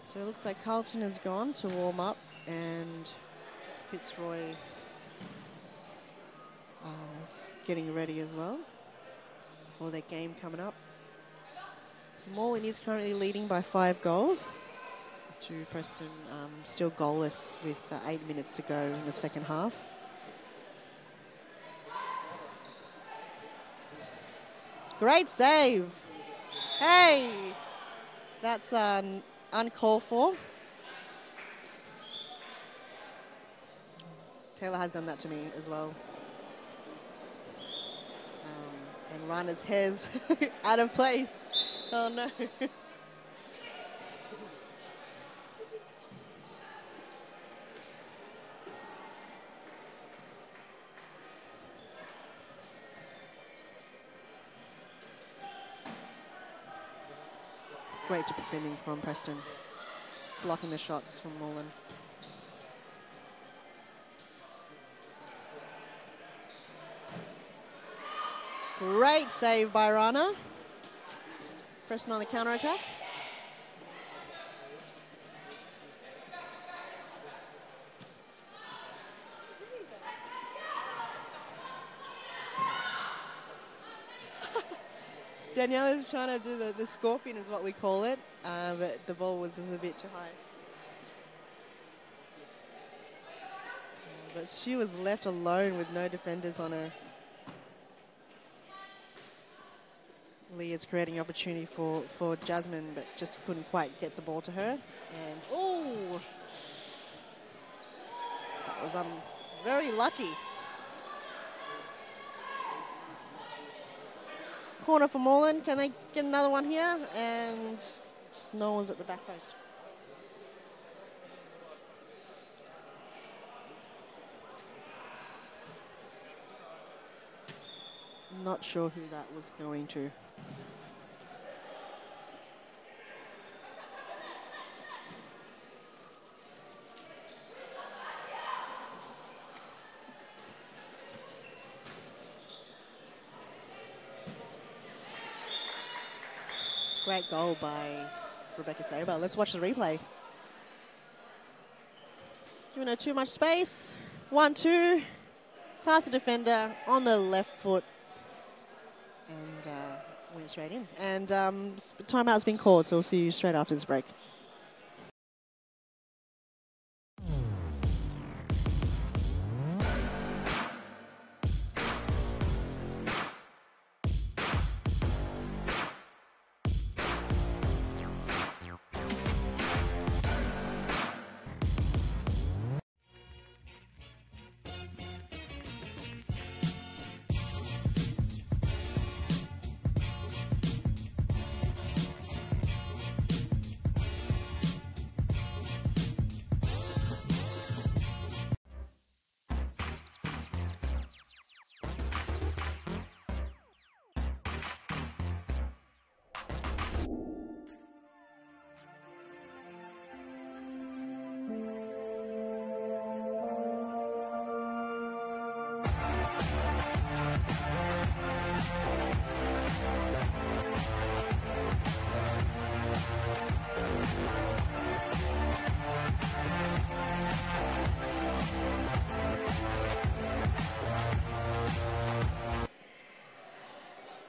So it looks like Carlton has gone to warm up and Fitzroy is getting ready as well for their game coming up. So Moreland is currently leading by 5 goals to Preston, still goalless with 8 minutes to go in the second half. Great save. Hey, that's uncalled for. Taylor has done that to me as well. And Rana's hair's out of place. Oh no. Great defending from Preston. Blocking the shots from Moreland. Great save by Rana. Preston on the counter-attack. Danielle is trying to do the scorpion is what we call it, but the ball was just a bit too high. But she was left alone with no defenders on her. Leah's creating opportunity for Jasmine, but just couldn't quite get the ball to her. And, oh! That was very lucky. Corner for Moreland. Can they get another one here? And just no one's at the back post. Not sure who that was going to. Great goal by Rebecca Saber. Let's watch the replay. Giving her too much space. 1-2. Pass the defender on the left foot. And went straight in. And timeout's been called, so we'll see you straight after this break.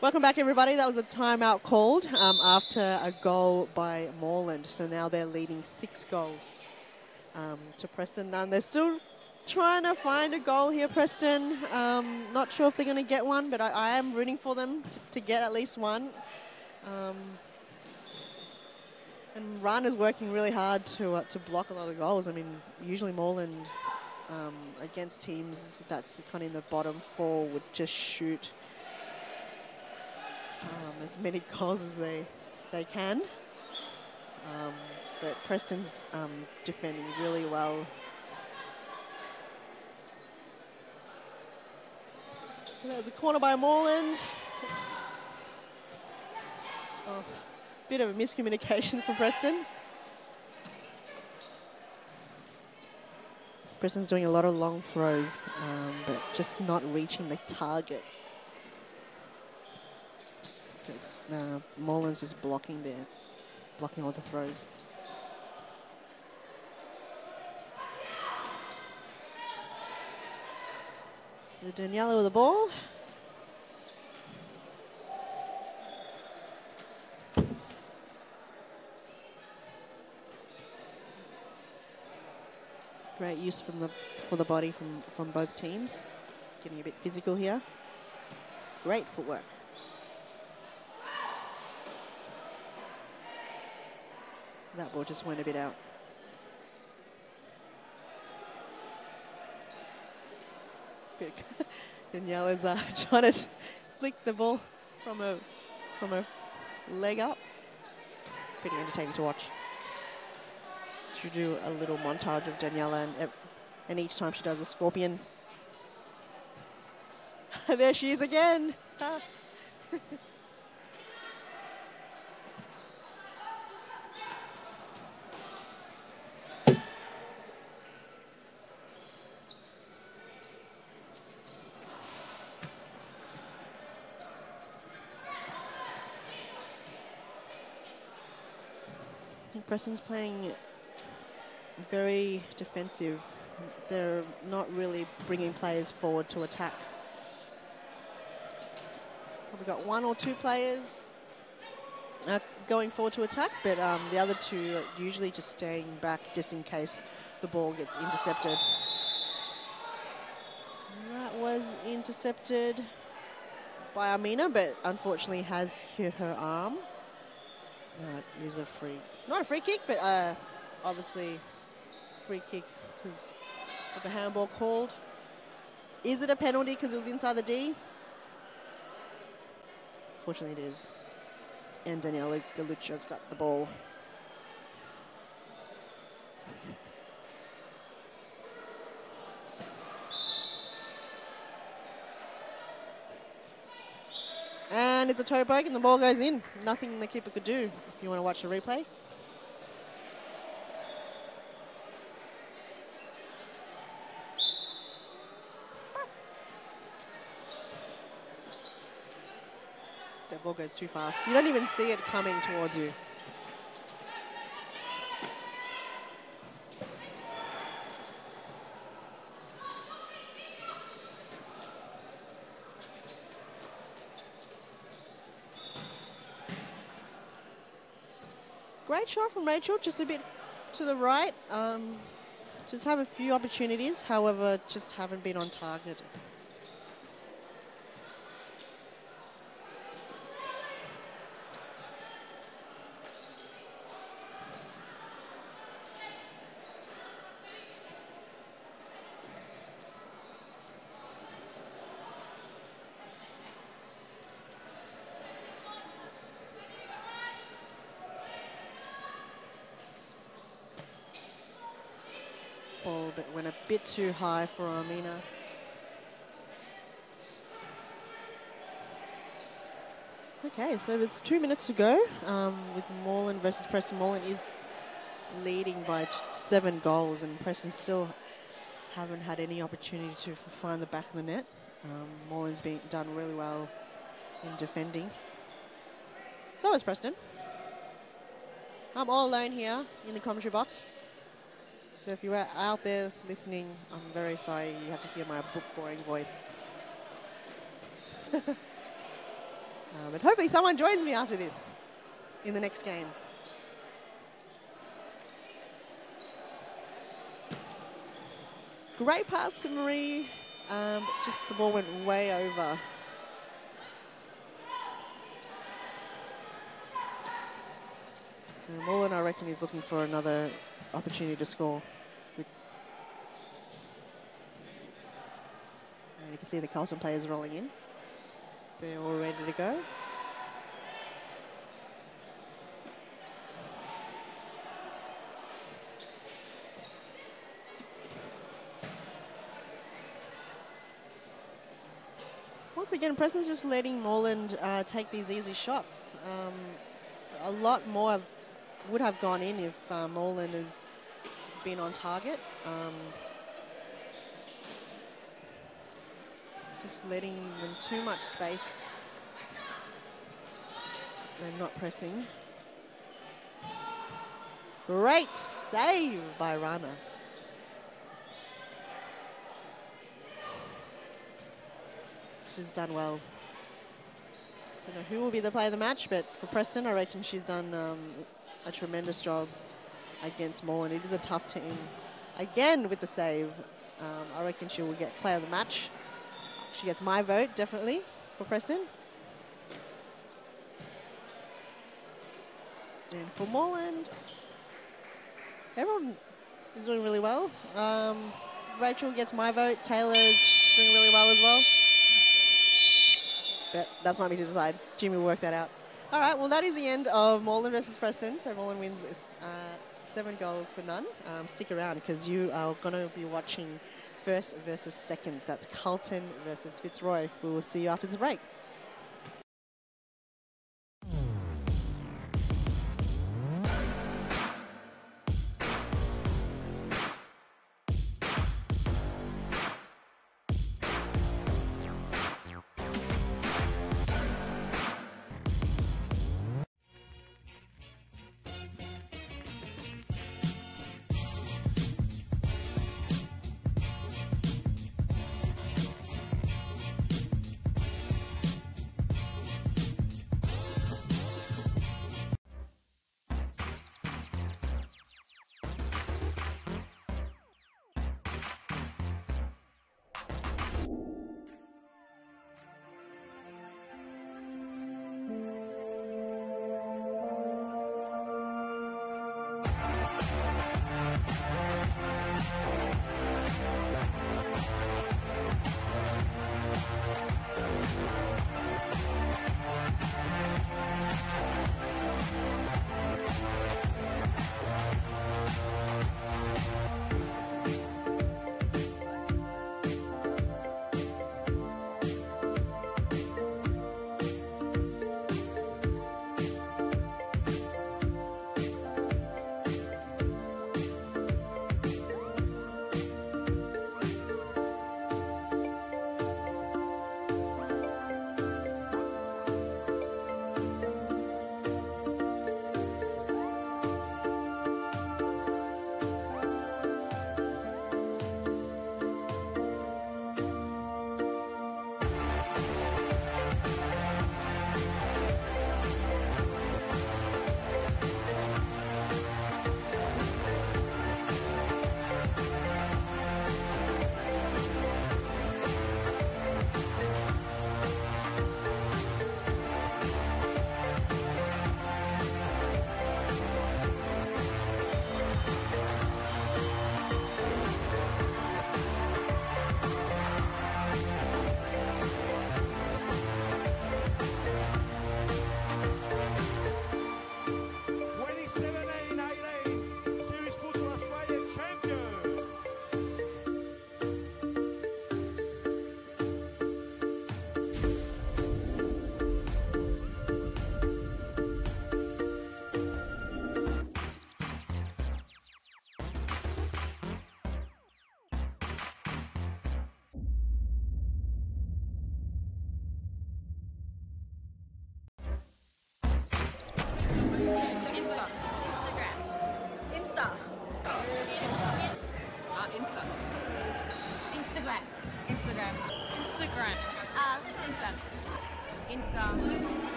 Welcome back, everybody. That was a timeout called after a goal by Moreland. So now they're leading 6 goals to Preston. And they're still trying to find a goal here, Preston. Not sure if they're going to get one, but I am rooting for them to get at least one. And Rana's working really hard to block a lot of goals. I mean, usually Moreland against teams that's kind of in the bottom 4 would just shoot as many goals as they can. But Preston's defending really well. There's a corner by Moreland. Oh, bit of a miscommunication from Preston. Preston's doing a lot of long throws, but just not reaching the target. It's Moreland's just blocking there, blocking all the throws. So Daniela with the ball. Great use for the body from both teams. Getting a bit physical here. Great footwork. That ball just went a bit out. Daniela's trying to flick the ball from her leg up. Pretty entertaining to watch. She'll do a little montage of Daniela, and each time she does a scorpion. There she is again. Preston's playing very defensive. They're not really bringing players forward to attack. Probably got 1 or 2 players going forward to attack, but the other 2 are usually just staying back just in case the ball gets intercepted. And that was intercepted by Amina, but unfortunately has hit her arm. It is a free, not a free kick, but obviously free kick because of the handball called. Is it a penalty because it was inside the D? Fortunately it is. And Daniela Galuccia's got the ball. And it's a toe break and the ball goes in. Nothing the keeper could do if you want to watch the replay. The ball goes too fast. You don't even see it coming towards you. Great shot from Rachel, just a bit to the right. Just have a few opportunities, however, just haven't been on target. Ball but went a bit too high for Amina. Okay, so there's 2 minutes to go with Moreland versus Preston. Moreland is leading by 7 goals and Preston still haven't had any opportunity to find the back of the net. Moreland's been done really well in defending. So is Preston. I'm all alone here in the commentary box. So if you are out there listening, I'm very sorry you have to hear my boring voice. But hopefully someone joins me after this in the next game. Great pass to Marie, just the ball went way over. So Moreland, I reckon, is looking for another opportunity to score. And you can see the Carlton players rolling in. They're all ready to go. Once again, Preston's just letting Moreland take these easy shots. A lot more would have gone in if Moreland has been on target. Just letting them too much space. They're not pressing. Great save by Rana. She's done well. Don't know who will be the player of the match, but for Preston, I reckon she's done a tremendous job against Moreland. It is a tough team. Again with the save, I reckon she will get player of the match. She gets my vote, definitely, for Preston. And for Moreland, everyone is doing really well. Rachel gets my vote. Taylor is doing really well as well. But that's not me to decide. Jimmy will work that out. All right, well, that is the end of Moreland versus Preston. So Moreland wins 7 goals to none. Stick around because you are going to be watching first versus seconds. That's Carlton versus Fitzroy. We will see you after this break.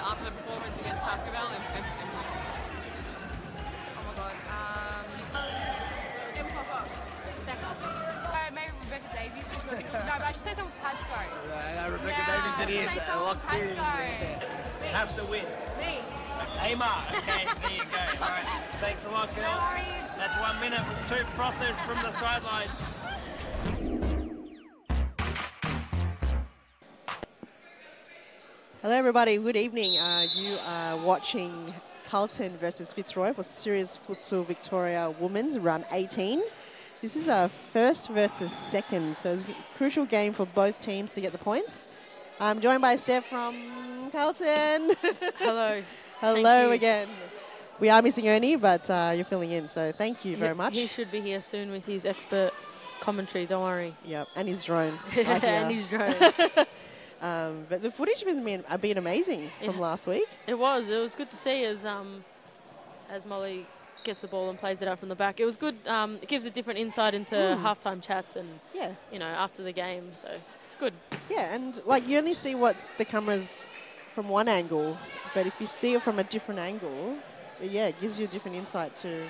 After the performance against Pascoe and oh my god. Maybe Rebecca Davies, she's got say something for Pascoe. Rebecca Yeah, Davies it is. say something for Pascoe. Have to win. Me. Amar. Okay, there you go. All right. Thanks a lot, girls. No worries. That's 1 minute with 2 frothers from the sidelines. Hello everybody, good evening. You are watching Carlton versus Fitzroy for Series Futsal Victoria Women's Run 18. This is our first versus second, so it's a crucial game for both teams to get the points. I'm joined by Steph from Carlton. Hello. Hello again. We are missing Ernie, but you're filling in, so thank you very much. He should be here soon with his expert commentary, don't worry. Yep, and his drone. And his drone. But the footage has been amazing from last week. It was good to see as Molly gets the ball and plays it out from the back. It was good. It gives a different insight into halftime chats and after the game. So it's good. Yeah, and like you only see what's the cameras from one angle, but if you see it from a different angle, it gives you a different insight to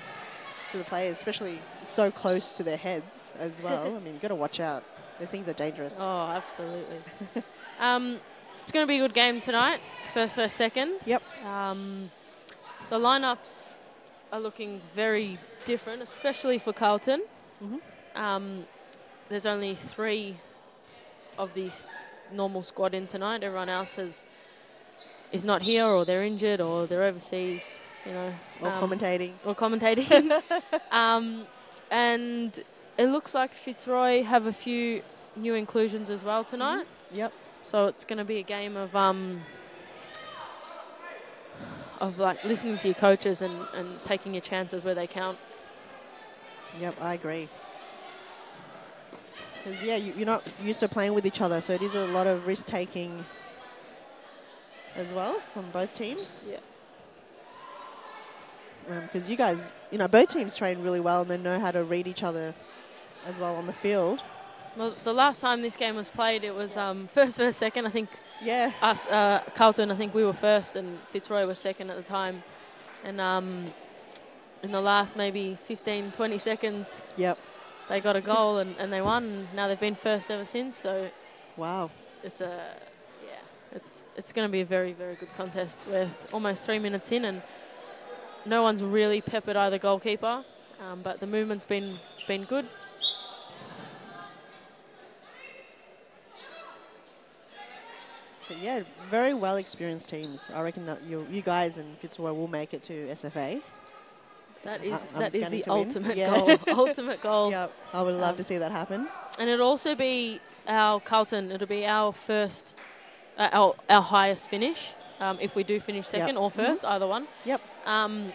the players, especially so close to their heads as well. I mean, you've got to watch out. Those things are dangerous. Oh, absolutely. It's going to be a good game tonight. First versus second. Yep. The lineups are looking very different, especially for Carlton. There's only 3 of this normal squad in tonight. Everyone else is not here, or they're injured, or they're overseas. You know, or commentating. Or commentating. And it looks like Fitzroy have a few new inclusions as well tonight. Yep. So it's going to be a game of like listening to your coaches and taking your chances where they count. Yep, I agree. Because, you're not used to playing with each other, so it is a lot of risk-taking as well from both teams. Yeah. Because you guys, both teams train really well and they know how to read each other as well on the field. Well, the last time this game was played, it was first versus second. I think us, Carlton, I think we were first and Fitzroy was second at the time. And in the last maybe 15, 20 seconds, they got a goal and they won. And now they've been first ever since. So, wow, it's going to be a very, very good contest with almost 3 minutes in, and no one's really peppered either goalkeeper, but the movement's been good. But very well experienced teams. I reckon that you guys and Fitzroy will make it to SFA. That is the ultimate goal. Ultimate goal. Yep, I would love to see that happen. And it'll also be our Carlton. It'll be our first, our highest finish. If we do finish second or first, either one. Yep. And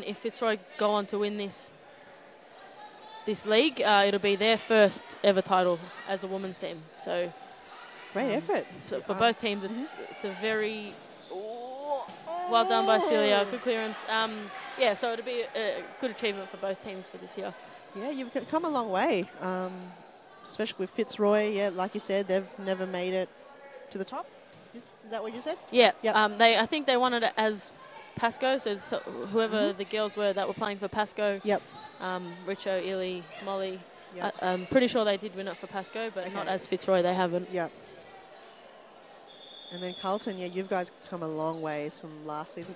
if Fitzroy go on to win this league, it'll be their first ever title as a women's team. So great effort. So for both teams, it's a very well done by Celia. Good clearance. So it'll be a good achievement for both teams for this year. Yeah, you've come a long way, especially with Fitzroy. Yeah, like you said, they've never made it to the top. Is that what you said? Yeah. Yep. I think they wanted it as Pascoe, so whoever the girls were that were playing for Pascoe. Yep. Richo, Illy, Molly. Yep. I'm pretty sure they did win it for Pascoe, but not as Fitzroy. They haven't. Yep. And then Carlton, you guys come a long ways from last season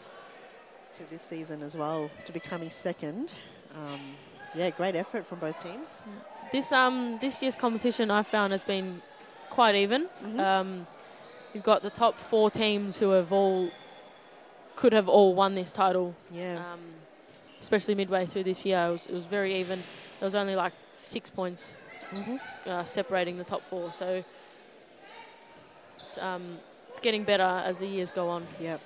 to this season as well, to becoming second. Great effort from both teams. This year's competition I found has been quite even. You've got the top 4 teams who could have all won this title. Yeah. Especially midway through this year, it was very even. There was only like 6 points separating the top 4. So it's getting better as the years go on. Yep.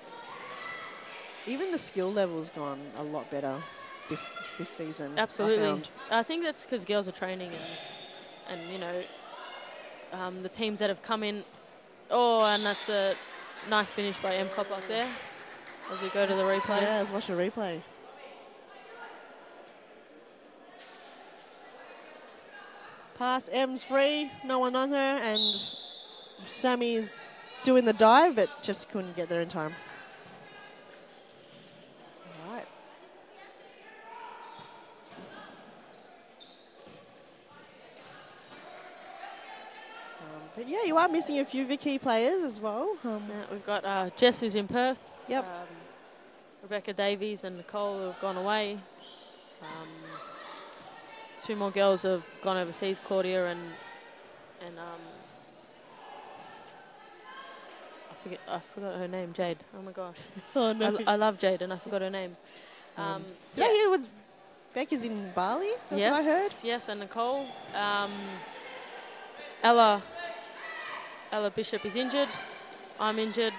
Even the skill level's gone a lot better this season. Absolutely. I think that's because girls are training and the teams that have come in. Oh, and that's a nice finish by M Cop up there as we go to the replay. Yeah, let's watch the replay. Pass, M's free, no one on her, and Sammy's doing the dive, but just couldn't get there in time. All right. But yeah, you are missing a few of your key players as well. We've got Jess, who's in Perth. Yep. Rebecca Davies and Nicole, who have gone away. Two more girls have gone overseas, Claudia and I forgot her name, Jade. Oh my gosh. Oh no. I love Jade and I forgot her name. Did I hear Becca's in Bali? That's what I heard. Yes, and Nicole. Ella Bishop is injured. I'm injured.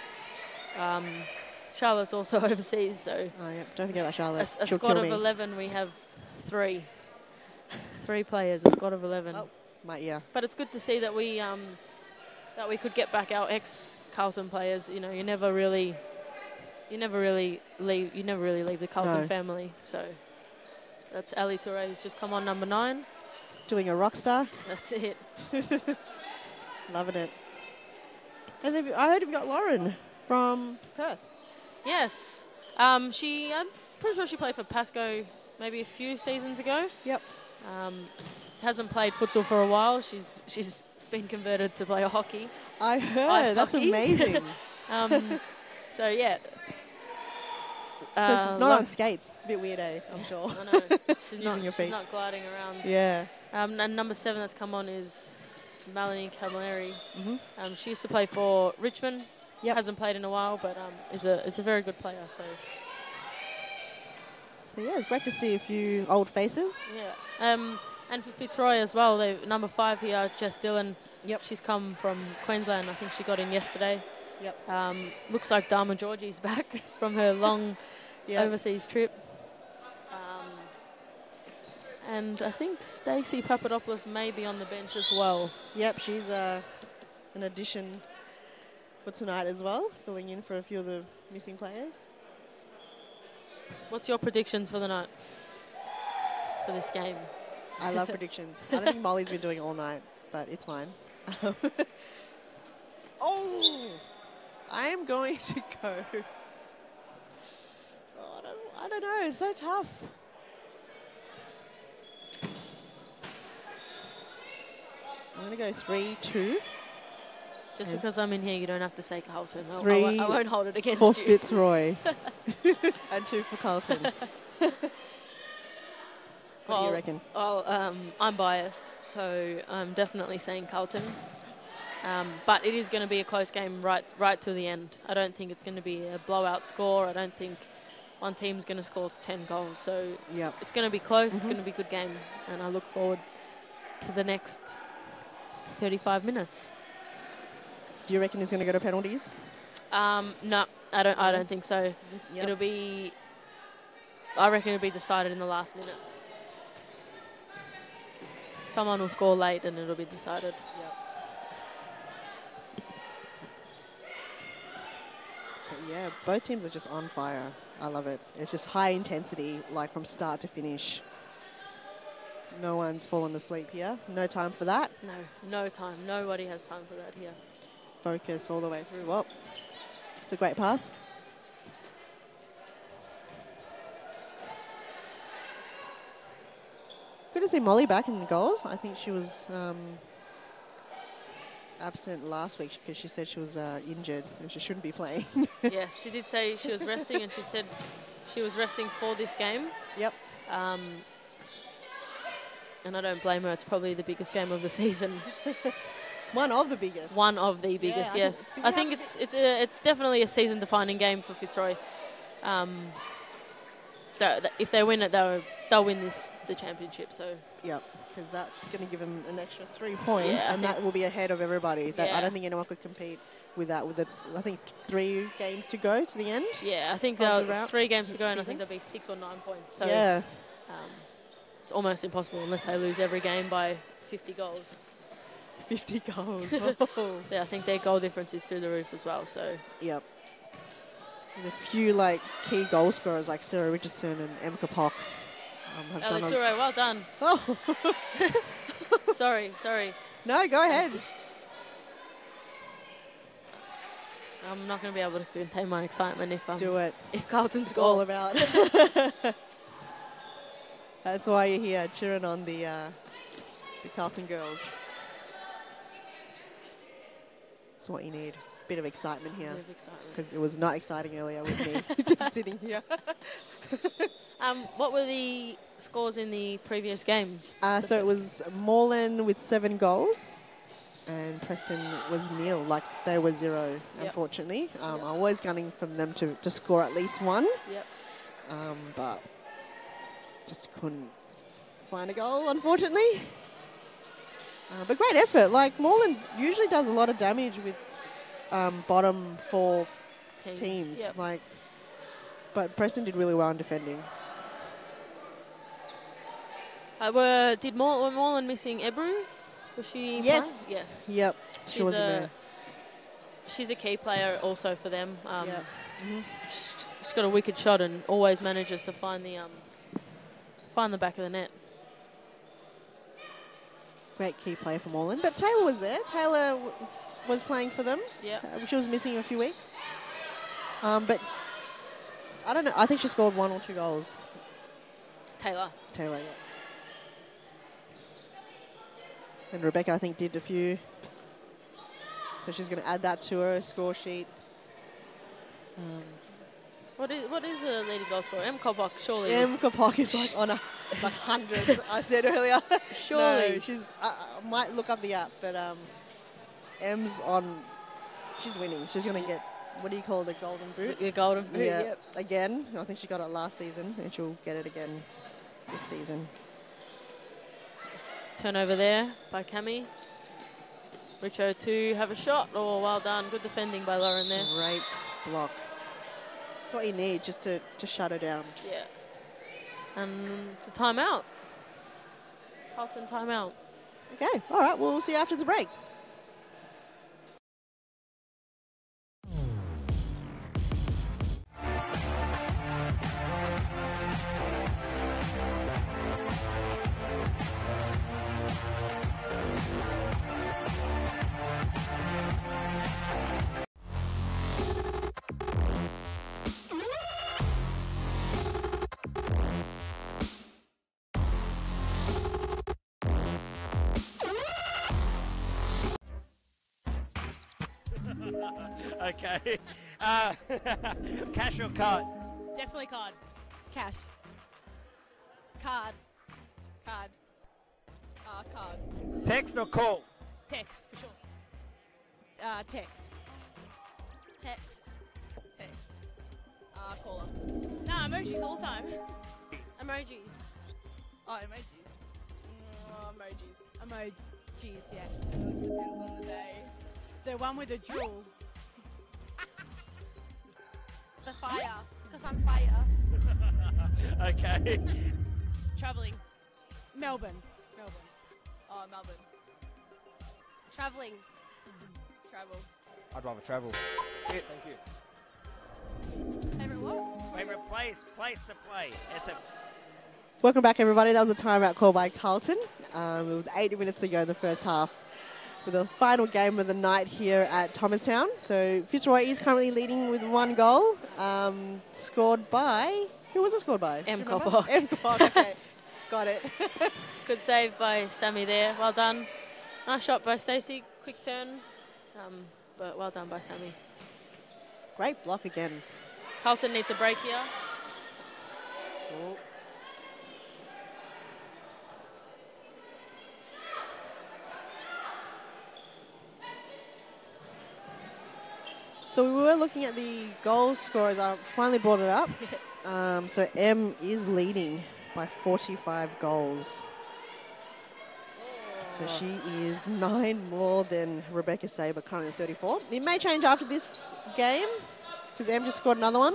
Charlotte's also overseas, so. Oh yeah, don't forget about Charlotte. A squad of 11, we have 3. 3 players, a squad of 11. Oh, yeah. But it's good to see that we could get back our ex-Carlton players. You know, you never really leave the Carlton family. So that's Ali Toure, who's just come on number 9. Doing a rock star. That's it. Loving it. And then I heard you've got Lauren from Perth. Yes. I'm pretty sure she played for Pascoe maybe a few seasons ago. Yep. Hasn't played futsal for a while. She's been converted to play hockey. I heard. That's hockey. Amazing. So, yeah. So it's not on skates. It's a bit weird, I'm sure. I know. She's Using your feet. She's not gliding around. Yeah. And number 7 that's come on is Melanie Camilleri. She used to play for Richmond. Yep. Hasn't played in a while, but is a very good player. So yeah, it's great to see a few old faces. Yeah. And for Fitzroy as well, number 5 here, Jess Dillon. Yep. She's come from Queensland. I think she got in yesterday. Yep. Looks like Dharma Georgie's back from her long overseas trip. And I think Stacey Papadopoulos may be on the bench as well. Yep, she's an addition for tonight as well, filling in for a few of the missing players. What's your predictions for the night, for this game? I love predictions. I don't think Molly's been doing it all night, but it's fine. Oh, I am going to go. Oh, I don't know. It's so tough. I'm going to go 3-2. Just because I'm in here, you don't have to say Carlton. 3 I won't hold it against for you. Fitzroy. And 2 for Carlton. What do you reckon? Well, I'm biased, so I'm definitely saying Carlton. But it is going to be a close game right to the end. I don't think it's going to be a blowout score. I don't think one team's going to score 10 goals. So it's going to be close. It's going to be a good game. And I look forward to the next 35 minutes. Do you reckon it's going to go to penalties? No, I don't think so. Yep. I reckon it'll be decided in the last minute. Someone will score late and it'll be decided. Yep. But yeah, both teams are just on fire. I love it. It's just high intensity, like from start to finish. No one's fallen asleep here. No time for that. No time. Nobody has time for that here. Focus all the way through. Well, it's a great pass. Good to see Molly back in the goals. I think she was absent last week because she said she was injured and she shouldn't be playing. Yes, she did say she was resting, and she said she was resting for this game. Yep. And I don't blame her. It's probably the biggest game of the season. One of the biggest. One of the biggest, yes. I think it's definitely a season-defining game for Fitzroy. If they win it, they'll win the championship. So. Yep, because that's going to give them an extra 3 points, and that will be ahead of everybody. I don't think anyone could compete with that. I think 3 games to go to the end. Yeah, I think they'll 3 games to go, and I think there'll be 6 or 9 points. So yeah. It's almost impossible unless they lose every game by 50 goals. 50 goals. Oh. Yeah, I think their goal difference is through the roof as well. So. Yep. With a few key goal scorers like Sarah Richardson and Emka Pock. Ali Toure, well done. Oh. sorry. No, go ahead. I'm not going to be able to contain my excitement if Carlton's it's all about. That's why you're here cheering on the Carlton girls. That's what you need. Bit of excitement here. Bit of excitement. Because it was not exciting earlier with me just sitting here. What were the scores in the previous games? So it was Moreland with 7 goals and Preston was nil. Like, they were 0, unfortunately. I was gunning for them to score at least 1. Yep. But just couldn't find a goal, unfortunately. But great effort. Like, Moreland usually does a lot of damage with bottom 4 teams. Yep. Like, but Preston did really well in defending. Were Moreland missing Ebru? Was she? Yes. Playing? Yes. Yep. She wasn't there. She's a key player also for them. She's got a wicked shot and always manages to find the back of the net. Great key player for Moreland. But Taylor was there. Taylor was playing for them. Yeah. She was missing a few weeks. But I don't know. I think she scored 1 or 2 goals. Taylor, yeah. And Rebecca, I think, did a few. So she's going to add that to her score sheet. What is a leading goal scorer? M. Kopok, surely. M. Kopok is like on a 100, I said earlier. Surely. No, she's, I might look up the app, but M's on, she's winning. She's going to get, what do you call it, the golden boot? The golden boot, yeah. yep. Again. I think she got it last season, and she'll get it again this season. Turnover there by Cami. Richo to have a shot. Oh, well done. Good defending by Lauren there. Great block. That's what you need, just to shut her down. Yeah. And it's a timeout. Carlton timeout. Okay, all right. We'll see you after the break. Okay. Cash or card? Definitely card. Cash. Card. Card. Card. Text or call? Text, for sure. Text. Text. Text. Caller. No, emojis all the time. Emojis. Oh, emojis. Emojis, yeah. Depends on the day. The one with the jewel. The fire, because I'm fire. Okay. Travelling. Melbourne. Oh, Melbourne. Travelling. Travel. I'd rather travel. Yeah, thank you. Favourite what? Favourite place to play. Welcome back, everybody. That was a timeout call by Carlton. With 80 minutes to go in the first half, with the final game of the night here at Thomastown. So Fitzroy is currently leading with 1 goal, scored by, who was it scored by? M. Kopok. M. Kopok, okay. Got it. Good save by Sammy there. Well done. Nice shot by Stacey. Quick turn, but well done by Sammy. Great block again. Carlton needs a break here. Oh. So we were looking at the goal scorers. I finally brought it up. So M is leading by 45 goals. So she is 9 more than Rebecca Saber, currently 34. It may change after this game because M just scored another one.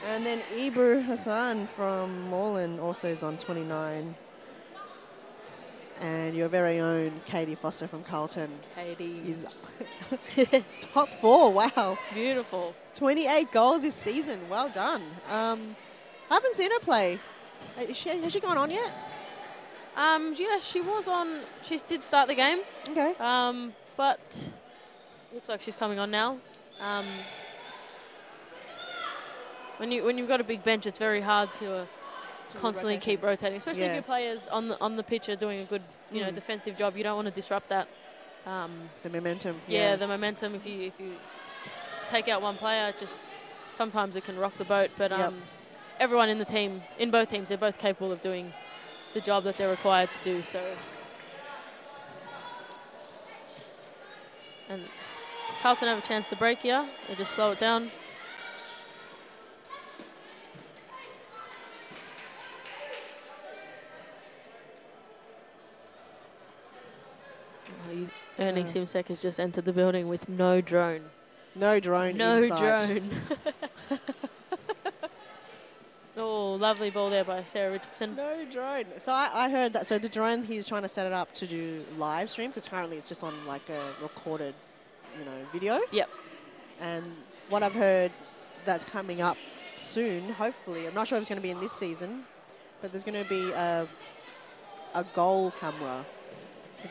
And then Ibu Hassan from Moreland also is on 29. And your very own Katie Foster from Carlton. Katie. Is top 4, wow. Beautiful. 28 goals this season, well done. I haven't seen her play. Has she gone on yet? Yeah, she was on. She did start the game. Okay. But looks like she's coming on now. When you've got a big bench, it's very hard to constantly keep rotating, especially if your players on the pitch are doing a good, defensive job. You don't want to disrupt that. The momentum. Yeah, the momentum. If you take out one player, just sometimes it can rock the boat. But everyone in the team, in both teams, they're both capable of doing the job that they're required to do. So, and Carlton have a chance to break here. They just slow it down. Ernie Simsek has just entered the building with no drone. No drone inside. Drone. Oh, lovely ball there by Sarah Richardson. No drone. So I heard that. So the drone, he's trying to set it up to do live stream because currently it's just on like a recorded, video. Yep. And what I've heard that's coming up soon, hopefully, I'm not sure if it's going to be in this season, but there's going to be a goal camera.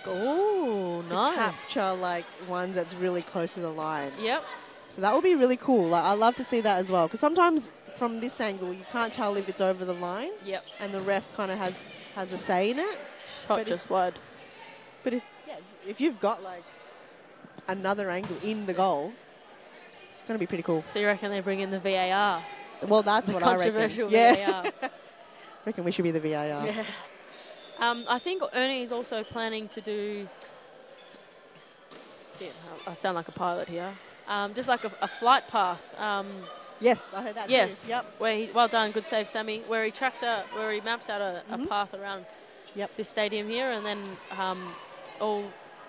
Oh, nice. To capture like ones that's really close to the line. Yep. So that would be really cool. Like, I love to see that as well because sometimes from this angle you can't tell if it's over the line. Yep. And the ref kind of has a say in it. Shot just wide. But if you've got like another angle in the goal, it's going to be pretty cool. So you reckon they bring in the VAR? Well, that's what I reckon. Controversial yeah. VAR. I reckon we should be the VAR. Yeah. I think Ernie is also planning to do. Yeah, I sound like a pilot here. Just like a flight path. Yes, I heard that yes, too. Yep. Well done, good save, Sammy. Where he maps out a path around this stadium here, and then all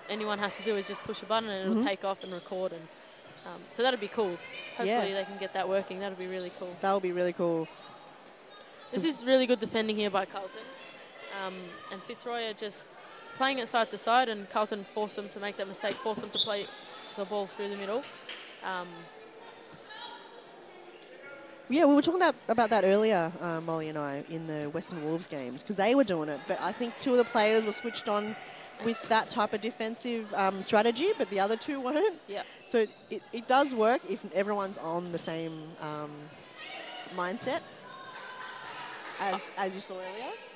anyone has to do is just push a button and it'll take off and record. And so that'd be cool. Hopefully they can get that working. That'd be really cool. That would be really cool. This is really good defending here by Carlton. And Fitzroy are just playing it side to side, and Carlton forced them to make that mistake, forced them to play the ball through the middle. Yeah, we were talking about that earlier, Molly and I, in the Western Wolves games, because they were doing it. But I think two of the players were switched on with that type of defensive strategy, but the other two weren't. Yeah. So it does work if everyone's on the same mindset. As you saw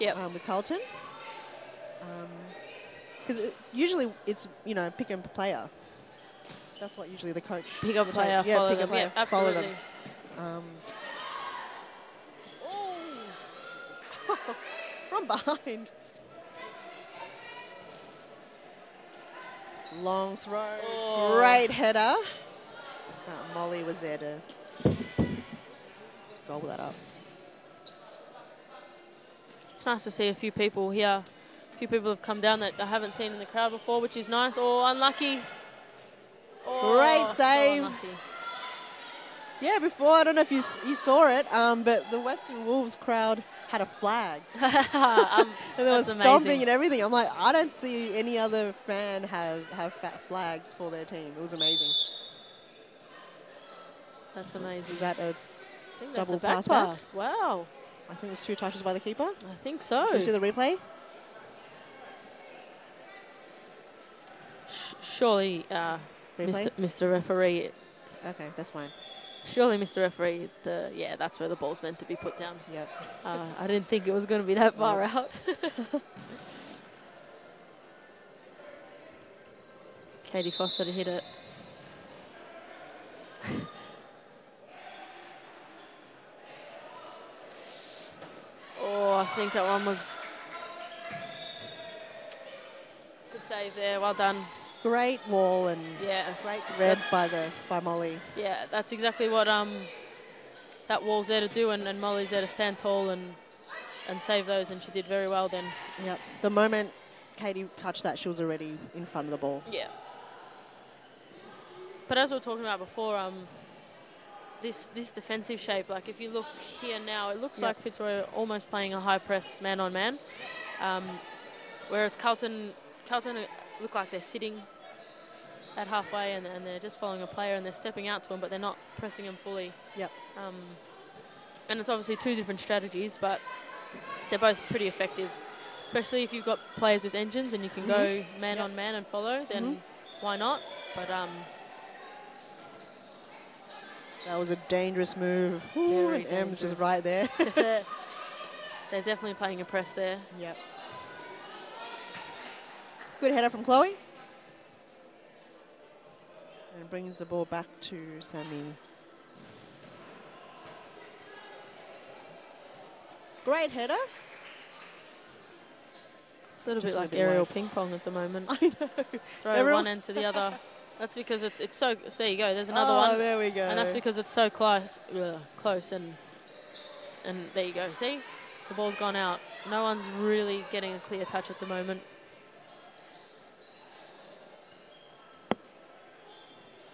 earlier with Carlton. Because usually it's, pick a player. That's what usually the coach... Pick up a player, follow them. Player, yeah, follow absolutely. them. From behind. Long throw. Oh. Great header. Molly was there to gobble that up. It's nice to see a few people here. A few people have come down that I haven't seen in the crowd before, which is nice. Oh, unlucky. Oh, great save. So unlucky. Yeah, before, I don't know if you saw it, but the Western Wolves crowd had a flag. And they were stomping and everything. I'm like, I don't see any other fan have fat flags for their team. It was amazing. That's amazing. Is that a double pass? Wow. I think it was 2 touches by the keeper. I think so. Can you see the replay? Surely, Mr. Referee. Okay, that's fine. Surely, Mr. Referee, that's where the ball's meant to be put down. Yep. I didn't think it was going to be that far out. Katie Foster to hit it. Oh, I think that one was good save there. Well done. Great wall and great red by Molly. Yeah, that's exactly what that wall's there to do, and Molly's there to stand tall and save those, and she did very well then. Yep. The moment Katie touched that, she was already in front of the ball. Yeah. But as we were talking about before, this defensive shape, like if you look here now, it looks like Fitzroy are almost playing a high press man-on-man, whereas Carlton look like they're sitting at halfway and they're just following a player and they're stepping out to him, but they're not pressing him fully. Yep. And it's obviously 2 different strategies, but they're both pretty effective, especially if you've got players with engines and you can go man-on-man and follow, then why not? But that was a dangerous move. Ooh, and M's just right there. They're definitely playing a press there. Yep. Good header from Chloe. And brings the ball back to Sammy. Great header. It's a little bit like aerial ping pong at the moment. I know. Throw one end to the other. That's because it's so. There you go. There's another one. Oh, there we go. And that's because it's so close. Close and there you go. See, the ball's gone out. No one's really getting a clear touch at the moment.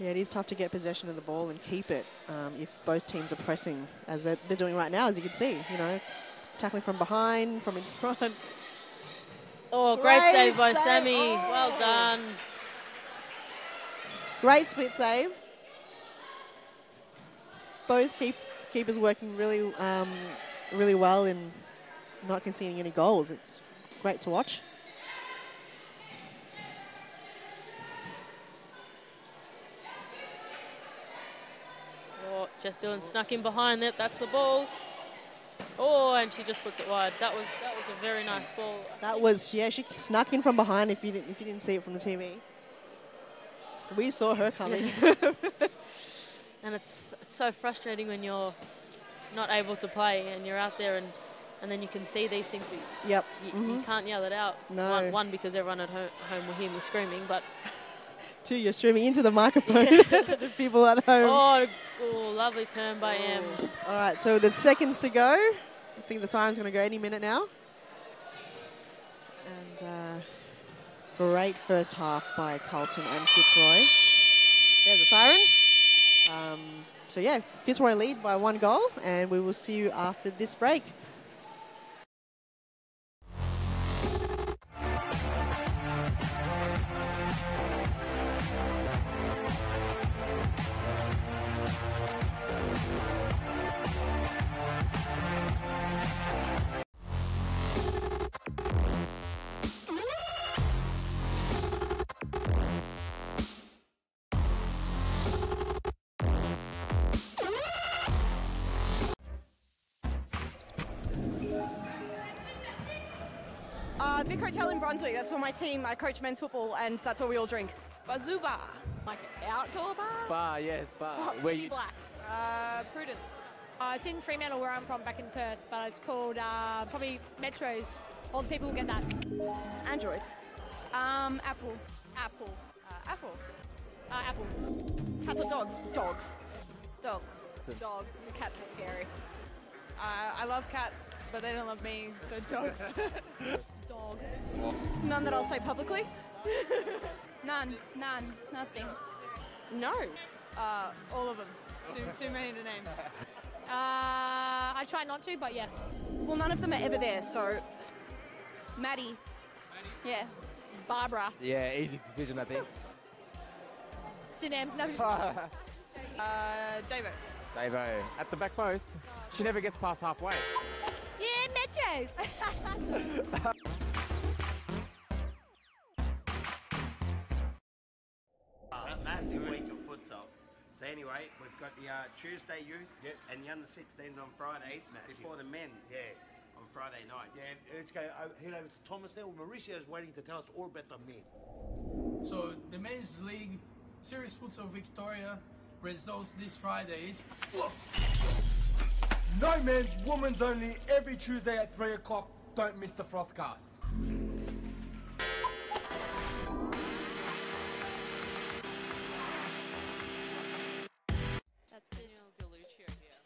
Yeah, it is tough to get possession of the ball and keep it if both teams are pressing, as they're doing right now, as you can see. You know, tackling from behind, from in front. Oh, great save by Sammy. Oh. Well done. Great split save. Both keepers working really, really well and not conceding any goals. It's great to watch. Oh, Jess Dillon snuck in behind that. That's the ball. Oh, and she just puts it wide. That was a very nice ball. That was, yeah, she snuck in from behind if you didn't see it from the TV. We saw her coming. Yeah. And it's so frustrating when you're not able to play and you're out there and then you can see these things. Yep. You can't yell it out. No. One because everyone at home will hear me screaming, but... Two, you're streaming into the microphone to people at home. Oh, lovely turn by Em. All right, so there's seconds to go. I think the siren's going to go any minute now. And great first half by Carlton and Fitzroy. There's a siren. So yeah, Fitzroy lead by 1 goal, and we will see you after this break. Vic Hotel in Brunswick, that's where my team, I coach men's football, and that's where we all drink. Bazoo Bar, like outdoor bar? Bar, yes, bar. Oh, where you? Black. Prudence. It's in Fremantle where I'm from, back in Perth, but it's called probably Metros. All the people will get that. Android. Apple. Apple. Apple. Apple. Cats or dogs? Dogs. Dogs. Dogs. Cats are scary. I love cats, but they don't love me, so dogs. Dog. None that I'll say publicly? None. Nothing. No. All of them. Too many to name. I try not to, but yes. Well, none of them are ever there, so... Maddie. Yeah. Barbara. Yeah, easy decision, I think. Sinem. No. Davo. Davo. At the back post. She never gets past halfway. Yeah, Metros. Massive week of futsal. So anyway, we've got the Tuesday youth and the under-16s on Fridays before the men on Friday nights. Yeah, let's go head over to Thomas there. Mauricio's waiting to tell us all about the men. So the men's league, Series Futsal Victoria, results this Friday is... No men's, women's only, every Tuesday at 3 o'clock. Don't miss the Frothcast. That's Daniel Galuccio here.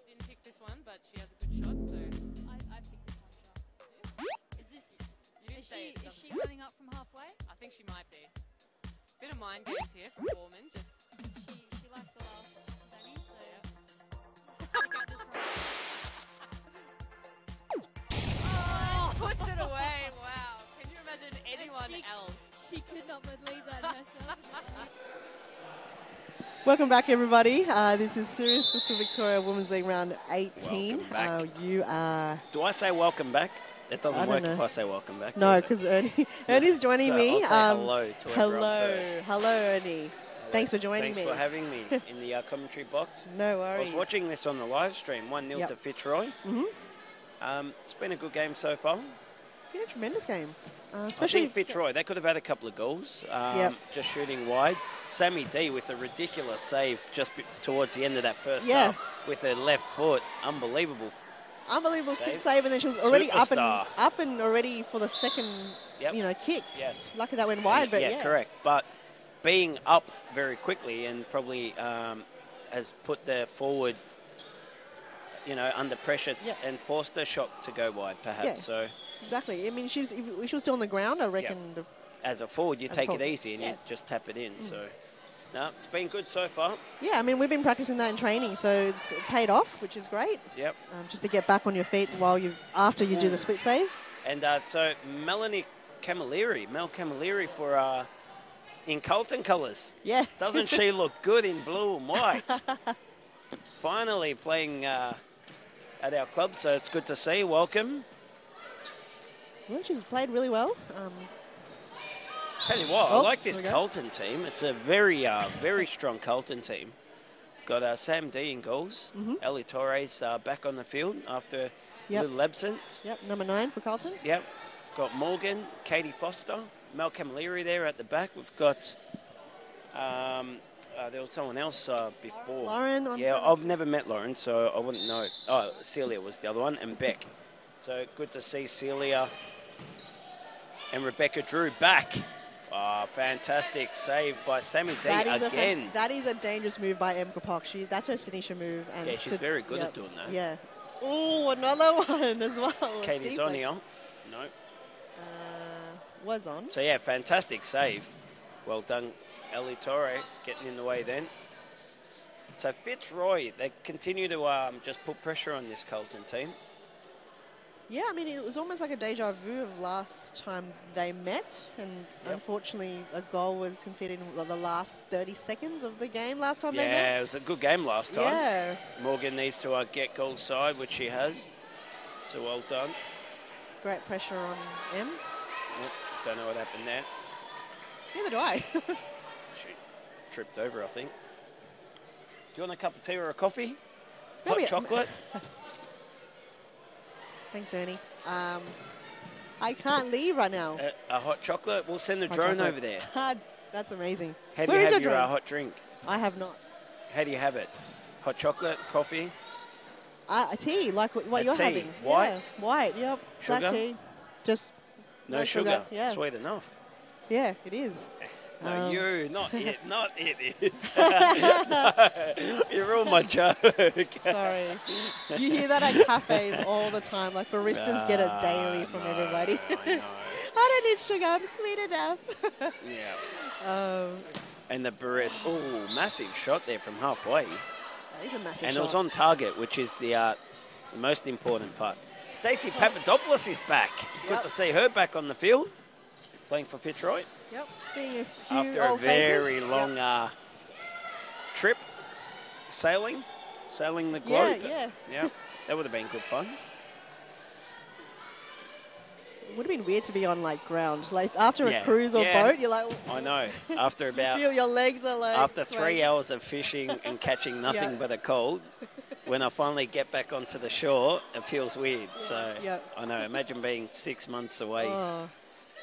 Didn't pick this one, but she has a good shot, so... I picked this one shot. Is she running up from halfway? I think she might be. Bit of mind games here from Bowen, just... She likes the last Danny, so... Oh, puts it away. Wow. Can you imagine anyone else? She could not believe that herself. Welcome back, everybody. This is Series Futsal Victoria Women's League Round 18. You are... Do I say welcome back? It doesn't work if I say welcome back. No, because Ernie's joining me. I'll say hello to everyone first. Hello, Ernie. Thanks for joining me. Thanks for having me in the commentary box. No worries. I was watching this on the live stream, 1-0 to Fitzroy. It's been a good game so far. Been a tremendous game. Especially I think Fitzroy, they could have had a couple of goals, just shooting wide. Sammy D with a ridiculous save just towards the end of that first half with her left foot. Unbelievable. Unbelievable spin save, and then she was already up and already for the second, kick. Yes. Lucky that went wide, but yeah. Correct. But being up very quickly and probably has put the forward, under pressure and forced her shot to go wide, perhaps. Yeah. So. Exactly. I mean, if she was still on the ground, I reckon. As a forward, you take it easy and you just tap it in. So, no, it's been good so far. Yeah, I mean, we've been practicing that in training, so it's paid off, which is great. Yep. Just to get back on your feet after you do the split save. And so Mel Camilleri for in Carlton colours. Yeah. Doesn't she look good in blue and white? Finally playing at our club, so it's good to see. Welcome. Well, she's played really well. Tell you what, I like this Carlton team. It's a very, very strong Carlton team. Got Sam D in goals. Ellie Torres back on the field after a little absence. Yep, number 9 for Carlton. Yep. Got Morgan, Katie Foster, Mel Camilleri there at the back. We've got, there was someone else before. Lauren. I've never met Lauren, so I wouldn't know. Oh, Celia was the other one, and Beck. So good to see Celia and Rebecca Drew back. Oh, fantastic save by Sammy D again. That is a dangerous move by Em Kapok. That's her signature move. And yeah, she's very good at doing that. Yeah. Oh, another one as well. Katie's on here. No. Was on. So, yeah, fantastic save. Well done, Ellie Torre, getting in the way then. So, Fitzroy, they continue to just put pressure on this Carlton team. Yeah, I mean, it was almost like a deja vu of last time they met, and unfortunately a goal was conceded in the last 30 seconds of the game last time they met. Yeah, it was a good game last time. Yeah. Morgan needs to get goal side, which she has. So well done. Great pressure on Em. Oh, don't know what happened there. Neither do I. She tripped over, I think. Do you want a cup of tea or a coffee? Maybe Hot chocolate? Thanks, Ernie. I can't leave right now. A hot chocolate? We'll send the drone over there. That's amazing. How do you have your hot drink? I have not. How do you have it? Hot chocolate, coffee? A tea, like what you're having. White? Yeah, white, yep. Sugar? Black tea. Just no sugar. Yeah. Sweet enough. Yeah, it is. No, not it. Not it is. No, you ruined my joke. Sorry. You hear that at cafes all the time. Like baristas get it daily from everybody. I don't need sugar. I'm sweet enough. Yeah. And the barista. Oh, massive shot there from halfway. That is a massive shot. And it was on target, which is the most important part. Stacey Papadopoulos is back. Good to see her back on the field, playing for Fitzroy. Yep, seeing a few after a old very faces. long trip, sailing the globe. Yeah. That would have been good fun. It would have been weird to be on like ground, like after a cruise or boat. You're like, I know. After about you feel your legs are like after 3 hours of fishing and catching nothing but a cold. When I finally get back onto the shore, it feels weird. So I know. Imagine being 6 months away. Oh.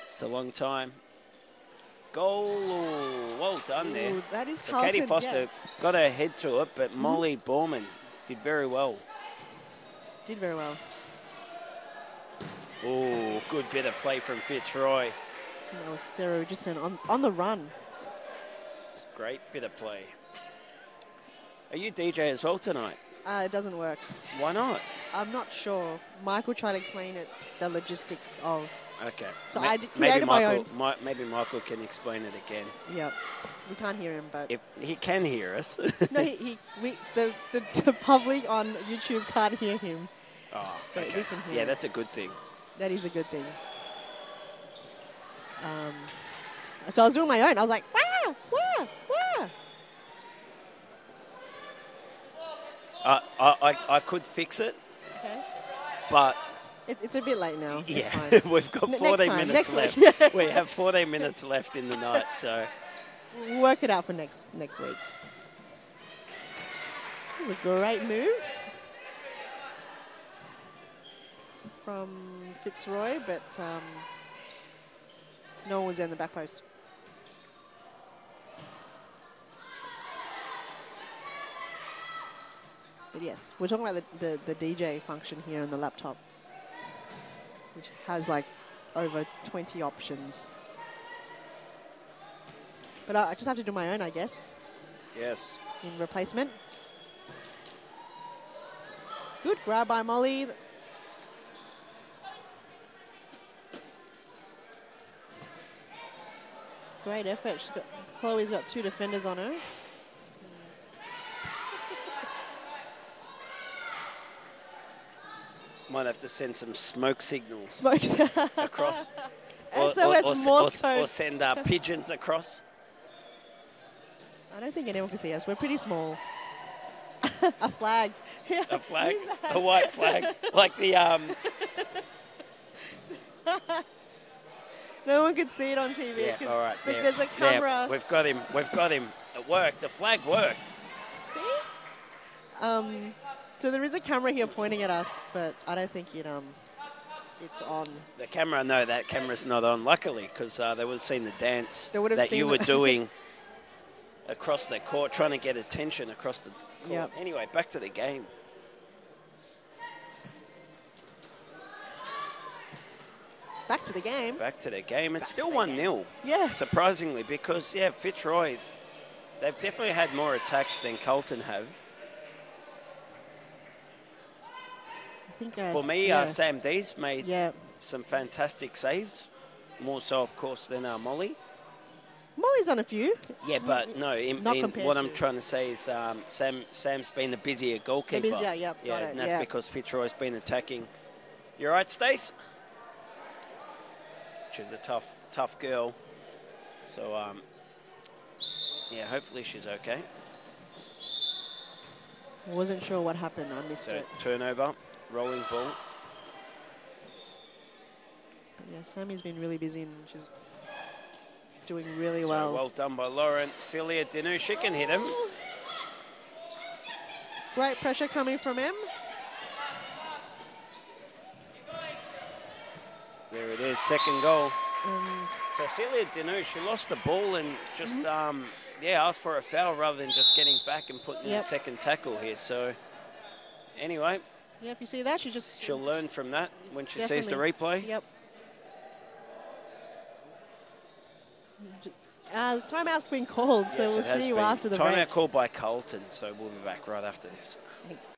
It's a long time. Goal. Ooh, well done there. Ooh, that is so Carlton, Katie Foster got her head to it, but Molly Borman did very well. Did very well. Oh, good bit of play from Fitzroy. That was Sarah Richardson on the run. Great bit of play. Are you DJ as well tonight? It doesn't work. Why not? I'm not sure. Michael tried to explain the logistics of. Okay. So I created my own. Maybe Michael can explain it again. Yep. We can't hear him, but if he can hear us. No, the public on YouTube can't hear him. Oh, but okay. we can hear him. That's a good thing. That is a good thing. So I was doing my own. I was like, wow, wow, wow. I could fix it, but it's a bit late now. Yeah, it's fine. we've got 14 minutes left. We have 14 minutes left in the night, so we'll work it out for next week. This is a great move from Fitzroy, but No one was there in the back post. But yes, we're talking about the DJ function here on the laptop, which has like over 20 options. But I just have to do my own, I guess. Yes. In replacement. Good grab by Molly. Great effort. Chloe's got 2 defenders on her. Might have to send some smoke signals Smokes. across. SOS Morse code. Or send pigeons across. I don't think anyone can see us. We're pretty small. A flag. A flag? A white flag? Like the... No one could see it on TV. Yeah, all right. There's a camera. Yeah, we've got him. We've got him. It worked. The flag worked. See? So there is a camera here pointing at us, but I don't think it's on. The camera, no, that camera's not on, luckily, because they would have seen the dance that you were doing across the court, trying to get attention across the court. Yep. Anyway, back to the game. Back to the game. Back to the game. It's still 1-0. Yeah. Surprisingly, because, yeah, Fitzroy, they've definitely had more attacks than Carlton have. I think, for me, Sam Dees made some fantastic saves. More so, of course, than Molly. Molly's on a few. Yeah, but no, what I'm trying to say is Sam's been a busier goalkeeper. Busier, yep, got it, and that's because Fitzroy's been attacking. You all right, Stace? She's a tough girl. So, yeah, hopefully she's okay. Wasn't sure what happened. I missed it. Turnover, rolling ball. But yeah, Sammy's been really busy and she's doing really So well. well done by Lauren. Celia Dinu, she can hit him. Great pressure coming from him. There it is, second goal. So Celia Dinu, she lost the ball and just asked for a foul rather than just getting back and putting in a second tackle here. So anyway, yeah, if you see that, she'll learn from that when she sees the replay. Yep. Timeout's been called, so we'll see you after the break. Timeout called by Carlton, so we'll be back right after this. Thanks.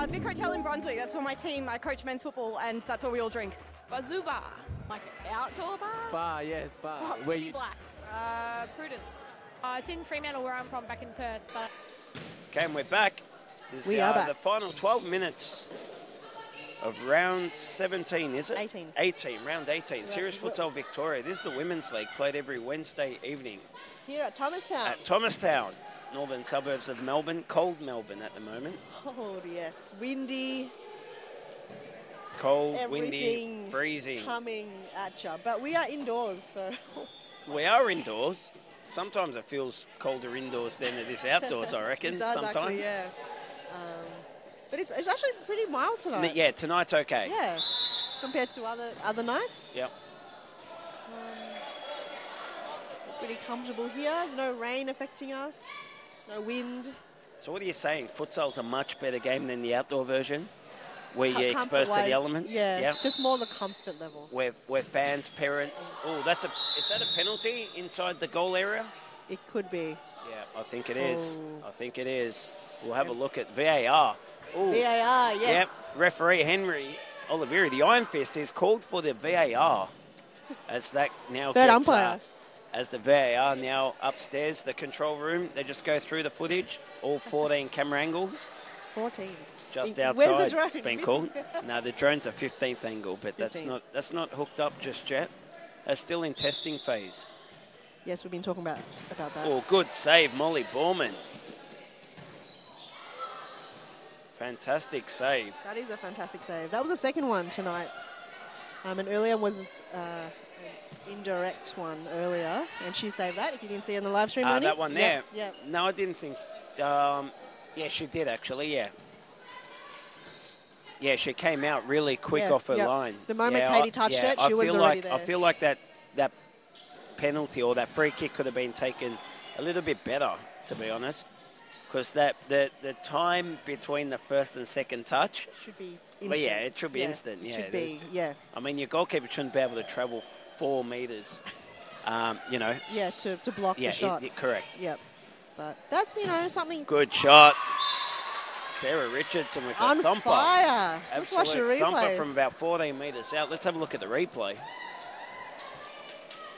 Vic Hotel in Brunswick, that's where my team, I coach men's football, and that's where we all drink. Bazoo bar, like outdoor bar? Bar, yes, bar. Oh, Where you? Black. Prudence. It's in Fremantle where I'm from, back in Perth. But Okay, and we're back. This We are back. The final 12 minutes of round 17, is it? 18. 18, round 18. Serious Futsal Victoria. This is the Women's League, played every Wednesday evening. Here at Thomastown. At Thomastown, northern suburbs of Melbourne. Cold Melbourne at the moment. Cold, yes. Windy. Cold, windy, Everything freezing. coming at you. But we are indoors, so... We are indoors. Sometimes it feels colder indoors than it is outdoors, I reckon. It does sometimes. actually, yeah. But it's actually pretty mild tonight. Yeah, tonight's okay. Yeah, compared to other nights. Yep. Pretty comfortable here. There's no rain affecting us, no wind. So what are you saying? Futsal's a much better game than the outdoor version? Where you're exposed to the elements? Yeah, just more the comfort level. Where fans, parents... Oh, is that a penalty inside the goal area? It could be. Yeah, I think it is. I think it is. We'll have a look at VAR. Ooh. VAR, yes. Yep. Referee Henry Oliveri, the Iron Fist, is called for the VAR. as that now Third gets, umpire. as the VAR now upstairs, the control room, they just go through the footage, all 14 camera angles. 14. Just Where's outside, the drone? it's been called. No, the drone's a 15th angle, but that's not hooked up just yet. They're still in testing phase. Yes, we've been talking about that. Oh, good save, Molly Bowen. Fantastic save. That is a fantastic save. That was the second one tonight. An earlier was an indirect one earlier, and she saved that. If you didn't see it in the live stream, That one there. Yep. No, I didn't think. Yeah, she did actually. Yeah. Yeah, she came out really quick off her line. The moment Katie touched it, she was already there. I feel like that penalty or that free kick could have been taken a little bit better, to be honest, because the time between the first and second touch should be instant. Well, yeah, it should be instant. It should be, yeah. I mean, your goalkeeper shouldn't be able to travel 4 metres, you know. Yeah, to block the shot. Correct. Yep. But that's, something. Good shot. Sarah Richardson with a thumper. Fire. Absolute Let's watch the replay. Thumper from about 14 metres out. Let's have a look at the replay.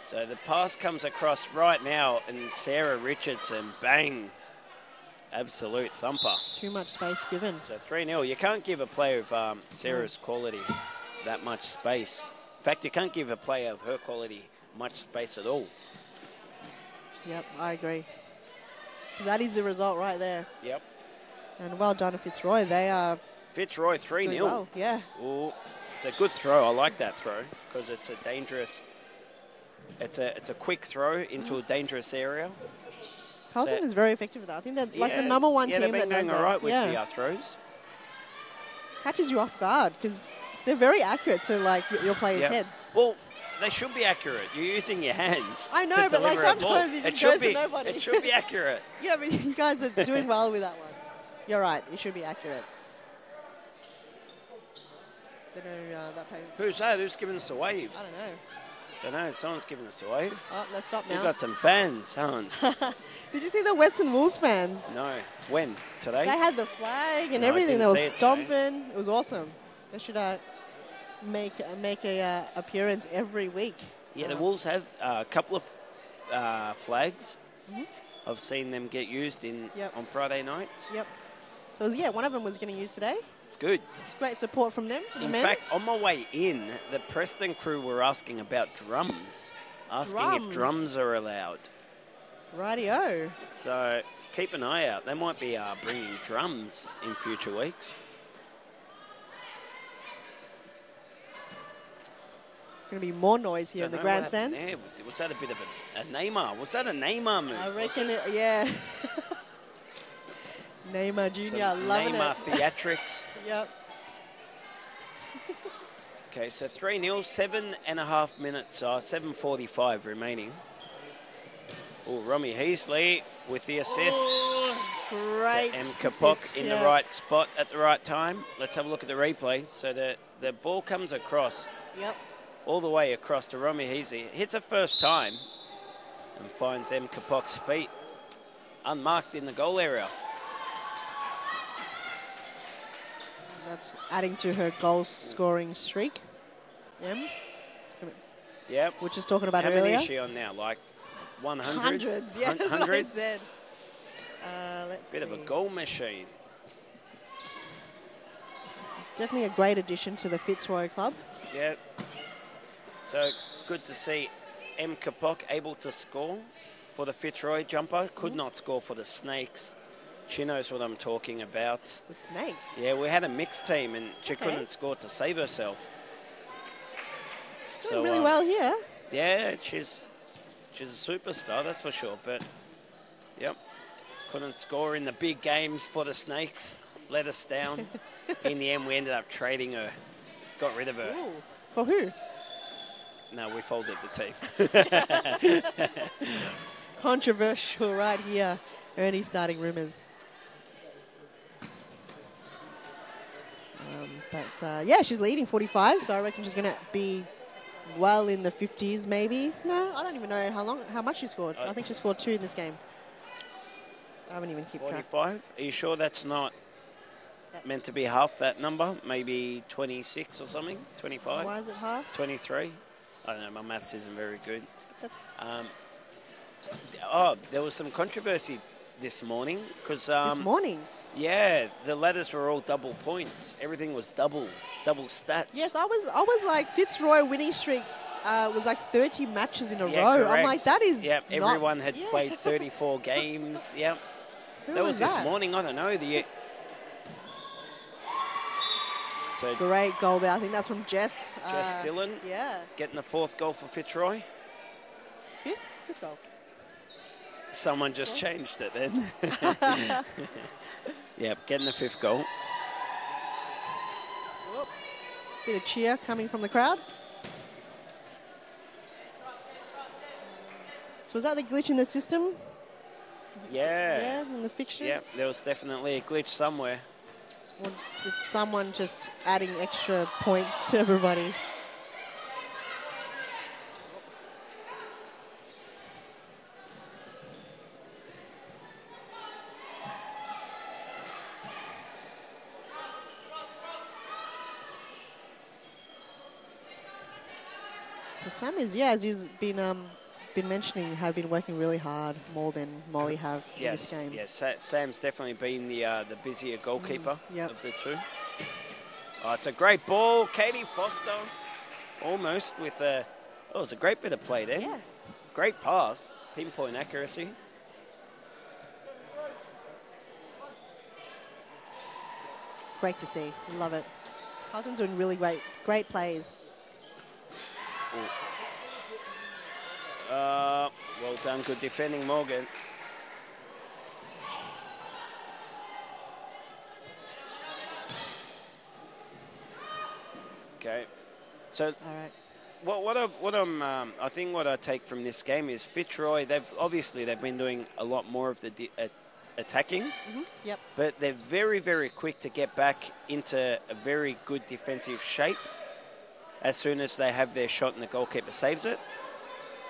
So the pass comes across right now, and Sarah Richardson, bang. Absolute thumper. Too much space given. So 3-0. You can't give a player of Sarah's quality that much space. In fact, you can't give a player of her quality much space at all. Yep, I agree. That is the result right there. Yep. And well done to Fitzroy. They are... Fitzroy 3-0. Well, yeah. Ooh, it's a good throw. I like that throw because it's a dangerous... It's a quick throw into a dangerous area. Carlton is very effective with that. I think they're like the number one team that does that. they've been going all right with the throws. Catches you off guard because they're very accurate to like your players' heads. Well, they should be accurate. You're using your hands. I know, but like sometimes it just goes to nobody. It should be accurate. Yeah, but you guys are doing well with that one. You're right. It should be accurate. Don't know that plays. Who's that? Who's giving us a wave? I don't know. Don't know. Someone's giving us a wave. Oh, let's stop now. We've got some fans, haven't we? Did you see the Western Wolves fans? No. When? Today? They had the flag and everything. They were stomping. It was awesome. They should make a appearance every week. Yeah, the Wolves have a couple of flags. I've seen them get used on Friday nights. Yep. So, one of them was getting used today. It's good. It's great support from them. In fact, on my way in, the Preston crew were asking about drums. If drums are allowed. Rightio. So keep an eye out. They might be bringing drums in future weeks. Going to be more noise here in the grandstands. Was that a bit of a Neymar? Was that a Neymar move? I reckon yeah. Neymar Jr. loving Neymar it. theatrics. Yep. Okay, so 3-0, 7.5 minutes, 7:45 remaining. Oh, Romy Heasley with the assist. Oh, great so M. Kapok in the right spot at the right time. Let's have a look at the replay. So the ball comes across. Yep. All the way across to Romy Heasley. Hits it first time and finds M. Kapok's feet unmarked in the goal area. That's adding to her goal-scoring streak. Yep. We're just talking about How earlier. How many is she on now? Like 100? Hundreds, yeah. That's what I said. Let's see. Bit of a goal machine. Definitely a great addition to the Fitzroy club. Yep. So good to see M. Kapok able to score for the Fitzroy jumper. Could not score for the Snakes. She knows what I'm talking about. The Snakes? Yeah, we had a mixed team and she couldn't score to save herself. Doing really well here. Yeah, she's a superstar, that's for sure. But, yep, couldn't score in the big games for the Snakes. Let us down. In the end, we ended up trading her. Got rid of her. Ooh. For who? No, we folded the team. Controversial right here. Ernie starting rumours. Yeah, she's leading 45, so I reckon she's going to be well in the 50s maybe. No, I don't even know how much she scored. I think she scored 2 in this game. I haven't even kept track. 45? Are you sure that's not meant to be half that number? Maybe 26 or something? 25? Why is it half? 23? I don't know, my maths isn't very good. That's There was some controversy this morning because this morning. Yeah, the ladders were all double points. Everything was double stats. Yes, I was like Fitzroy winning streak was like 30 matches in a row. Correct. I'm like, that is. Yep, everyone had played 34 games. Yep. That was this morning. I don't know. So great goal there. I think that's from Jess. Jess Dillon. Yeah. Getting the 4th goal for Fitzroy. Fifth goal. Someone just changed it then. Yep, getting the 5th goal. Whoop. Bit of cheer coming from the crowd. So was that the glitch in the system? Yeah. Yeah, in the fixtures? Yep, there was definitely a glitch somewhere. Or did someone just adding extra points to everybody? Sam is, as he's been mentioning, have been working really hard, more than Molly have in this game. Yes, Sam's definitely been the busier goalkeeper of the two. Oh, it's a great ball, Katie Foster, almost with a. Oh, it was a great bit of play there. Yeah. Great pass, pinpoint accuracy. Great to see, love it. Carlton's doing really great plays. Well done, good defending, Morgan. Okay, so all right. I think what I take from this game is Fitzroy. They've been doing a lot more of the attacking. Yep. But they're very, very quick to get back into a very good defensive shape as soon as they have their shot and the goalkeeper saves it.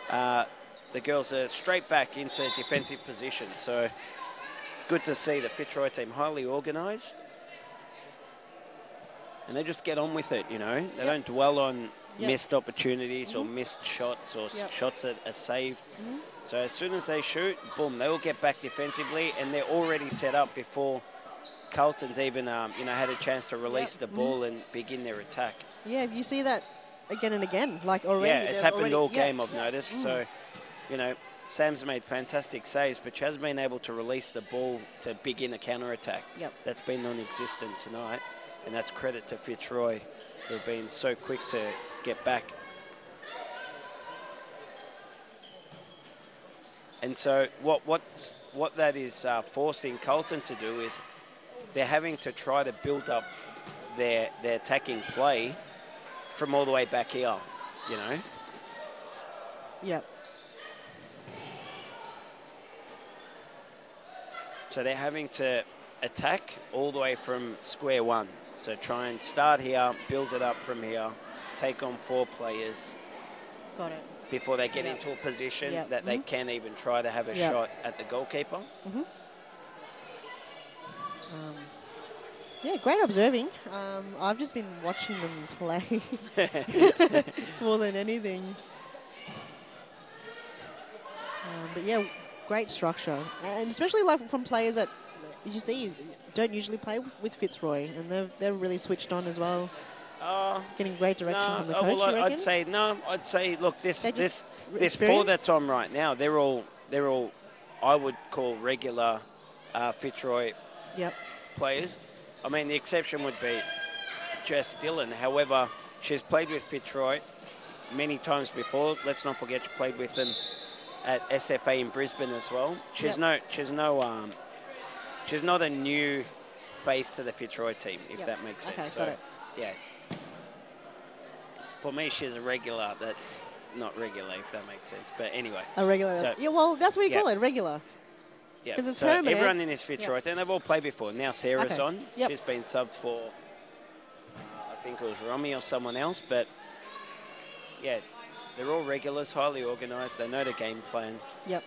The girls are straight back into defensive position. So good to see the Fitzroy team highly organised. And they just get on with it, you know. They don't dwell on missed opportunities or missed shots or shots that are saved. So as soon as they shoot, boom, they all get back defensively and they're already set up before Carlton's even, had a chance to release the ball and begin their attack. Yeah, you see that again and again, like already. Yeah, it's happened all game, I've noticed. So, Sam's made fantastic saves, but she has been able to release the ball to begin a counter-attack. Yep. That's been non-existent tonight, and that's credit to Fitzroy, who've been so quick to get back. And so what that is forcing Carlton to do is they're having to try to build up their attacking play from all the way back here, you know? Yep. So they're having to attack all the way from square one. So try and start here, build it up from here, take on 4 players. Got it. Before they get into a position that they can even try to have a shot at the goalkeeper. Yeah, great observing. I've just been watching them play more than anything. But yeah, great structure. And especially like from players that, you see, don't usually play with Fitzroy. And they're really switched on as well. Getting great direction from the coach, I'd say, look, this 4 that's on right now, they're all I would call regular Fitzroy players. I mean, the exception would be Jess Dillon. However, she's played with Fitzroy many times before. Let's not forget she played with them at SFV in Brisbane as well. She's not a new face to the Fitzroy team, if that makes sense. Okay, so, got it. yeah. For me, she's a regular. That's not regular, if that makes sense. But anyway. A regular. So, yeah, well, that's what you call it, regular. Yeah, because it's so permanent. everyone in this Fitzroy team, they've all played before. Now Sarah's on. Yep. She's been subbed for, I think it was Romy or someone else. But, yeah, they're all regulars, highly organised. They know the game plan. Yep.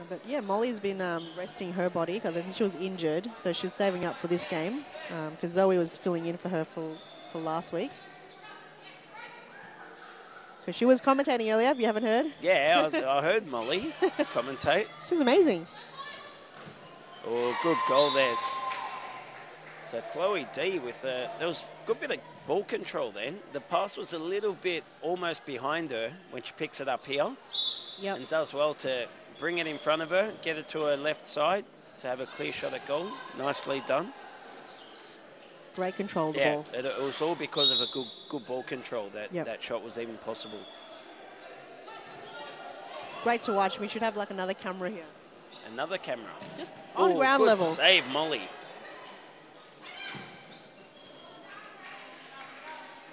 But yeah, Molly's been resting her body because I think she was injured, so she was saving up for this game because Zoe was filling in for her for last week. So she was commentating earlier, if you haven't heard. Yeah, I heard Molly commentate. She's amazing. Oh, good goal there. So Chloe D with there was a good bit of ball control then. The pass was a little bit almost behind her when she picks it up here. Yep. And does well to bring it in front of her, get it to her left side to have a clear shot at goal. Nicely done. Great control of the yeah, ball. it was all because of a good ball control that that shot was even possible. Great to watch. We should have like another camera here. Another camera. Just on ground good level. Save, Molly.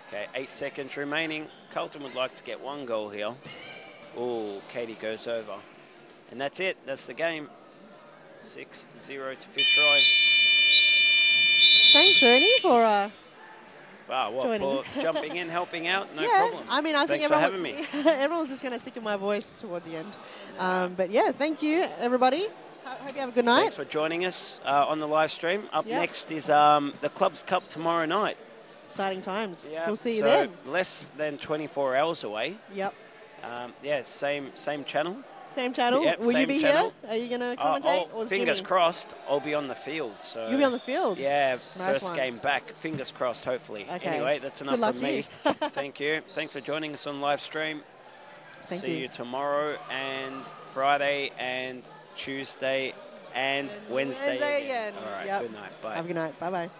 Okay, 8 seconds remaining. Carlton would like to get 1 goal here. Oh, Katie goes over. And that's it. That's the game. 6-0 to Fitzroy. Thanks, Ernie, for wow, what, joining. for jumping in, helping out? No yeah, problem. I mean, I Thanks think for having me. everyone's just going to stick in my voice towards the end. But yeah, thank you, everybody. Hope you have a good night. Thanks for joining us on the live stream. Up next is the Clubs Cup tomorrow night. Exciting times. Yeah, we'll see you so then. Less than 24 hours away. Yep. Yeah, same channel. Same channel? Yep, Will you same be channel. here? Are you going to commentate? Or Fingers Jimmy? crossed, I'll be on the field. So You'll be on the field? Yeah, Nice first one. game back. Fingers crossed, hopefully. Okay. Anyway, that's enough Good luck from to me. you. Thank you. Thanks for joining us on live stream. Thank See you. you tomorrow and Friday and Tuesday and Wednesday again. All right, Yep. good night. Bye. Have a good night. Bye-bye.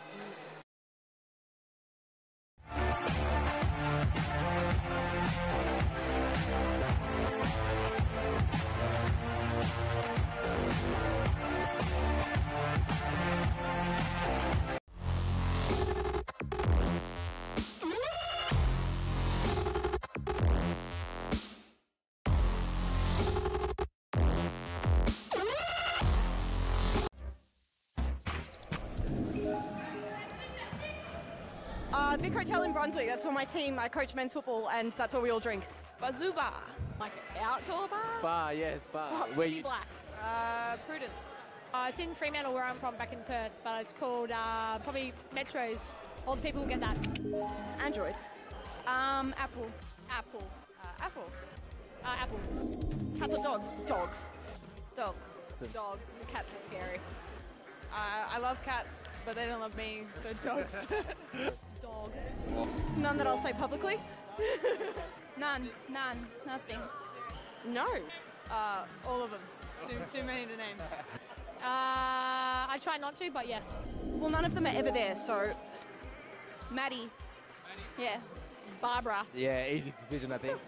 Vic Hotel in Brunswick, that's where my team, I coach men's football, and that's where we all drink. Bazoo bar, like outdoor bar? Bar, yes, bar. Oh, Where you? black. Prudence. It's in Fremantle where I'm from, back in Perth, but it's called probably Metros. All the people will get that. Android. Apple. Apple. Apple. Apple. Cats or dogs? Dogs. Dogs. Dogs. Cats are scary. I love cats, but they don't love me, so dogs. Dog. None that I'll say publicly? None. Nothing. No. All of them. Too many to name. I try not to, but yes. Well, none of them are ever there, so... Maddie. Yeah. Barbara. Yeah, easy decision, I think.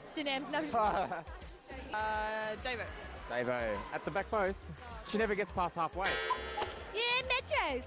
Sinem. No. Davo. Davo, at the back post. She never gets past halfway. Yeah, Metros.